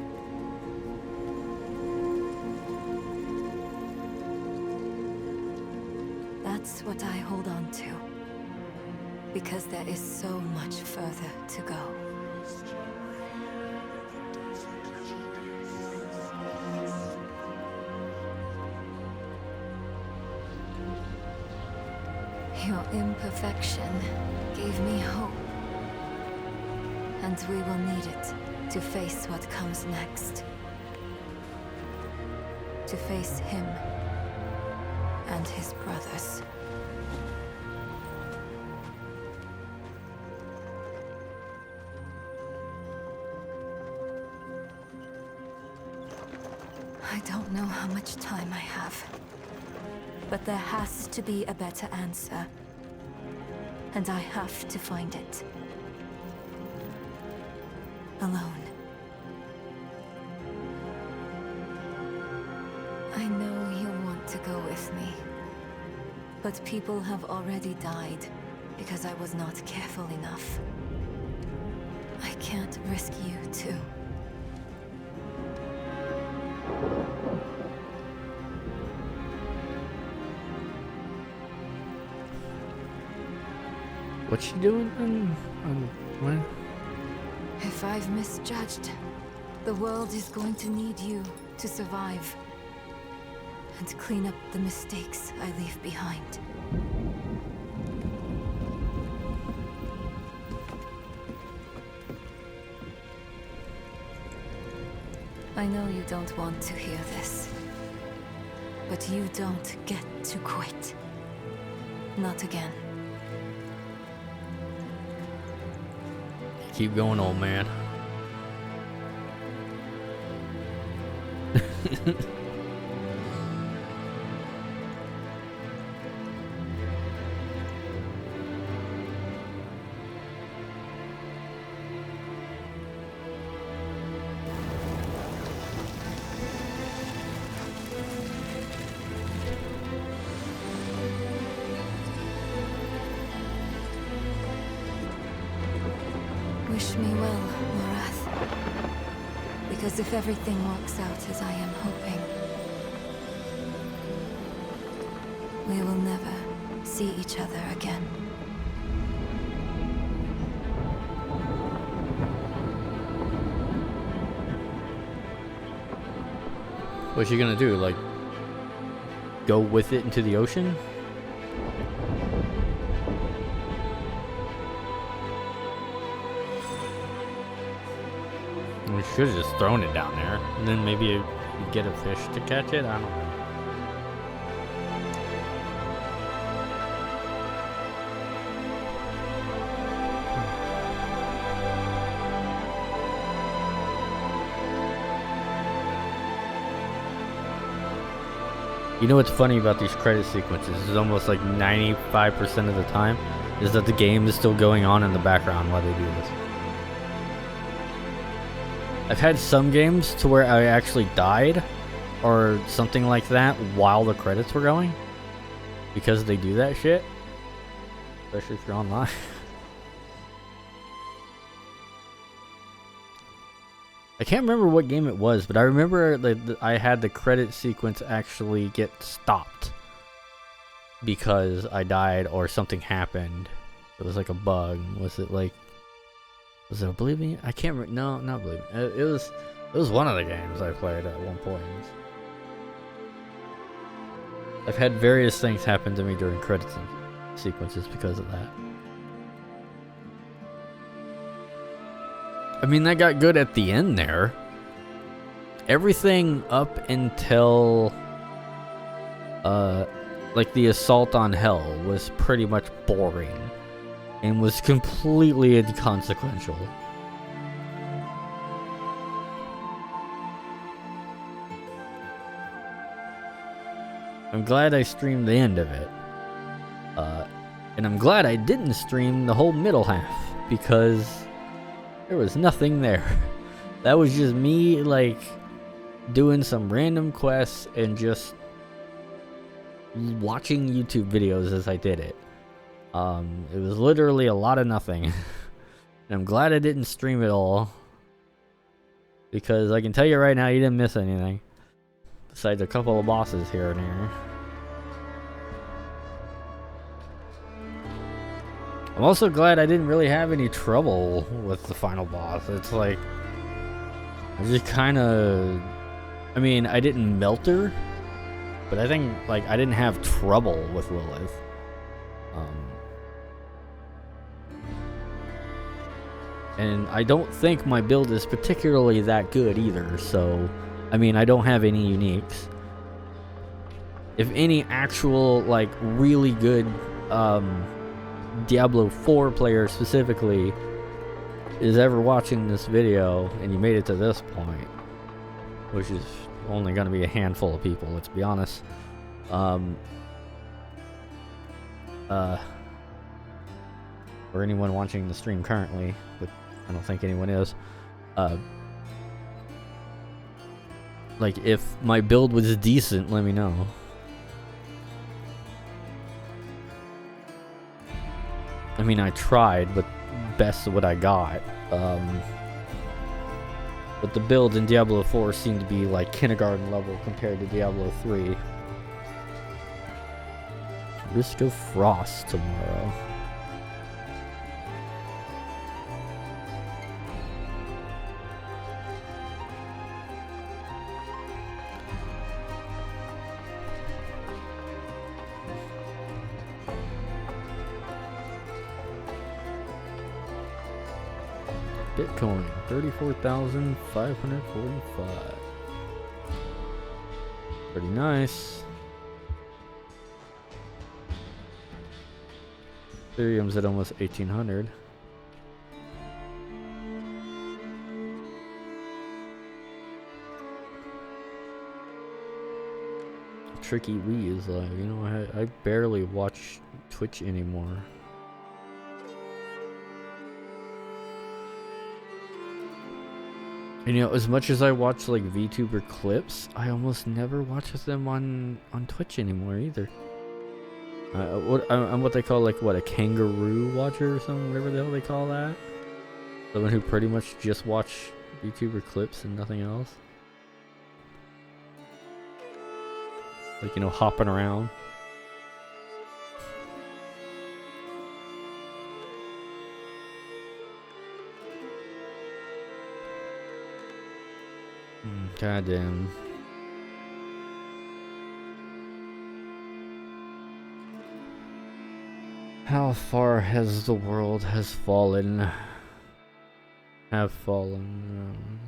That's what I hold on to. Because there is so much further to go. Your imperfection gave me hope. And we will need it to face what comes next. To face him and his brothers. I don't know how much time I have. But there has to be a better answer. And I have to find it. Alone. I know you'll want to go with me. But people have already died because I was not careful enough. I can't risk you too. What's she doing when? If I've misjudged, the world is going to need you to survive. And clean up the mistakes I leave behind. I know you don't want to hear this. But you don't get to quit. Not again. Keep going, old man. Wish me well, Lorath. Because if everything works out as I am hoping, we will never see each other again. What's she gonna do? Like, go with it into the ocean? We should have just thrown it down there, and then maybe you get a fish to catch it. I don't know. You know what's funny about these credit sequences is almost like 95% of the time is that the game is still going on in the background while they do this. I've had some games to where I actually died or something like that while the credits were going because they do that shit, especially if you're online. I can't remember what game it was, but I remember that I had the credit sequence actually get stopped because I died or something happened. It was like a bug. Was it Oblivion? I can't remember. No, not Oblivion. It was one of the games I played at one point. I've had various things happen to me during credits sequences because of that. I mean, that got good at the end there. Everything up until like the assault on Hell was pretty much boring and was completely inconsequential. I'm glad I streamed the end of it. And I'm glad I didn't stream the whole middle half because there was nothing there. That was just me, like, doing some random quests and just watching YouTube videos as I did it. It was literally a lot of nothing. And I'm glad I didn't stream it all. Because I can tell you right now, you didn't miss anything. Besides a couple of bosses here and there. I'm also glad I didn't really have any trouble with the final boss. It's like, I just kind of, I mean, I didn't melt her, but I think, like, I didn't have trouble with Lilith. And I don't think my build is particularly that good either, so, I mean, I don't have any uniques. If any actual, like, really good, Diablo 4 player specifically is ever watching this video and you made it to this point, which is only going to be a handful of people, let's be honest, or anyone watching the stream currently, but I don't think anyone is, like, if my build was decent, let me know. I mean, I tried, but best of what I got. But the builds in Diablo 4 seem to be like kindergarten level compared to Diablo 3. Risk of Frost tomorrow. Bitcoin, 34,545. Pretty nice. Ethereum's at almost 1,800. Tricky Wee is live. You know, I barely watch Twitch anymore. And, you know, as much as I watch like VTuber clips, I almost never watch them on Twitch anymore either. I'm what they call, like, what, a kangaroo watcher or something, whatever the hell they call that. Someone who pretty much just watch VTuber clips and nothing else. Like, you know, hopping around. Goddamn. How far has the world has fallen? Have fallen.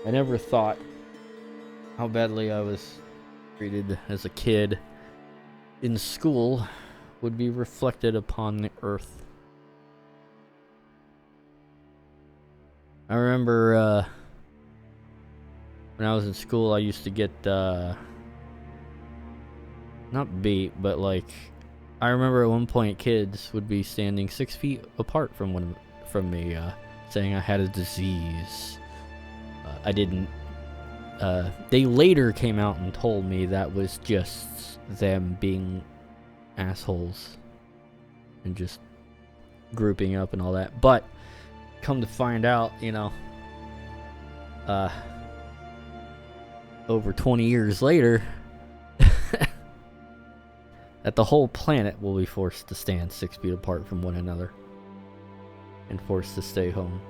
I never thought how badly I was treated as a kid in school would be reflected upon the earth. I remember when I was in school, I used to get not beat, but like I remember at one point kids would be standing 6 feet apart from me, saying I had a disease. I didn't. They later came out and told me that was just them being assholes and just grouping up and all that. But come to find out, you know, over 20 years later, that the whole planet will be forced to stand 6 feet apart from one another and forced to stay home.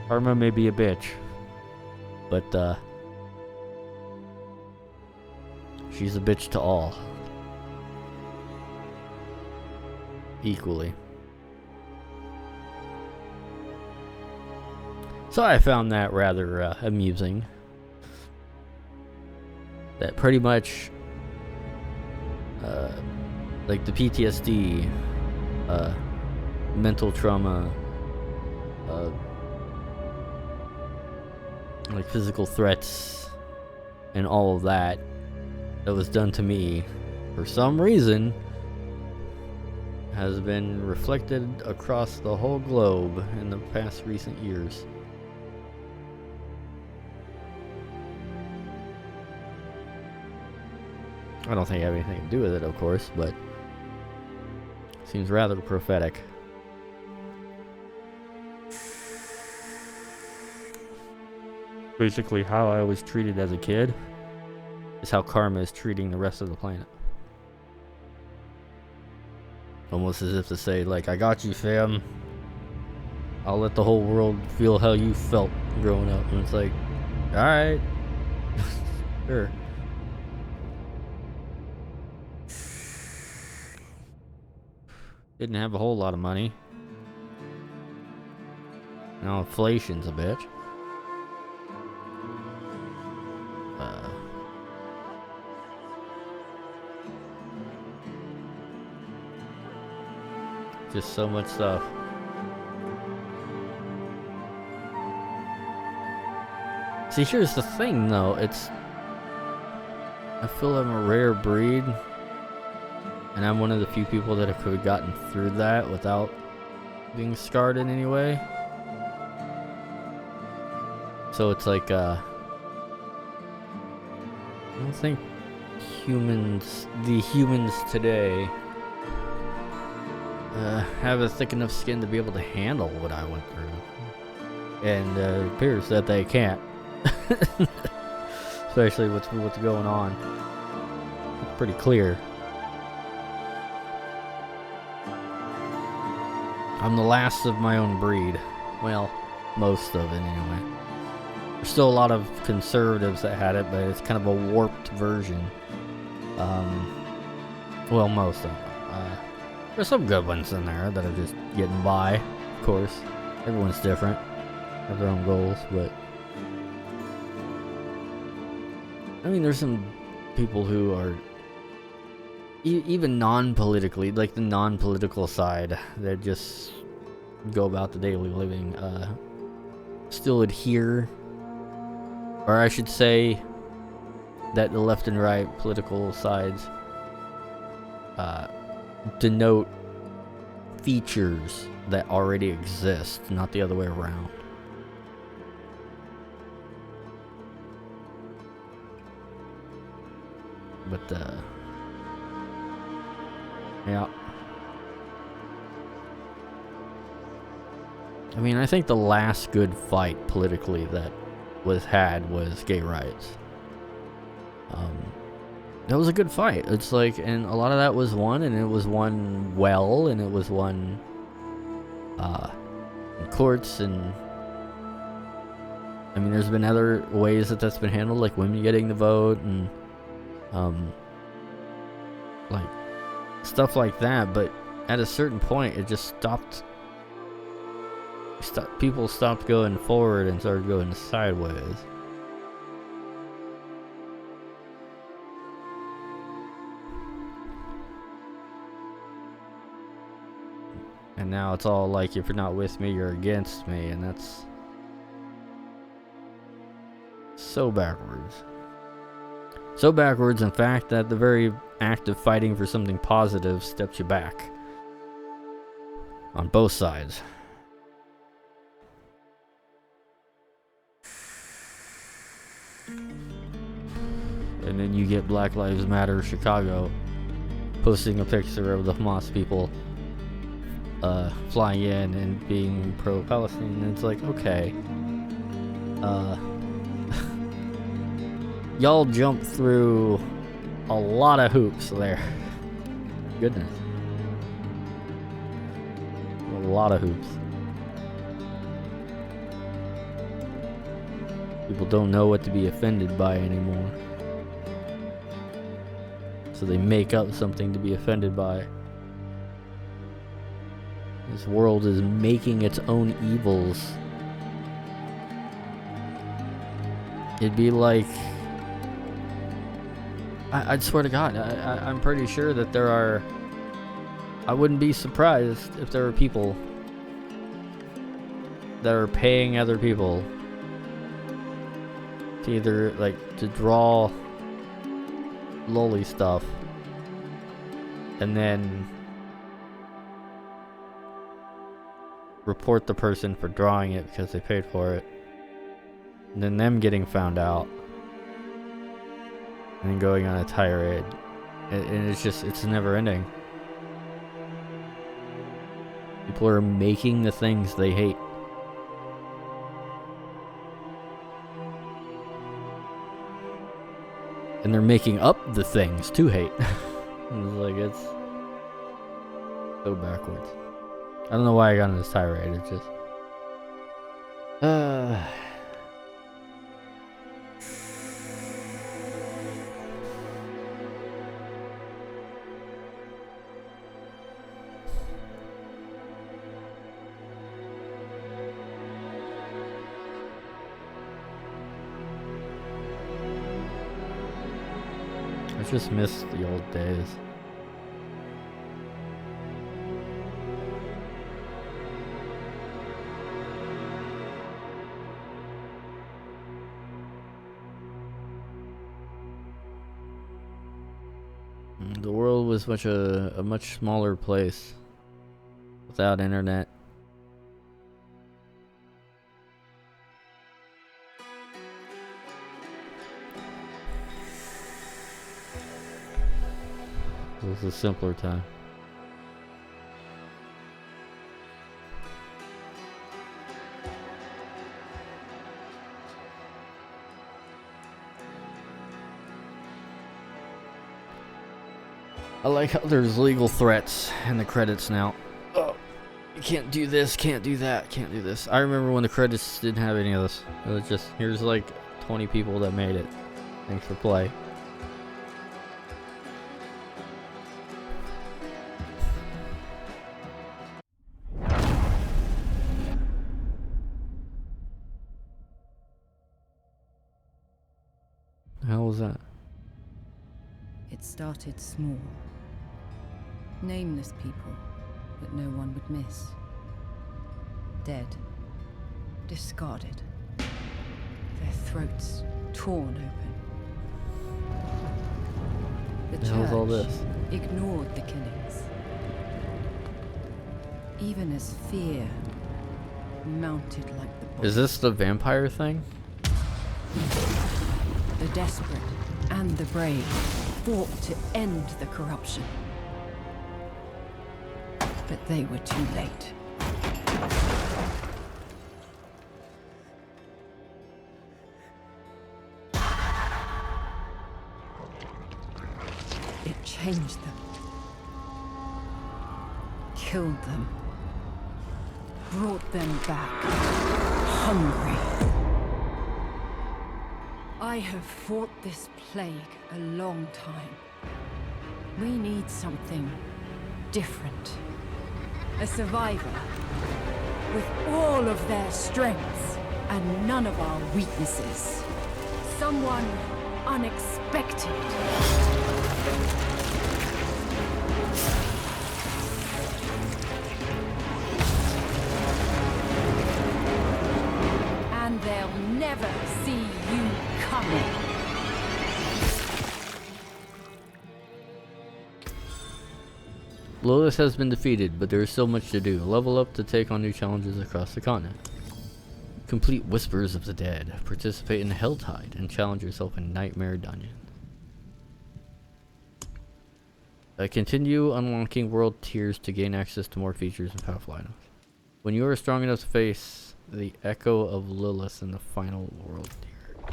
Karma may be a bitch, but she's a bitch to all. Equally. So I found that rather amusing. That pretty much, like the PTSD, mental trauma, like physical threats, and all of that was done to me, for some reason, has been reflected across the whole globe in the past recent years. I don't think I have anything to do with it, of course, but seems rather prophetic. Basically, how I was treated as a kid is how karma is treating the rest of the planet. Almost as if to say, like, I got you, fam. I'll let the whole world feel how you felt growing up. And it's like, alright. Sure. Didn't have a whole lot of money. Now inflation's a bitch. Just so much stuff. See, here's the thing, though. I feel I'm a rare breed. And I'm one of the few people that could have gotten through that without being scarred in any way. So it's like, I don't think the humans today, have a thick enough skin to be able to handle what I went through. And it appears that they can't. Especially what's going on. It's pretty clear. I'm the last of my own breed. Well, most of it anyway. There's still a lot of conservatives that had it, but it's kind of a warped version. Well, most of them. There's some good ones in there that are just getting by, of course. Everyone's different. Have their own goals, but... I mean, there's some people who are... even non-politically, like the non-political side, that just go about the daily living, still adhere, or I should say that the left and right political sides denote features that already exist, not the other way around. But yeah. I mean, I think the last good fight politically that was gay rights. That was a good fight. It's like, and a lot of that was won, and it was won well, and it was won in courts, and I mean, there's been other ways that's been handled, like women getting the vote, and like stuff like that. But at a certain point, it just stopped. People stopped going forward and started going sideways. And now it's all like, if you're not with me, you're against me, and that's so backwards. So backwards, in fact, that the very act of fighting for something positive steps you back. On both sides. And then you get Black Lives Matter Chicago posting a picture of the Hamas people flying in and being pro-Palestine, and it's like, okay, y'all jumped through a lot of hoops there. Goodness. A lot of hoops. People don't know what to be offended by anymore. So they make up something to be offended by. This world is making its own evils. It'd be like... I'd swear to God, I'm pretty sure that there are... I wouldn't be surprised if there were people that are paying other people to either, like, to draw lolly stuff and then report the person for drawing it because they paid for it, and then them getting found out and then going on a tirade, and it's never ending. People are making the things they hate. And they're making up the things to hate. It's like, it's so backwards. I don't know why I got on this tirade. It's just... I just miss the old days. The world was a much smaller place without internet. It was a simpler time. I like how there's legal threats in the credits now. Oh, you can't do this, can't do that, can't do this. I remember when the credits didn't have any of this. It was just, here's like 20 people that made it. Thanks for play. The hell was that? It started small. Nameless people that no one would miss. Dead. Discarded. Their throats torn open. The hell's all church this? ignored the killings. Even as fear mounted like the bodies. Is this the vampire thing? The desperate and the brave fought to end the corruption. But they were too late. It changed them. Killed them. Brought them back. Hungry. I have fought this plague a long time. We need something different. A survivor with all of their strengths and none of our weaknesses. Someone unexpected. Lilith has been defeated, but there is still much to do. Level up to take on new challenges across the continent. Complete Whispers of the Dead. Participate in Helltide and challenge yourself in Nightmare Dungeon. Continue unlocking world tiers to gain access to more features and powerful items. When you are strong enough to face the Echo of Lilith in the final world tier.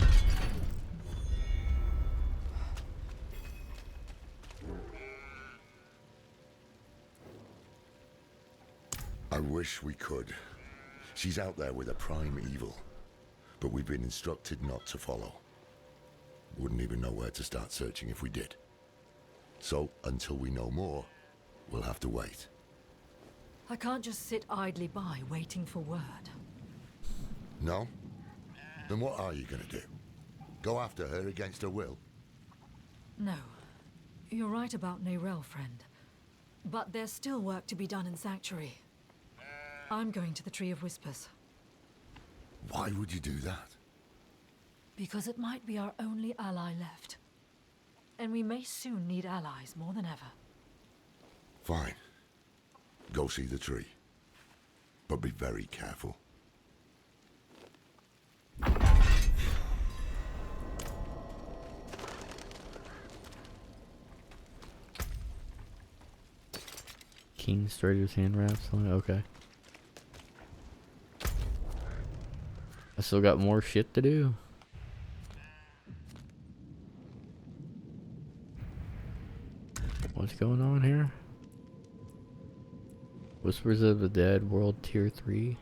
I wish we could. She's out there with a prime evil, but we've been instructed not to follow. Wouldn't even know where to start searching if we did. So, until we know more, we'll have to wait. I can't just sit idly by waiting for word. No? Then what are you gonna do? Go after her against her will? No. You're right about Nerel, friend. But there's still work to be done in Sanctuary. I'm going to the Tree of Whispers. Why would you do that? Because it might be our only ally left. And we may soon need allies more than ever. Fine. Go see the tree. But be very careful. King Strider's hand wraps on it? Okay. I still got more shit to do. What's going on here? Whispers of the Dead World Tier 3.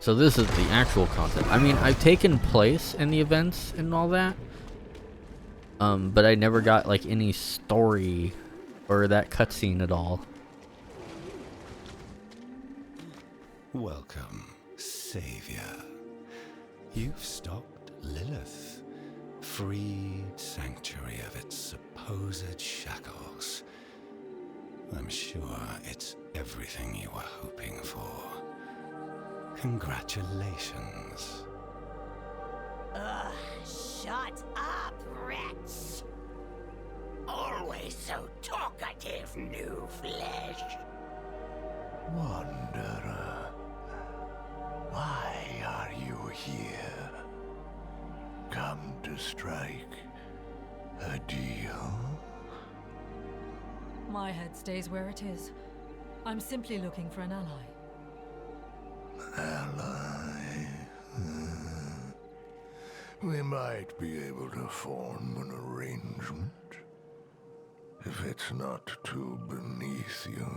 So this is the actual content. I mean, I've taken place in the events and all that. But I never got like any story or that cutscene at all. Welcome, Savior. You've stopped Lilith, freed Sanctuary of its supposed shackles. I'm sure it's everything you were hoping for. Congratulations. Ugh, shut up, rats! Always so talkative, new flesh. Wanderer, why are you here? Come to strike a deal? My head stays where it is. I'm simply looking for an ally. Ally? We might be able to form an arrangement. If it's not too beneath you.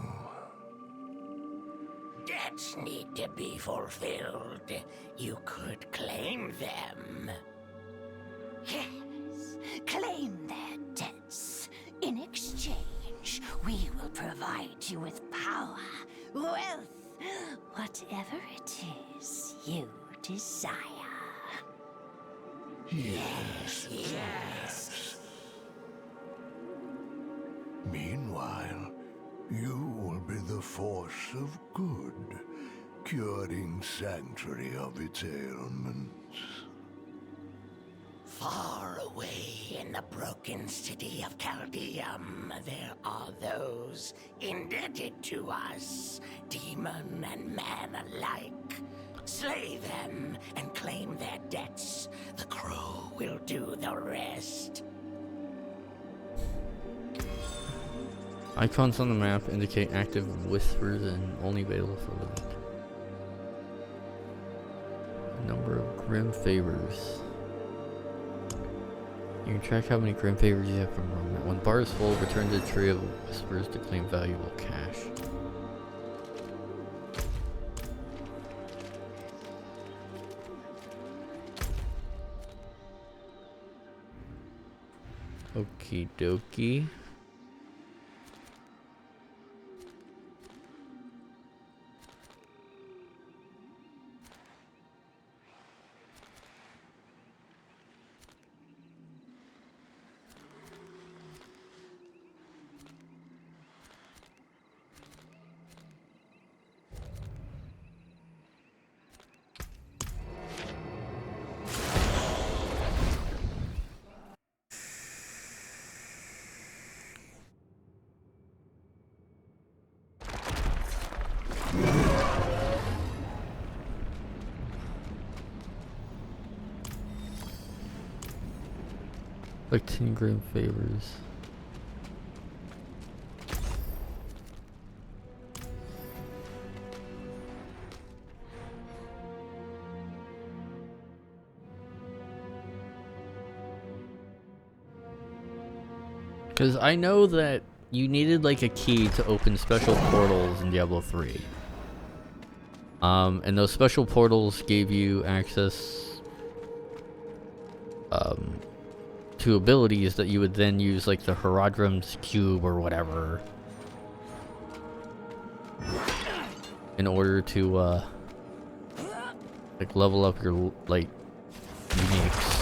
Debts need to be fulfilled. You could claim them. Yes, claim their debts. In exchange, we will provide you with power, wealth, whatever it is you desire. Yes, yes. Meanwhile, you will be the force of good, curing Sanctuary of its ailments. Far away in the broken city of Chaldeum, there are those indebted to us, demon and man alike. Slay them and claim their debts. The crow will do the rest. Icons on the map indicate active whispers and only available for living. Number of grim favors. You can track how many grim favors you have from moment. When bar is full, return to the Tree of Whispers to claim valuable cash. Okie dokie. Like 10 gram favors. Because I know that you needed like a key to open special portals in Diablo 3. And those special portals gave you access to abilities that you would then use, like the Herodrum's Cube or whatever, in order to like level up your like uniques.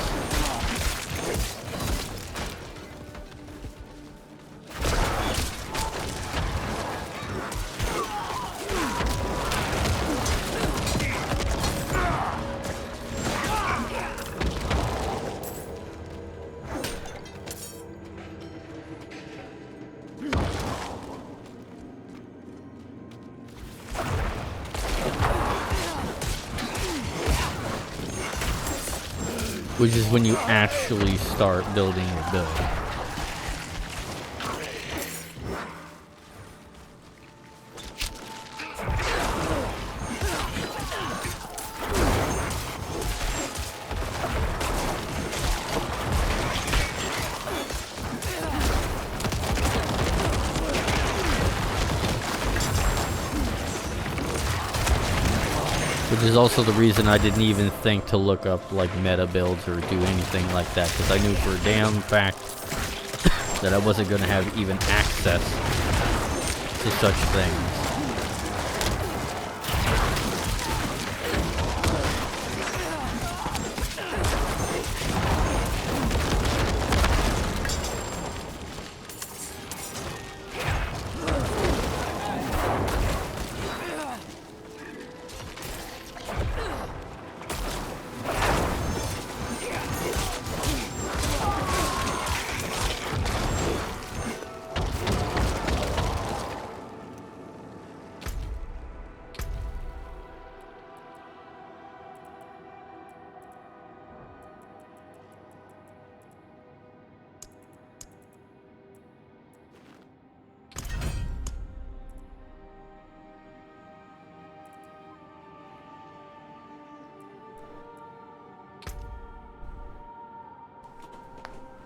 Which is when you actually start building your build. Which is also the reason I didn't even think to look up like meta builds or do anything like that, because I knew for a damn fact that I wasn't going to have even access to such things.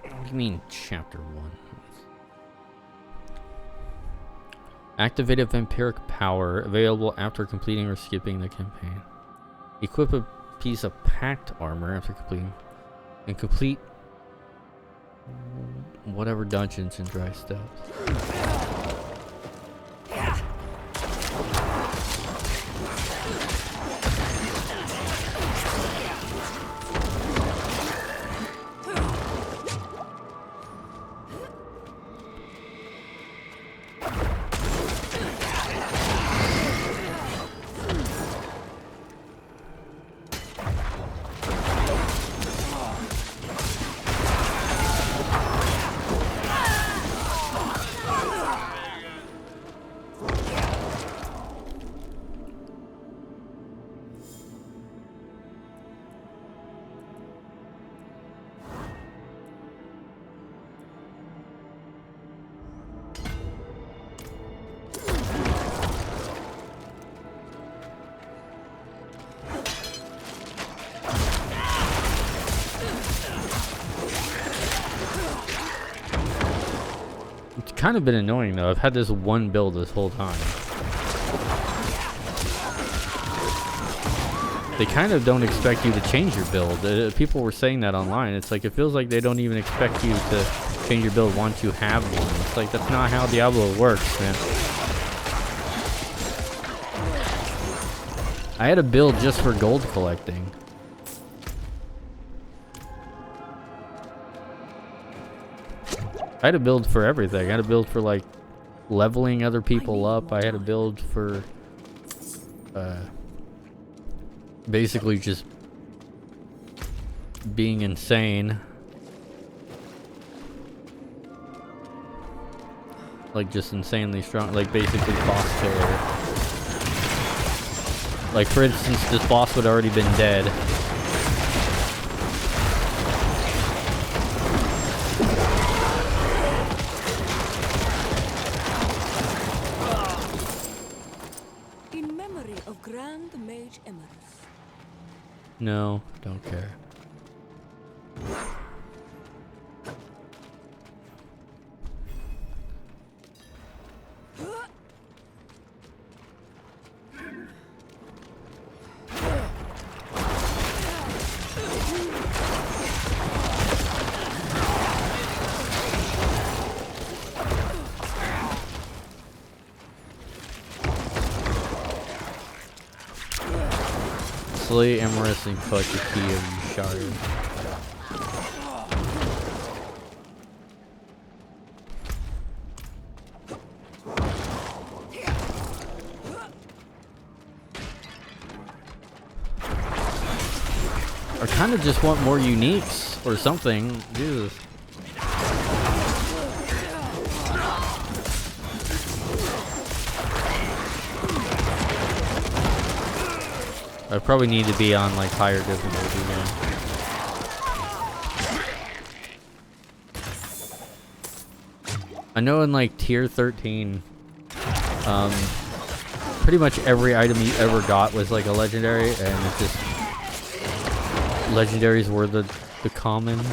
What do you mean, Chapter 1? Activated vampiric power, available after completing or skipping the campaign. Equip a piece of packed armor after completing, and complete whatever dungeons and dry steps. Kind of been annoying though. I've had this one build this whole time. They kind of don't expect you to change your build. People were saying that online. It's like it feels like they don't even expect you to change your build once you have one. It's like that's not how Diablo works, man. I had a build just for gold collecting. I had a build for everything. I had a build for like leveling other people up. I had a build for basically just being insane. Like just insanely strong, like basically boss killer. Like for instance, this boss would already been dead. No, don't care. Slay Amorous and collect the key of Shire. I kind of just want more uniques or something. Jesus. I probably need to be on like higher difficulty again. I know in like tier 13, pretty much every item you ever got was like a legendary, and it's just legendaries were the commons.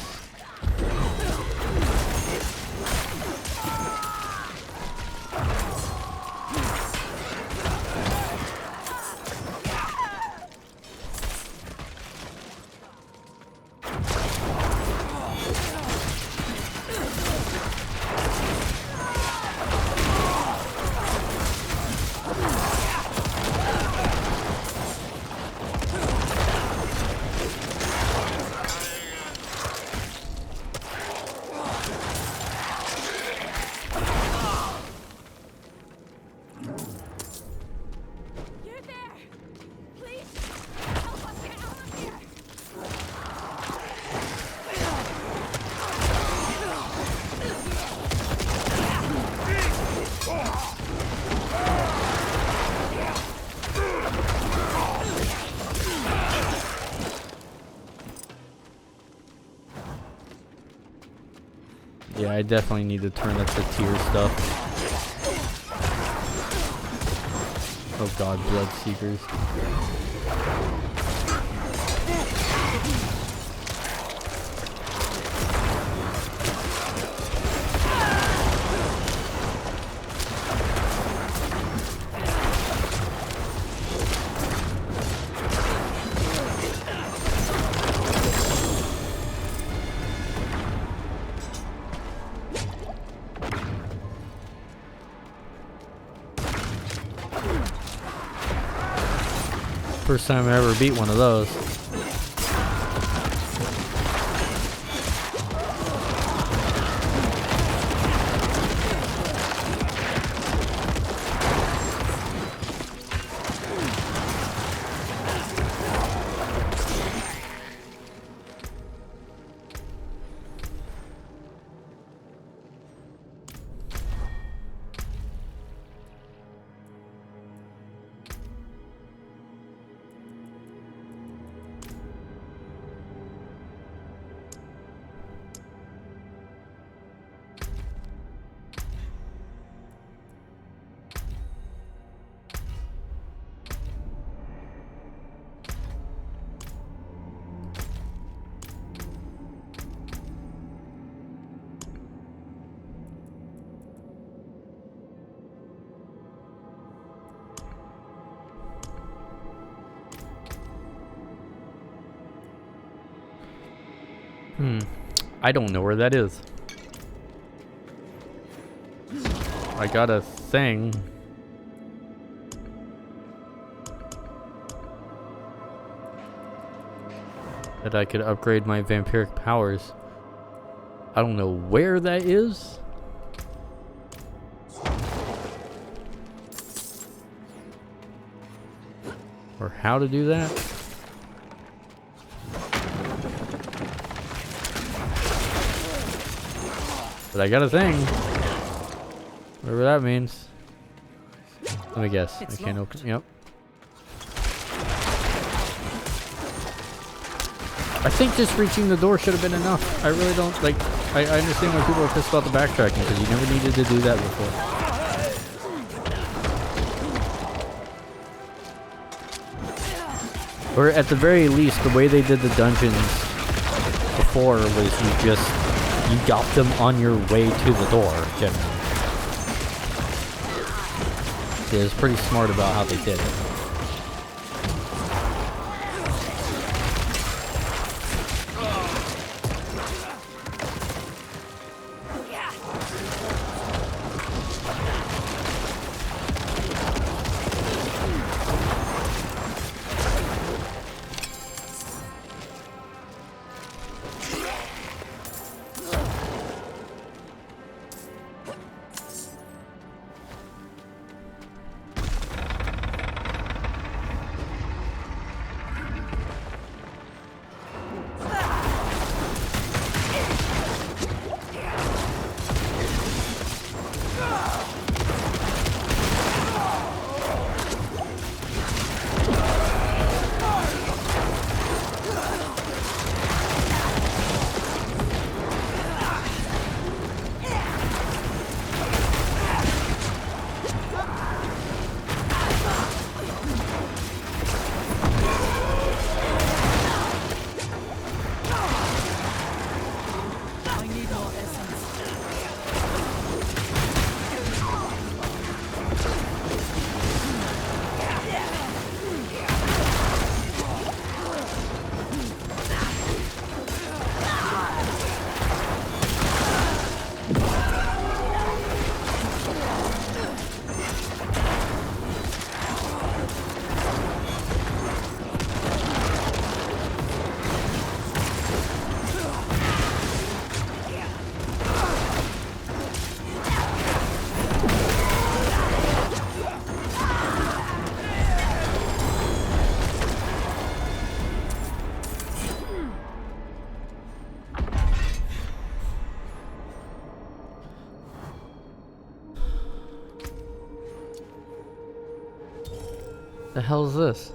Yeah, I definitely need to turn up the tier stuff. Oh god, Bloodseekers. First time I ever beat one of those. I don't know where that is. I got a thing. That I could upgrade my vampiric powers. I don't know where that is. Or how to do that. But I got a thing. Whatever that means. Let me guess. I can't open. Yep. I think just reaching the door should have been enough. I really don't like. I understand why people are pissed about the backtracking because you never needed to do that before. Or at the very least, the way they did the dungeons before was you got them on your way to the door, generally. It was pretty smart about how they did it. The hell is this?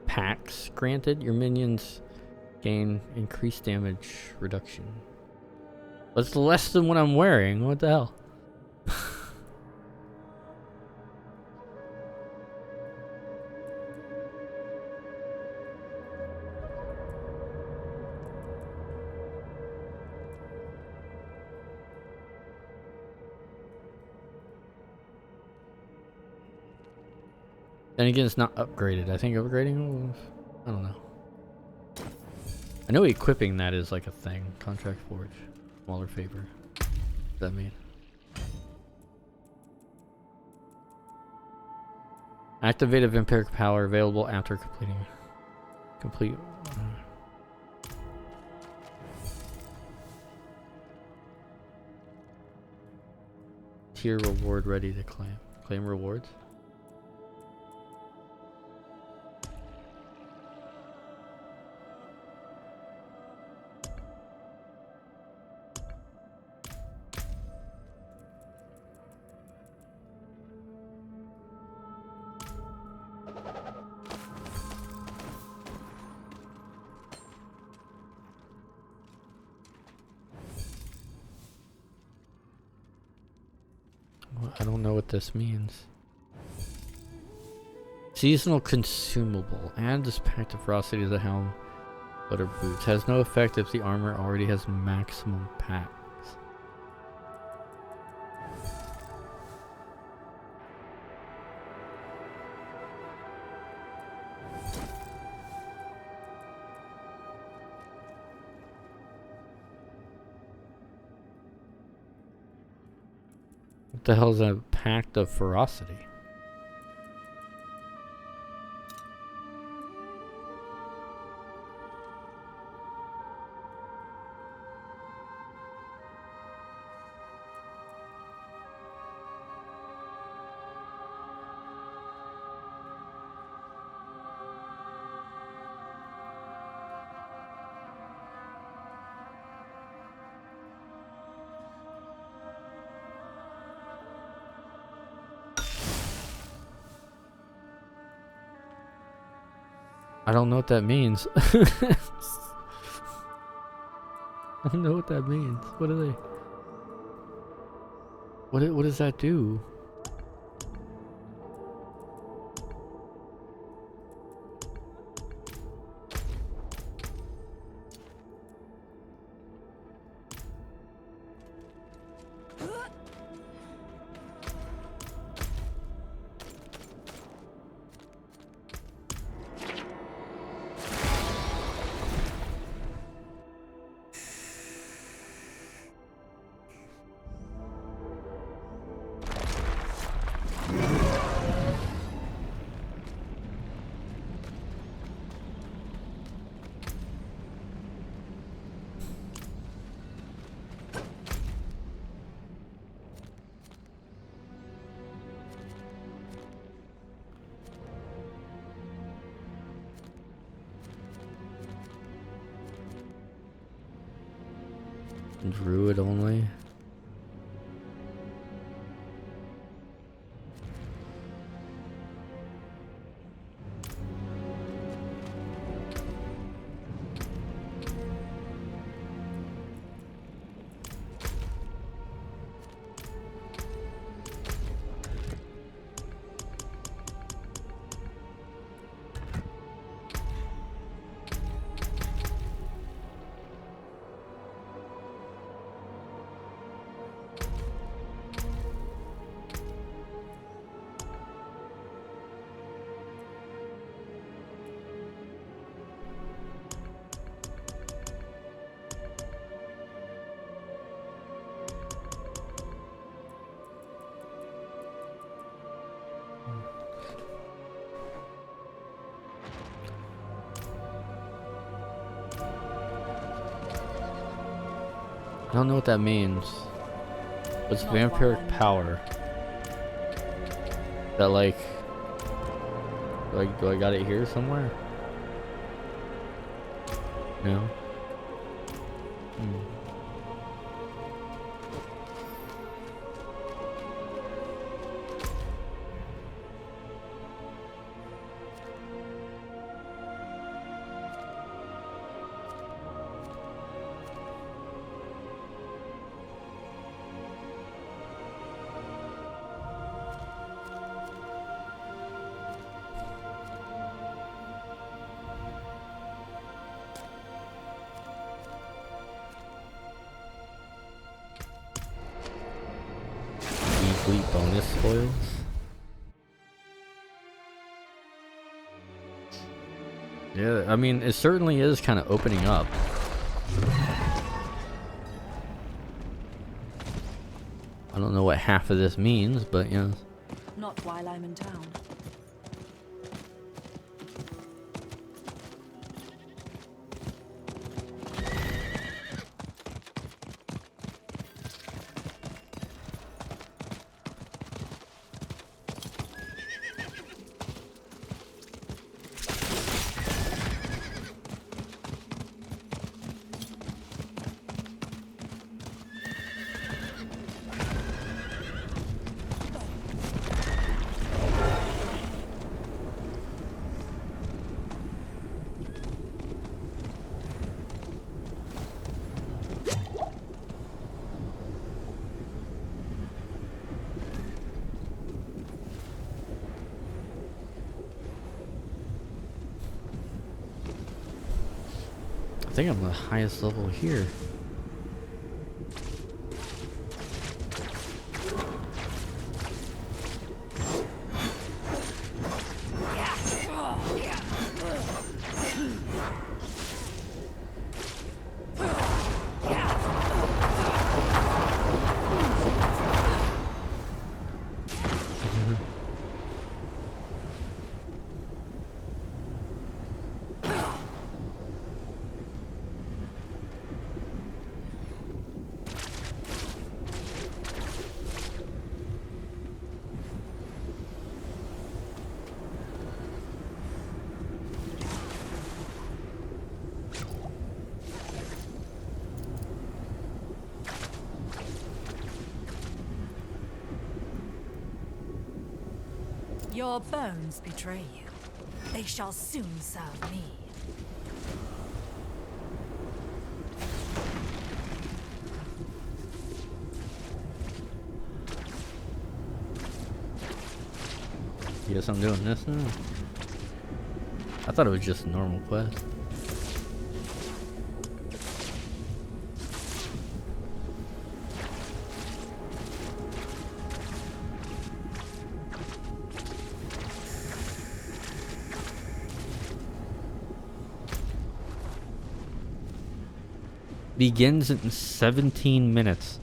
Packs granted. Your minions gain increased damage reduction. That's less than what I'm wearing. What the hell? Then again, it's not upgraded. I think upgrading, I don't know. I know equipping that is like a thing. Contract forge, smaller favor. What does that mean? Activated vampiric power available after complete. Tier reward ready to claim. Claim rewards. I don't know what this means. Seasonal consumable. Add this pact of ferocity to the helm, butter boots. Has no effect if the armor already has maximum packs. What the hell is a pact of ferocity? I don't know what that means. I don't know what that means. What are they? What does that do? Druid only. I don't know what that means. What's vampiric power? That like do I got it here somewhere? No. Weekly bonus spoils. Yeah, I mean, it certainly is kind of opening up. I don't know what half of this means, but yeah. Not while I'm in town. I think I'm the highest level here. Your bones betray you. They shall soon serve me. guess I'm doing this now. I thought it was just a normal quest. Begins in 17 minutes.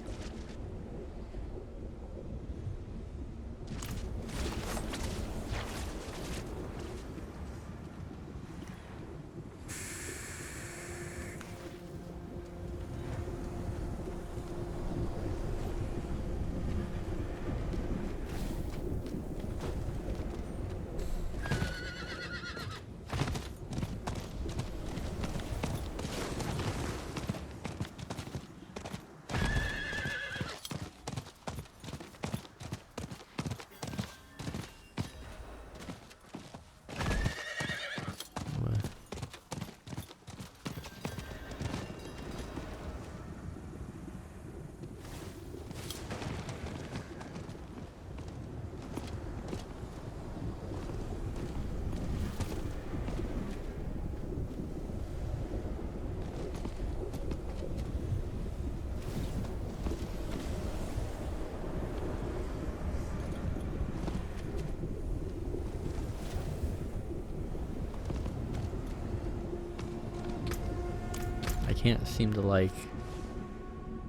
I can't seem to like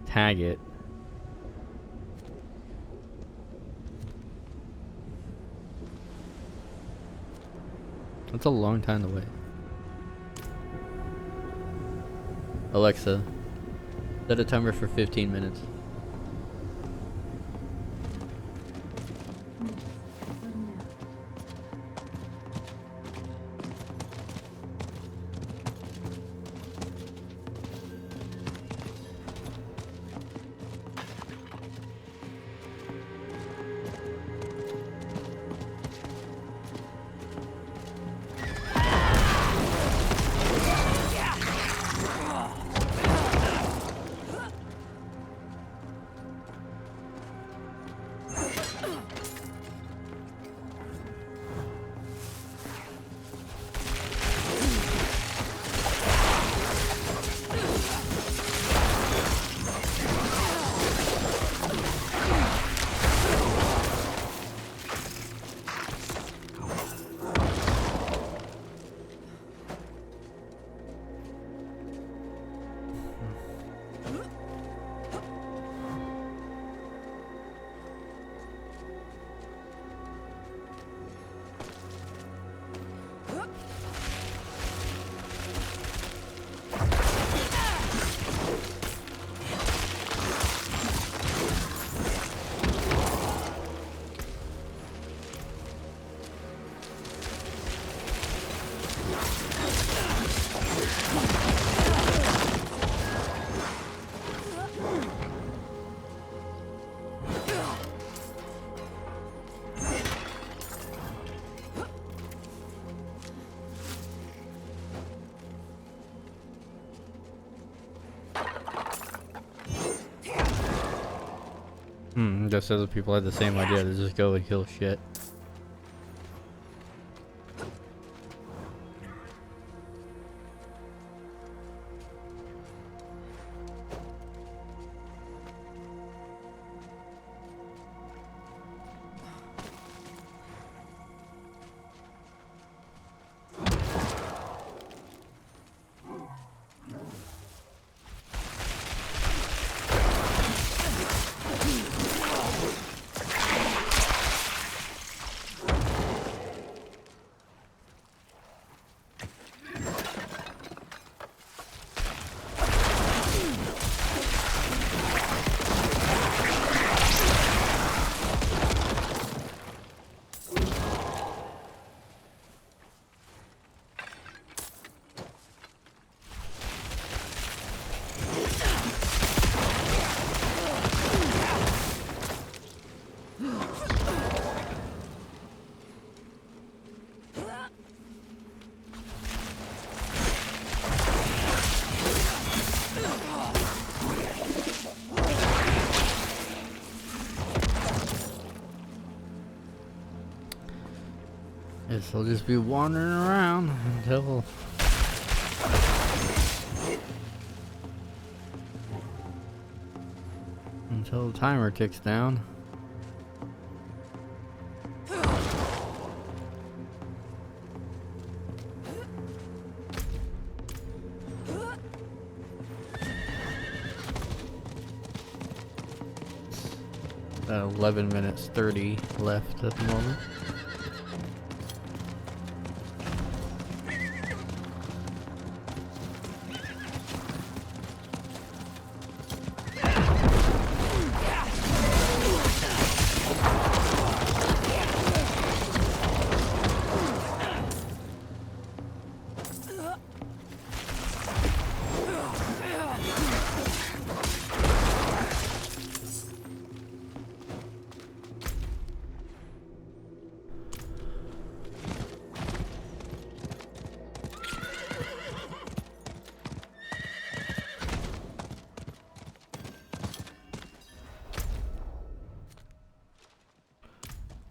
tag it. That's a long time to wait. Alexa, set a timer for 15 minutes. Just other people had the same idea to just go and kill shit. Guess I'll just be wandering around until the timer ticks down. At 11 minutes 30 left at the moment.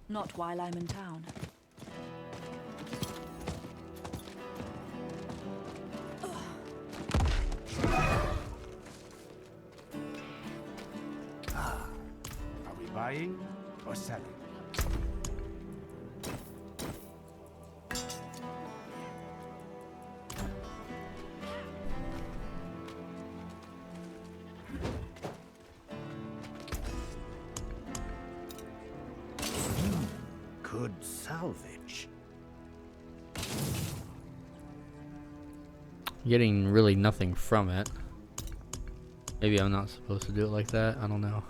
Not while I'm in town. Are we buying or selling? Good salvage. Getting really nothing from it. Maybe I'm not supposed to do it like that. I don't know.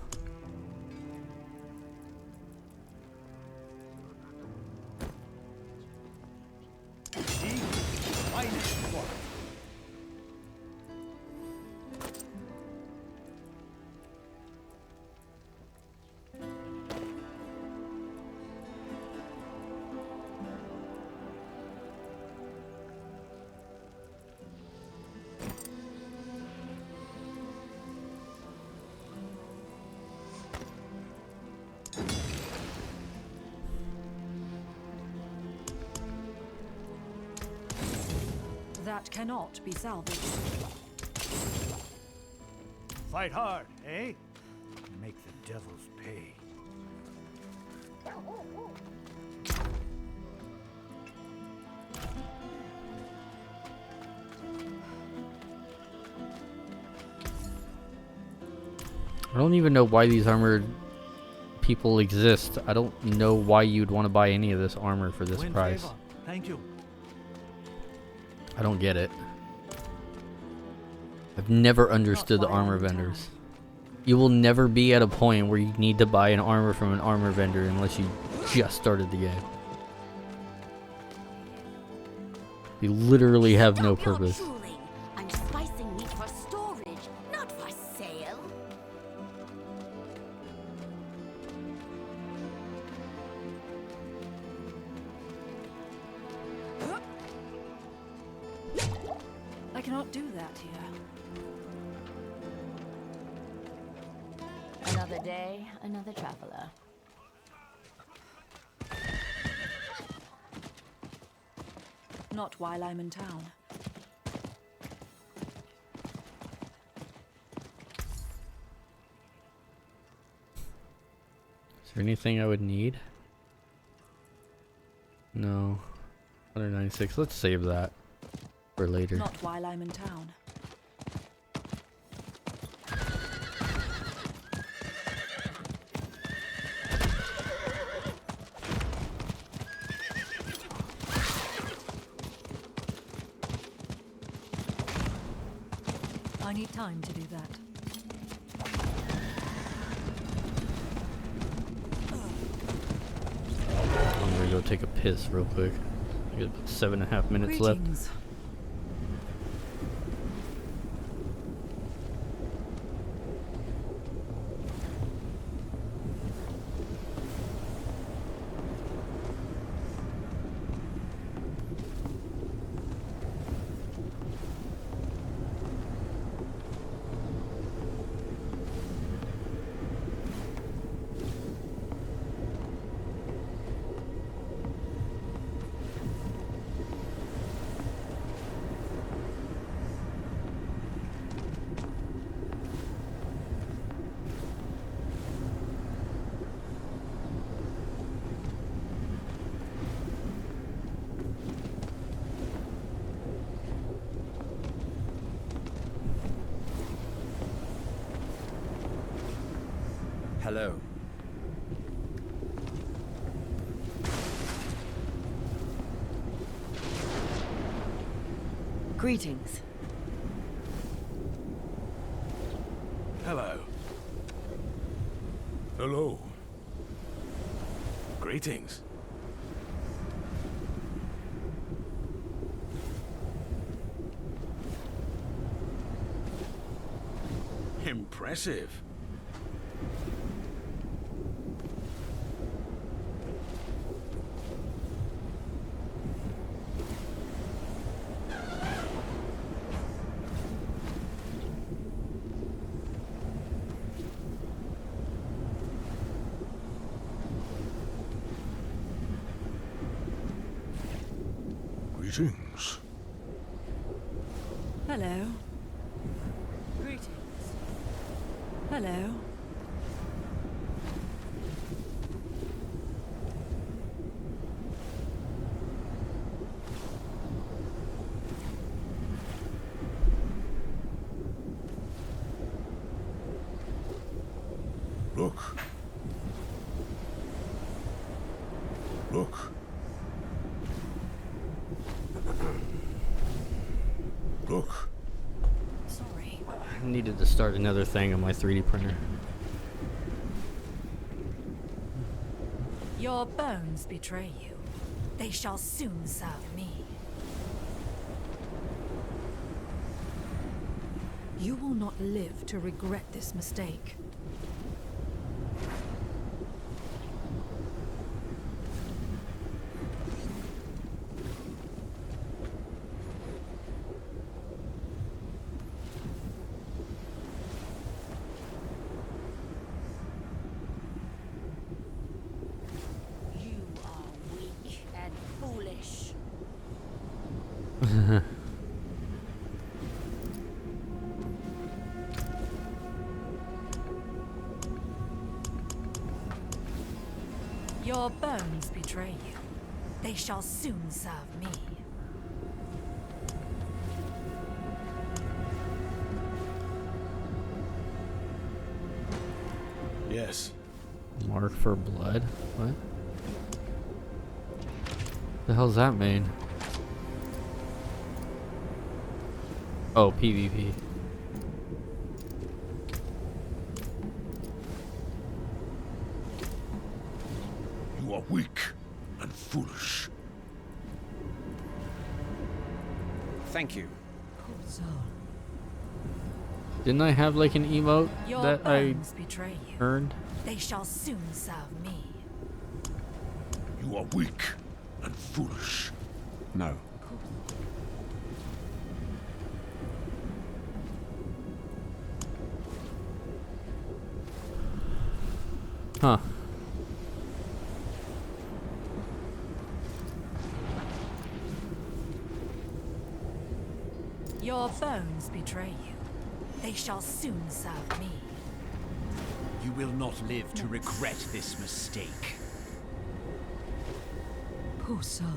That cannot be salvaged. Fight hard, eh? Make the devils pay. I don't even know why these armored people exist. I don't know why you'd want to buy any of this armor for this price. Favor. Thank you. I don't get it. I've never understood the armor vendors. You will never be at a point where you need to buy an armor from an armor vendor unless you just started the game. They literally have no purpose. I'm spicing meat for storage, not for sale. I cannot do that here. Another day, another traveler. Not while I'm in town. Is there anything I would need? No. 196. Let's save that for later. Not while I'm in town. I need time to do that. I'm gonna go take a piss real quick. I got 7.5 minutes left. Hello. Greetings. Hello. Hello. Greetings. Impressive. Greetings. Hello. Greetings. Hello. Look. Look. Look. Sorry. I needed to start another thing on my 3D printer. Your bones betray you. They shall soon serve me. You will not live to regret this mistake. You are weak and foolish. Your bones betray you. They shall soon serve me. Yes. Mark for blood? What? The hell's that mean? Oh, PvP. You are weak and foolish. Thank you. Didn't I have like an emote Your that I bones betray you. earned? They shall soon serve me. You are weak and foolish. No. Huh. Your bones betray you. They shall soon serve me. You will not live to regret this mistake. Poor soul.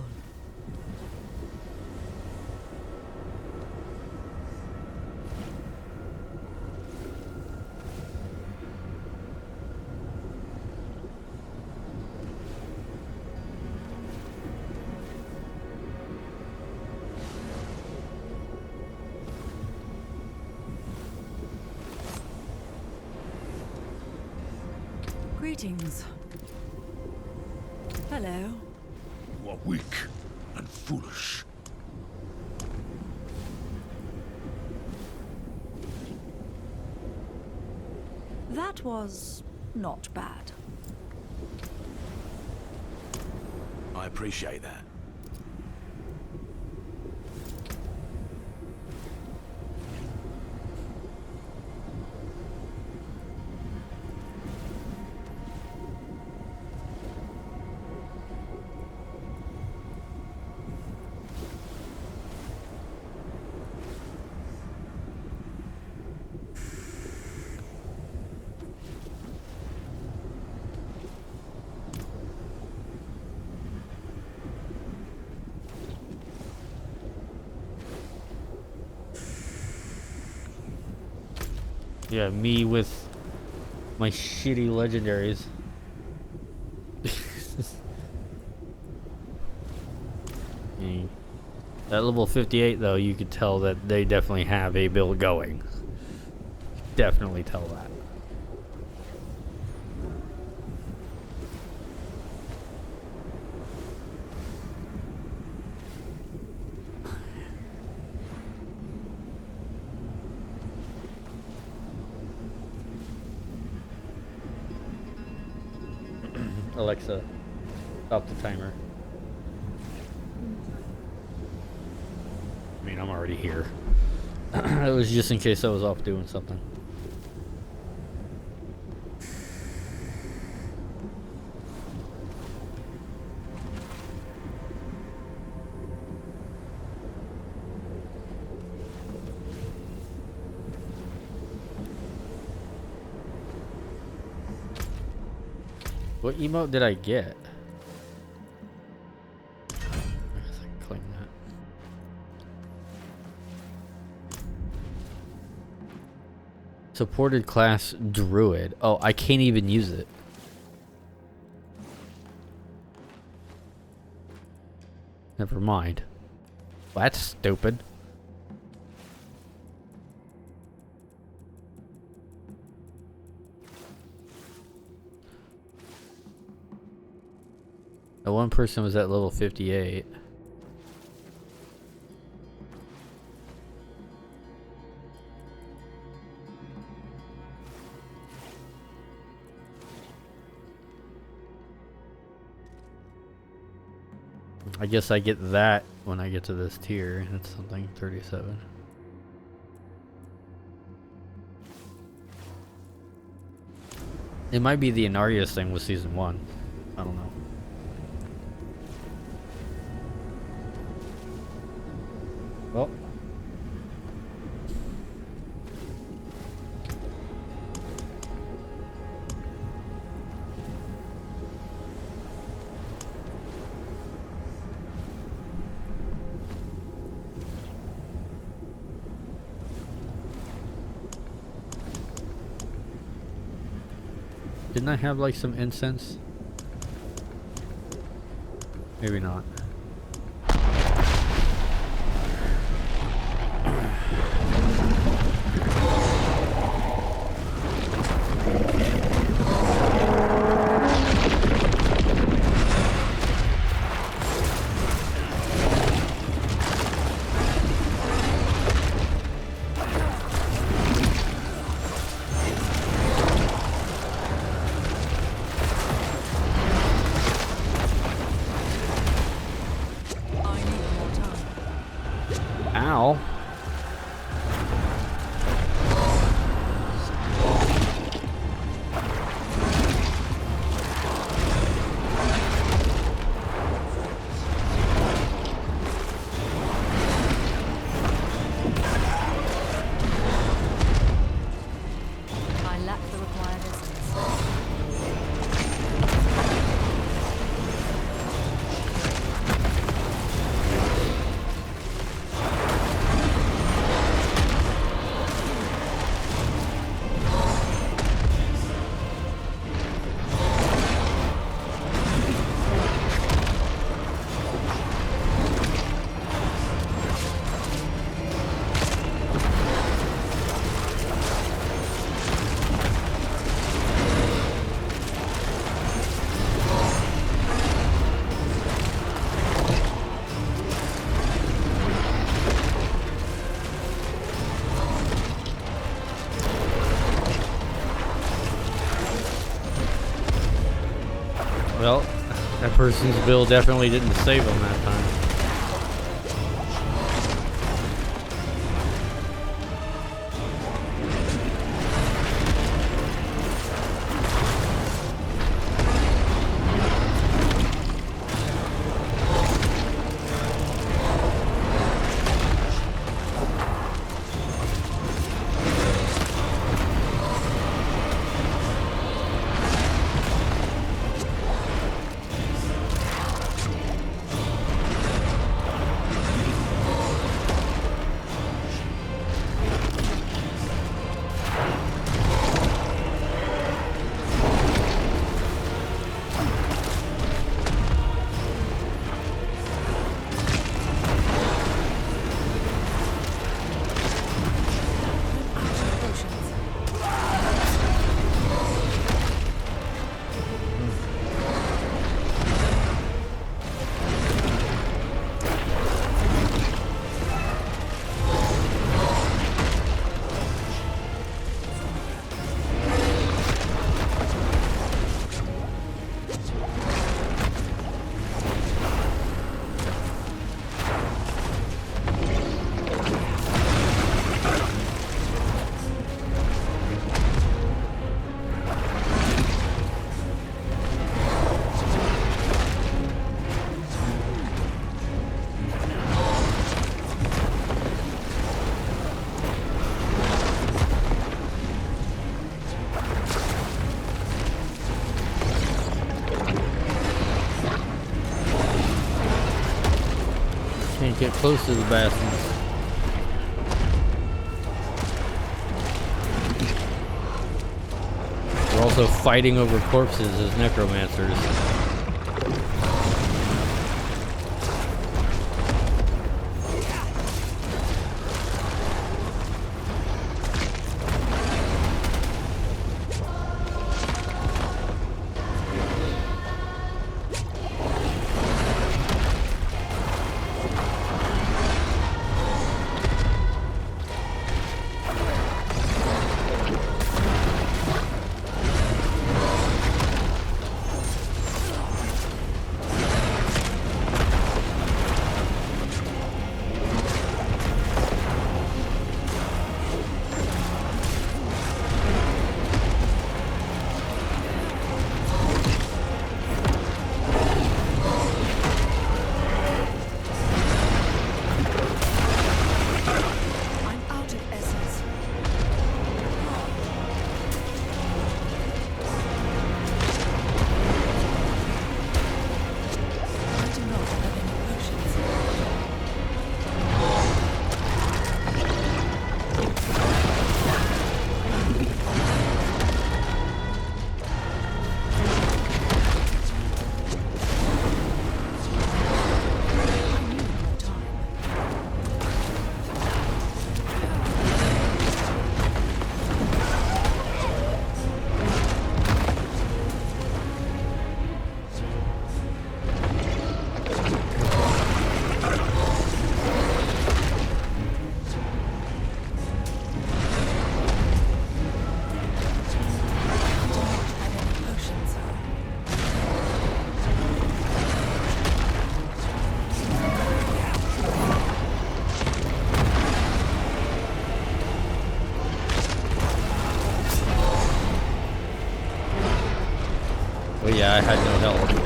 Greetings. Hello. You are weak and foolish. That was not bad. I appreciate that. Yeah, me with My shitty legendaries. At level 58 though, you could tell that they definitely have a build going. Definitely tell that. Alexa, stop the timer. I mean, I'm already here. It was just in case I was off doing something. What emote did I get? I guess I can claim that. Supported class Druid. Oh, I can't even use it. Never mind. Well, that's stupid. The one person was at level 58. I guess I get that when I get to this tier. It's something 37. It might be the Inarius thing with season 1. I don't know. Well. Didn't I have like some incense? Maybe not. Ow. I lack the required essence. Well, that person's build definitely didn't save him that time. Can't get close to the bastards. We're also fighting over corpses as necromancers. But yeah, I had no health.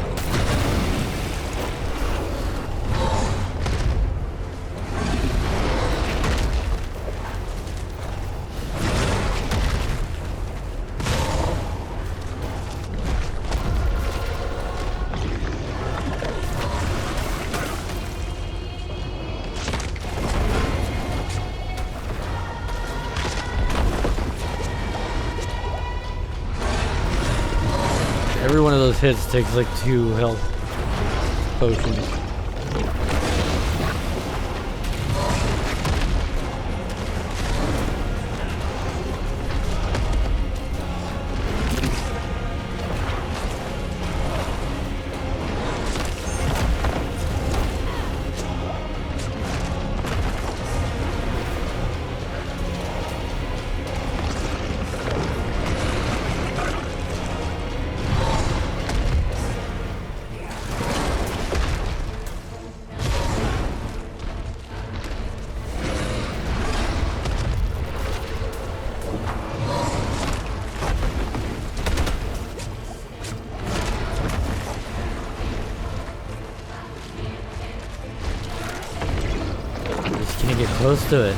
Every one of those hits takes like 2 health potions. Can't get close to it.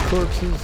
Corpses.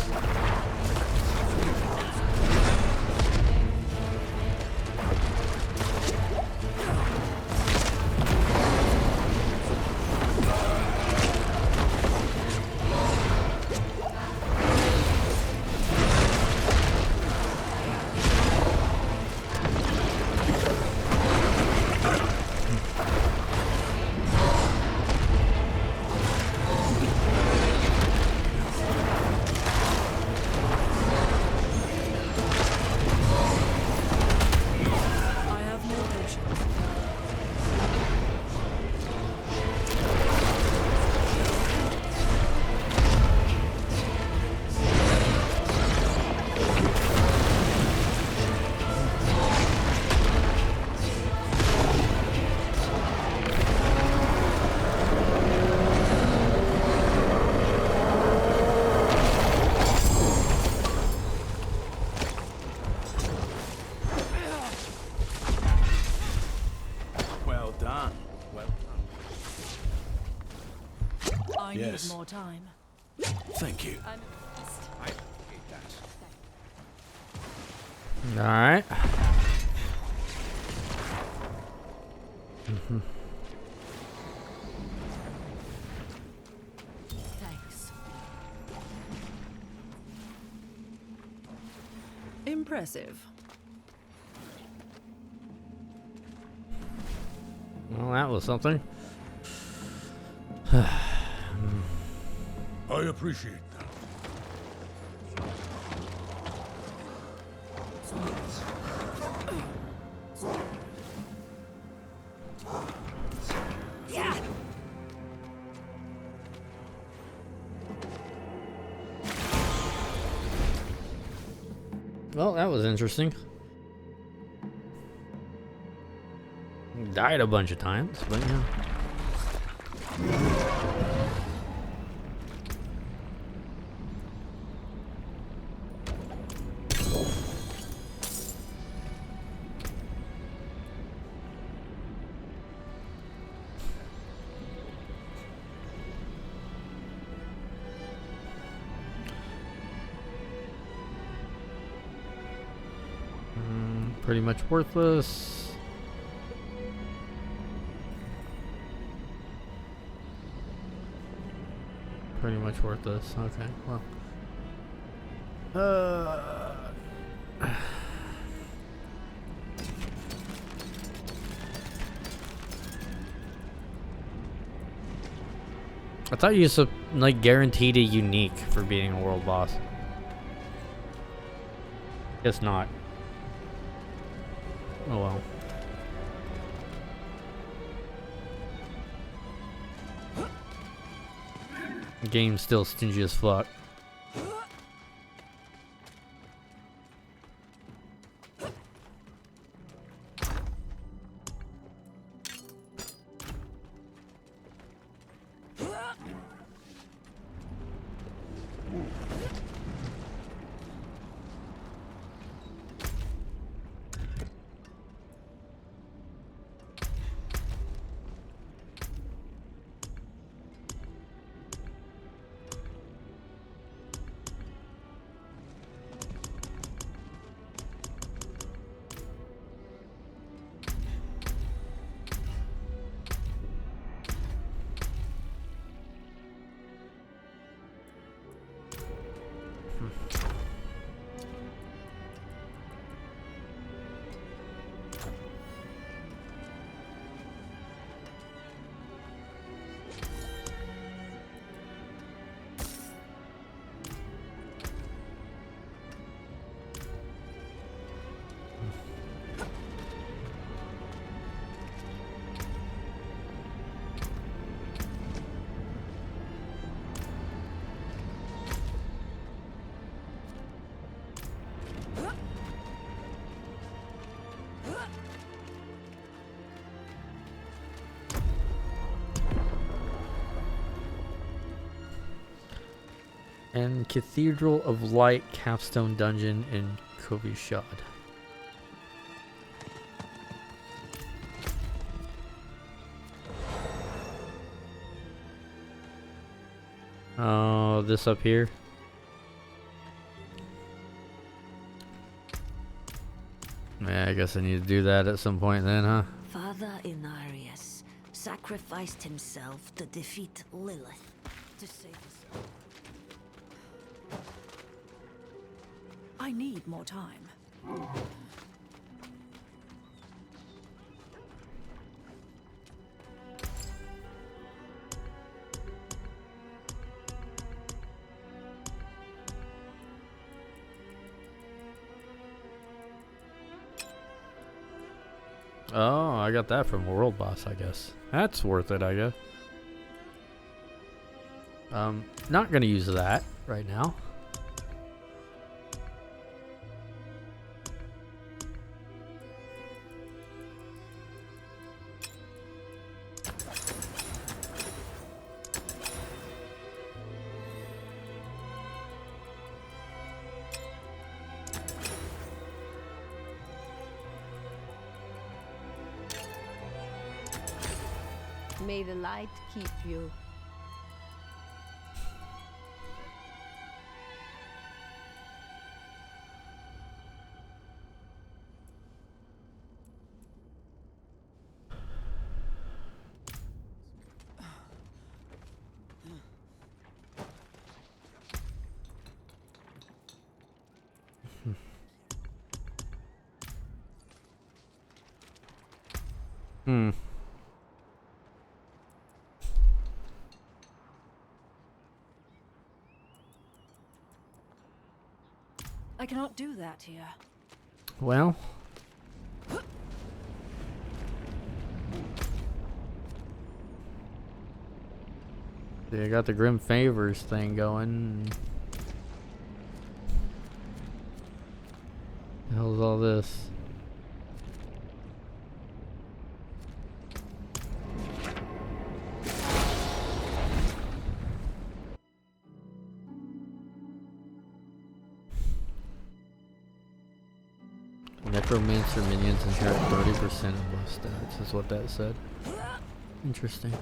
I need more time. Thank you. I appreciate that. All right. Thanks. Impressive. Well, that was something. I appreciate that. Yeah. Well, that was interesting. Died a bunch of times, but yeah. Pretty much worthless. Pretty much worthless. Okay, well. I thought you used like guaranteed a unique for beating a world boss. Guess not. Oh well. Game's still stingy as fuck. And Cathedral of Light capstone dungeon in Kovishad. Oh, this up here. Yeah, I guess I need to do that at some point then, huh? Father Inarius sacrificed himself to defeat Lilith. To save us. I need more time. Oh, I got that from World Boss, I guess. That's worth it, I guess. Not gonna use that right now. May the light keep you. I cannot do that here. Well. Yeah, I got the Grim Favors thing going. The hell's all this? Necromancer minions inherit 30% of buff stats, is what that said. Interesting.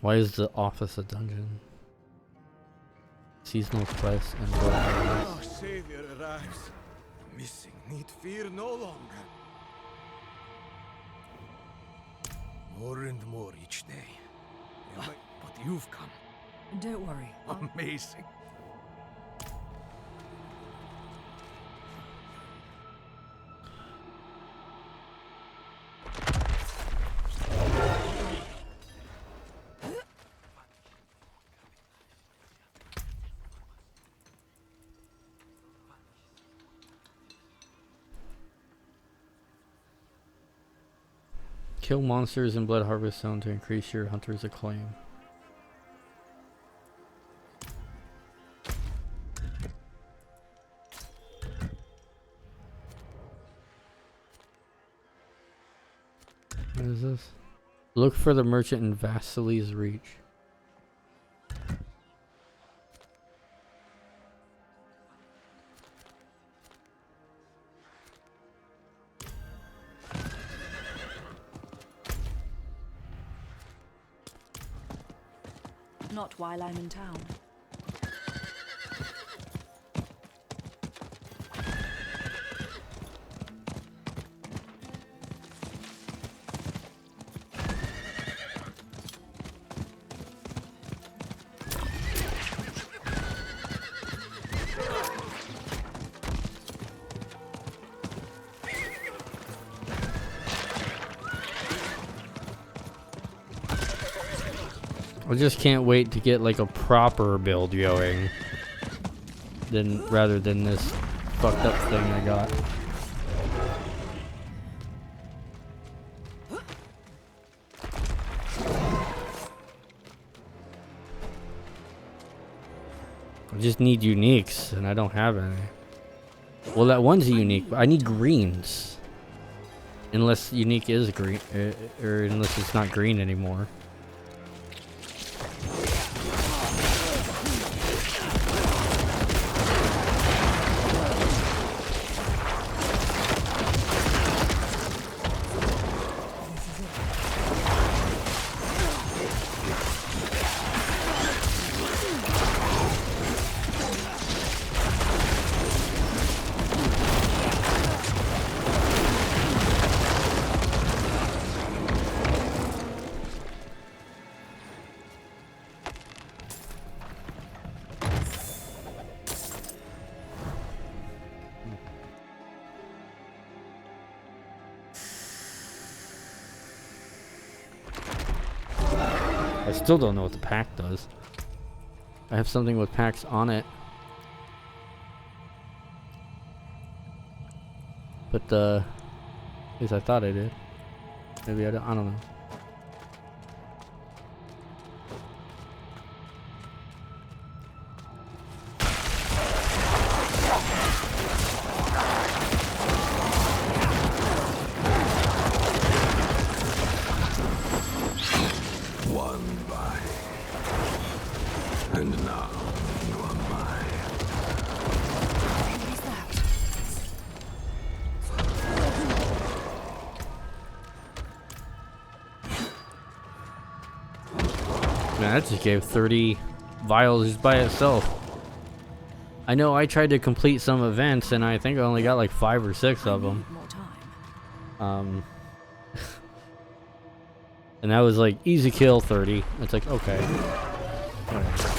Why is the office a dungeon? Seasonal quests and Our savior arrives. The missing need fear no longer. More and more each day. But you've come. Don't worry. Amazing. Kill monsters in Blood Harvest Zone to increase your hunter's acclaim. What is this? Look for the merchant in Vasily's Reach. Not while I'm in town. I just can't wait to get like a proper build going. Rather than this fucked up thing I got. I just need uniques, and I don't have any. Well, that one's a unique, but I need greens. Unless unique is green, or unless it's not green anymore. I still don't know what the pack does. I have something with packs on it. But, at least I thought I did. Maybe I don't know. Man, that just gave 30 vials just by itself. I know I tried to complete some events and I think I only got like 5 or 6 of them. And that was like easy kill 30. It's like, okay. Whatever.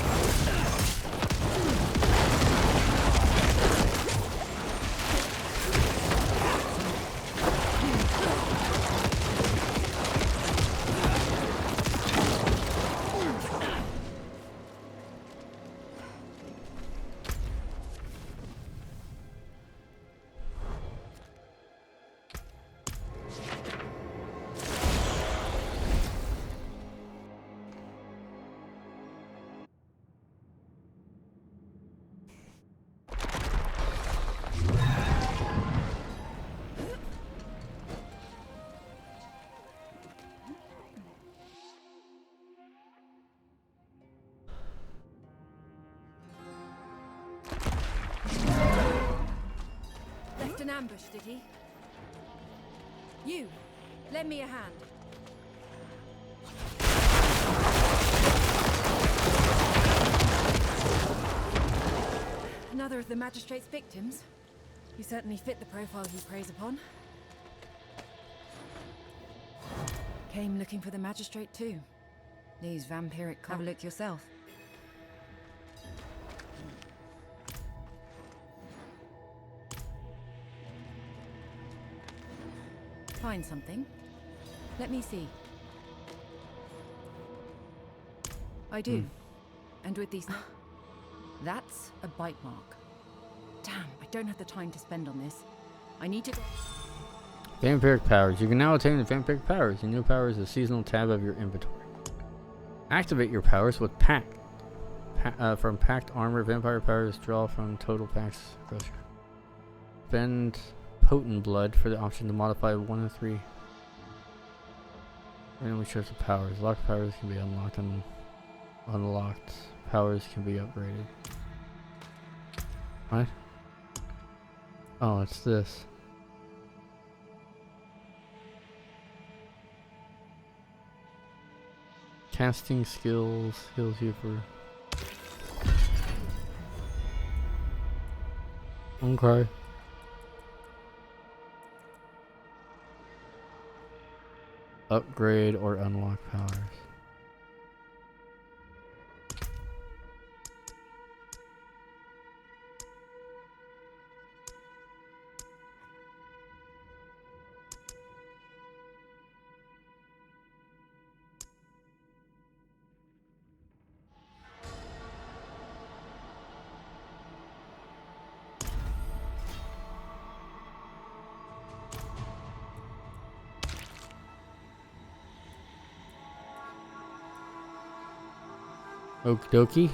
An ambush, did he? You, lend me a hand. Another of the magistrate's victims? You certainly fit the profile he preys upon. Came looking for the magistrate too. These vampiric... Have a look yourself. Find something. Let me see. I do. And with these... That's a bite mark. Damn, I don't have the time to spend on this. I need to go... Vampiric powers. You can now attain the vampiric powers. Your new power is a seasonal tab of your inventory. Activate your powers with pack. From packed armor, vampire powers draw from total packs. Spend potent blood for the option to modify 1 of 3 randomly chosen powers. Locked powers can be unlocked and unlocked powers can be upgraded. What? Oh, it's this. Casting skills heals you for... Okay. Upgrade or unlock powers. Okie dokie.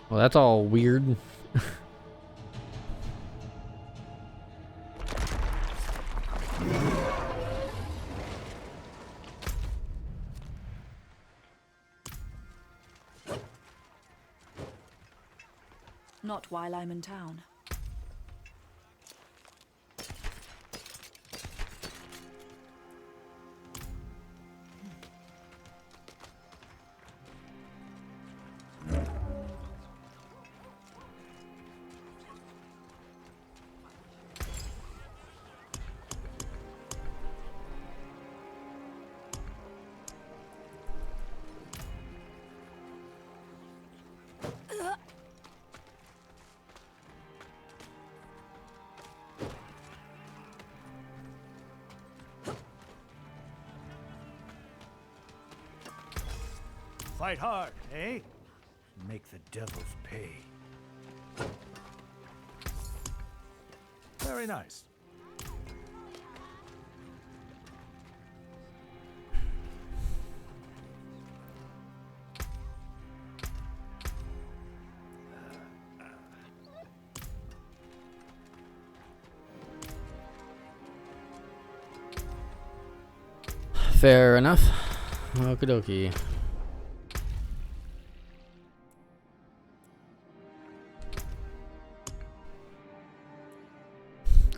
Well, that's all weird. Not while I'm in town. Fight hard, eh? Make the devils pay. Very nice. Fair enough. Okie dokie.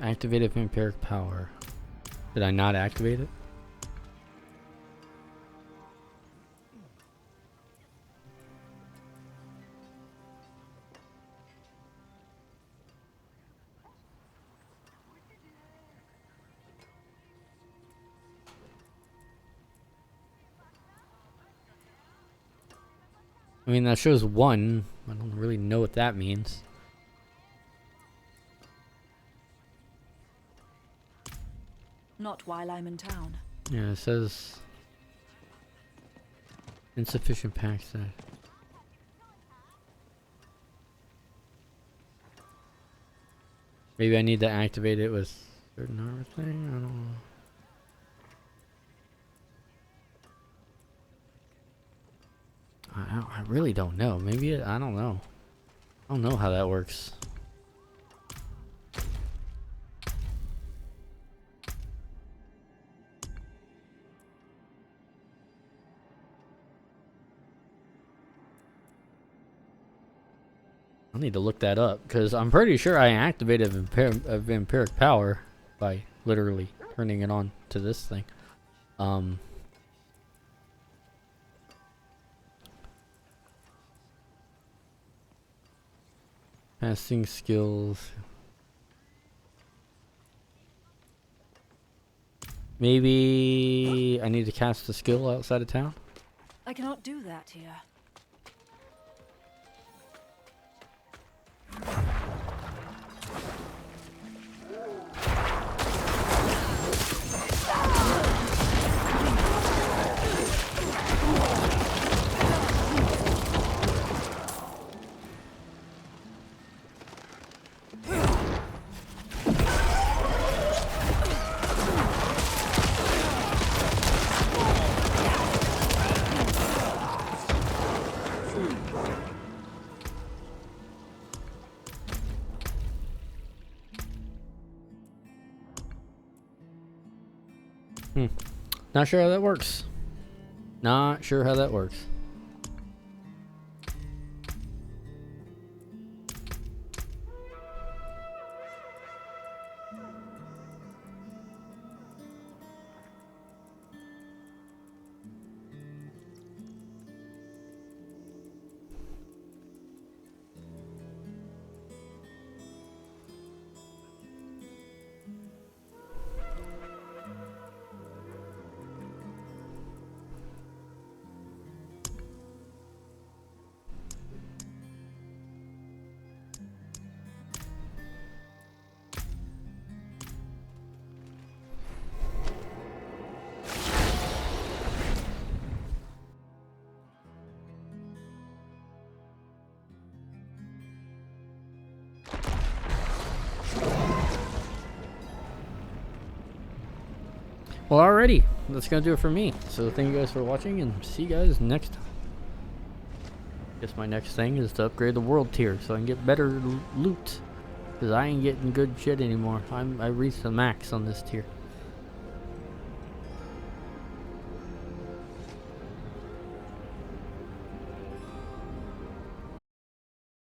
Activated vampiric power. Did I not activate it? I mean, that shows 1. I don't really know what that means. Not while I'm in town. Yeah, it says insufficient pack size. Maybe I need to activate it with certain armor thing. I don't know. I really don't know. Maybe I don't know. I don't know how that works. I need to look that up because I'm pretty sure I activated vampiric power by literally turning it on to this thing. Passing skills. Maybe I need to cast a skill outside of town. I cannot do that here. Not sure how that works. Not sure how that works. Well, alrighty, that's gonna do it for me. So thank you guys for watching, and see you guys next time. Guess my next thing is to upgrade the world tier so I can get better loot, because I ain't getting good shit anymore. I reached the max on this tier.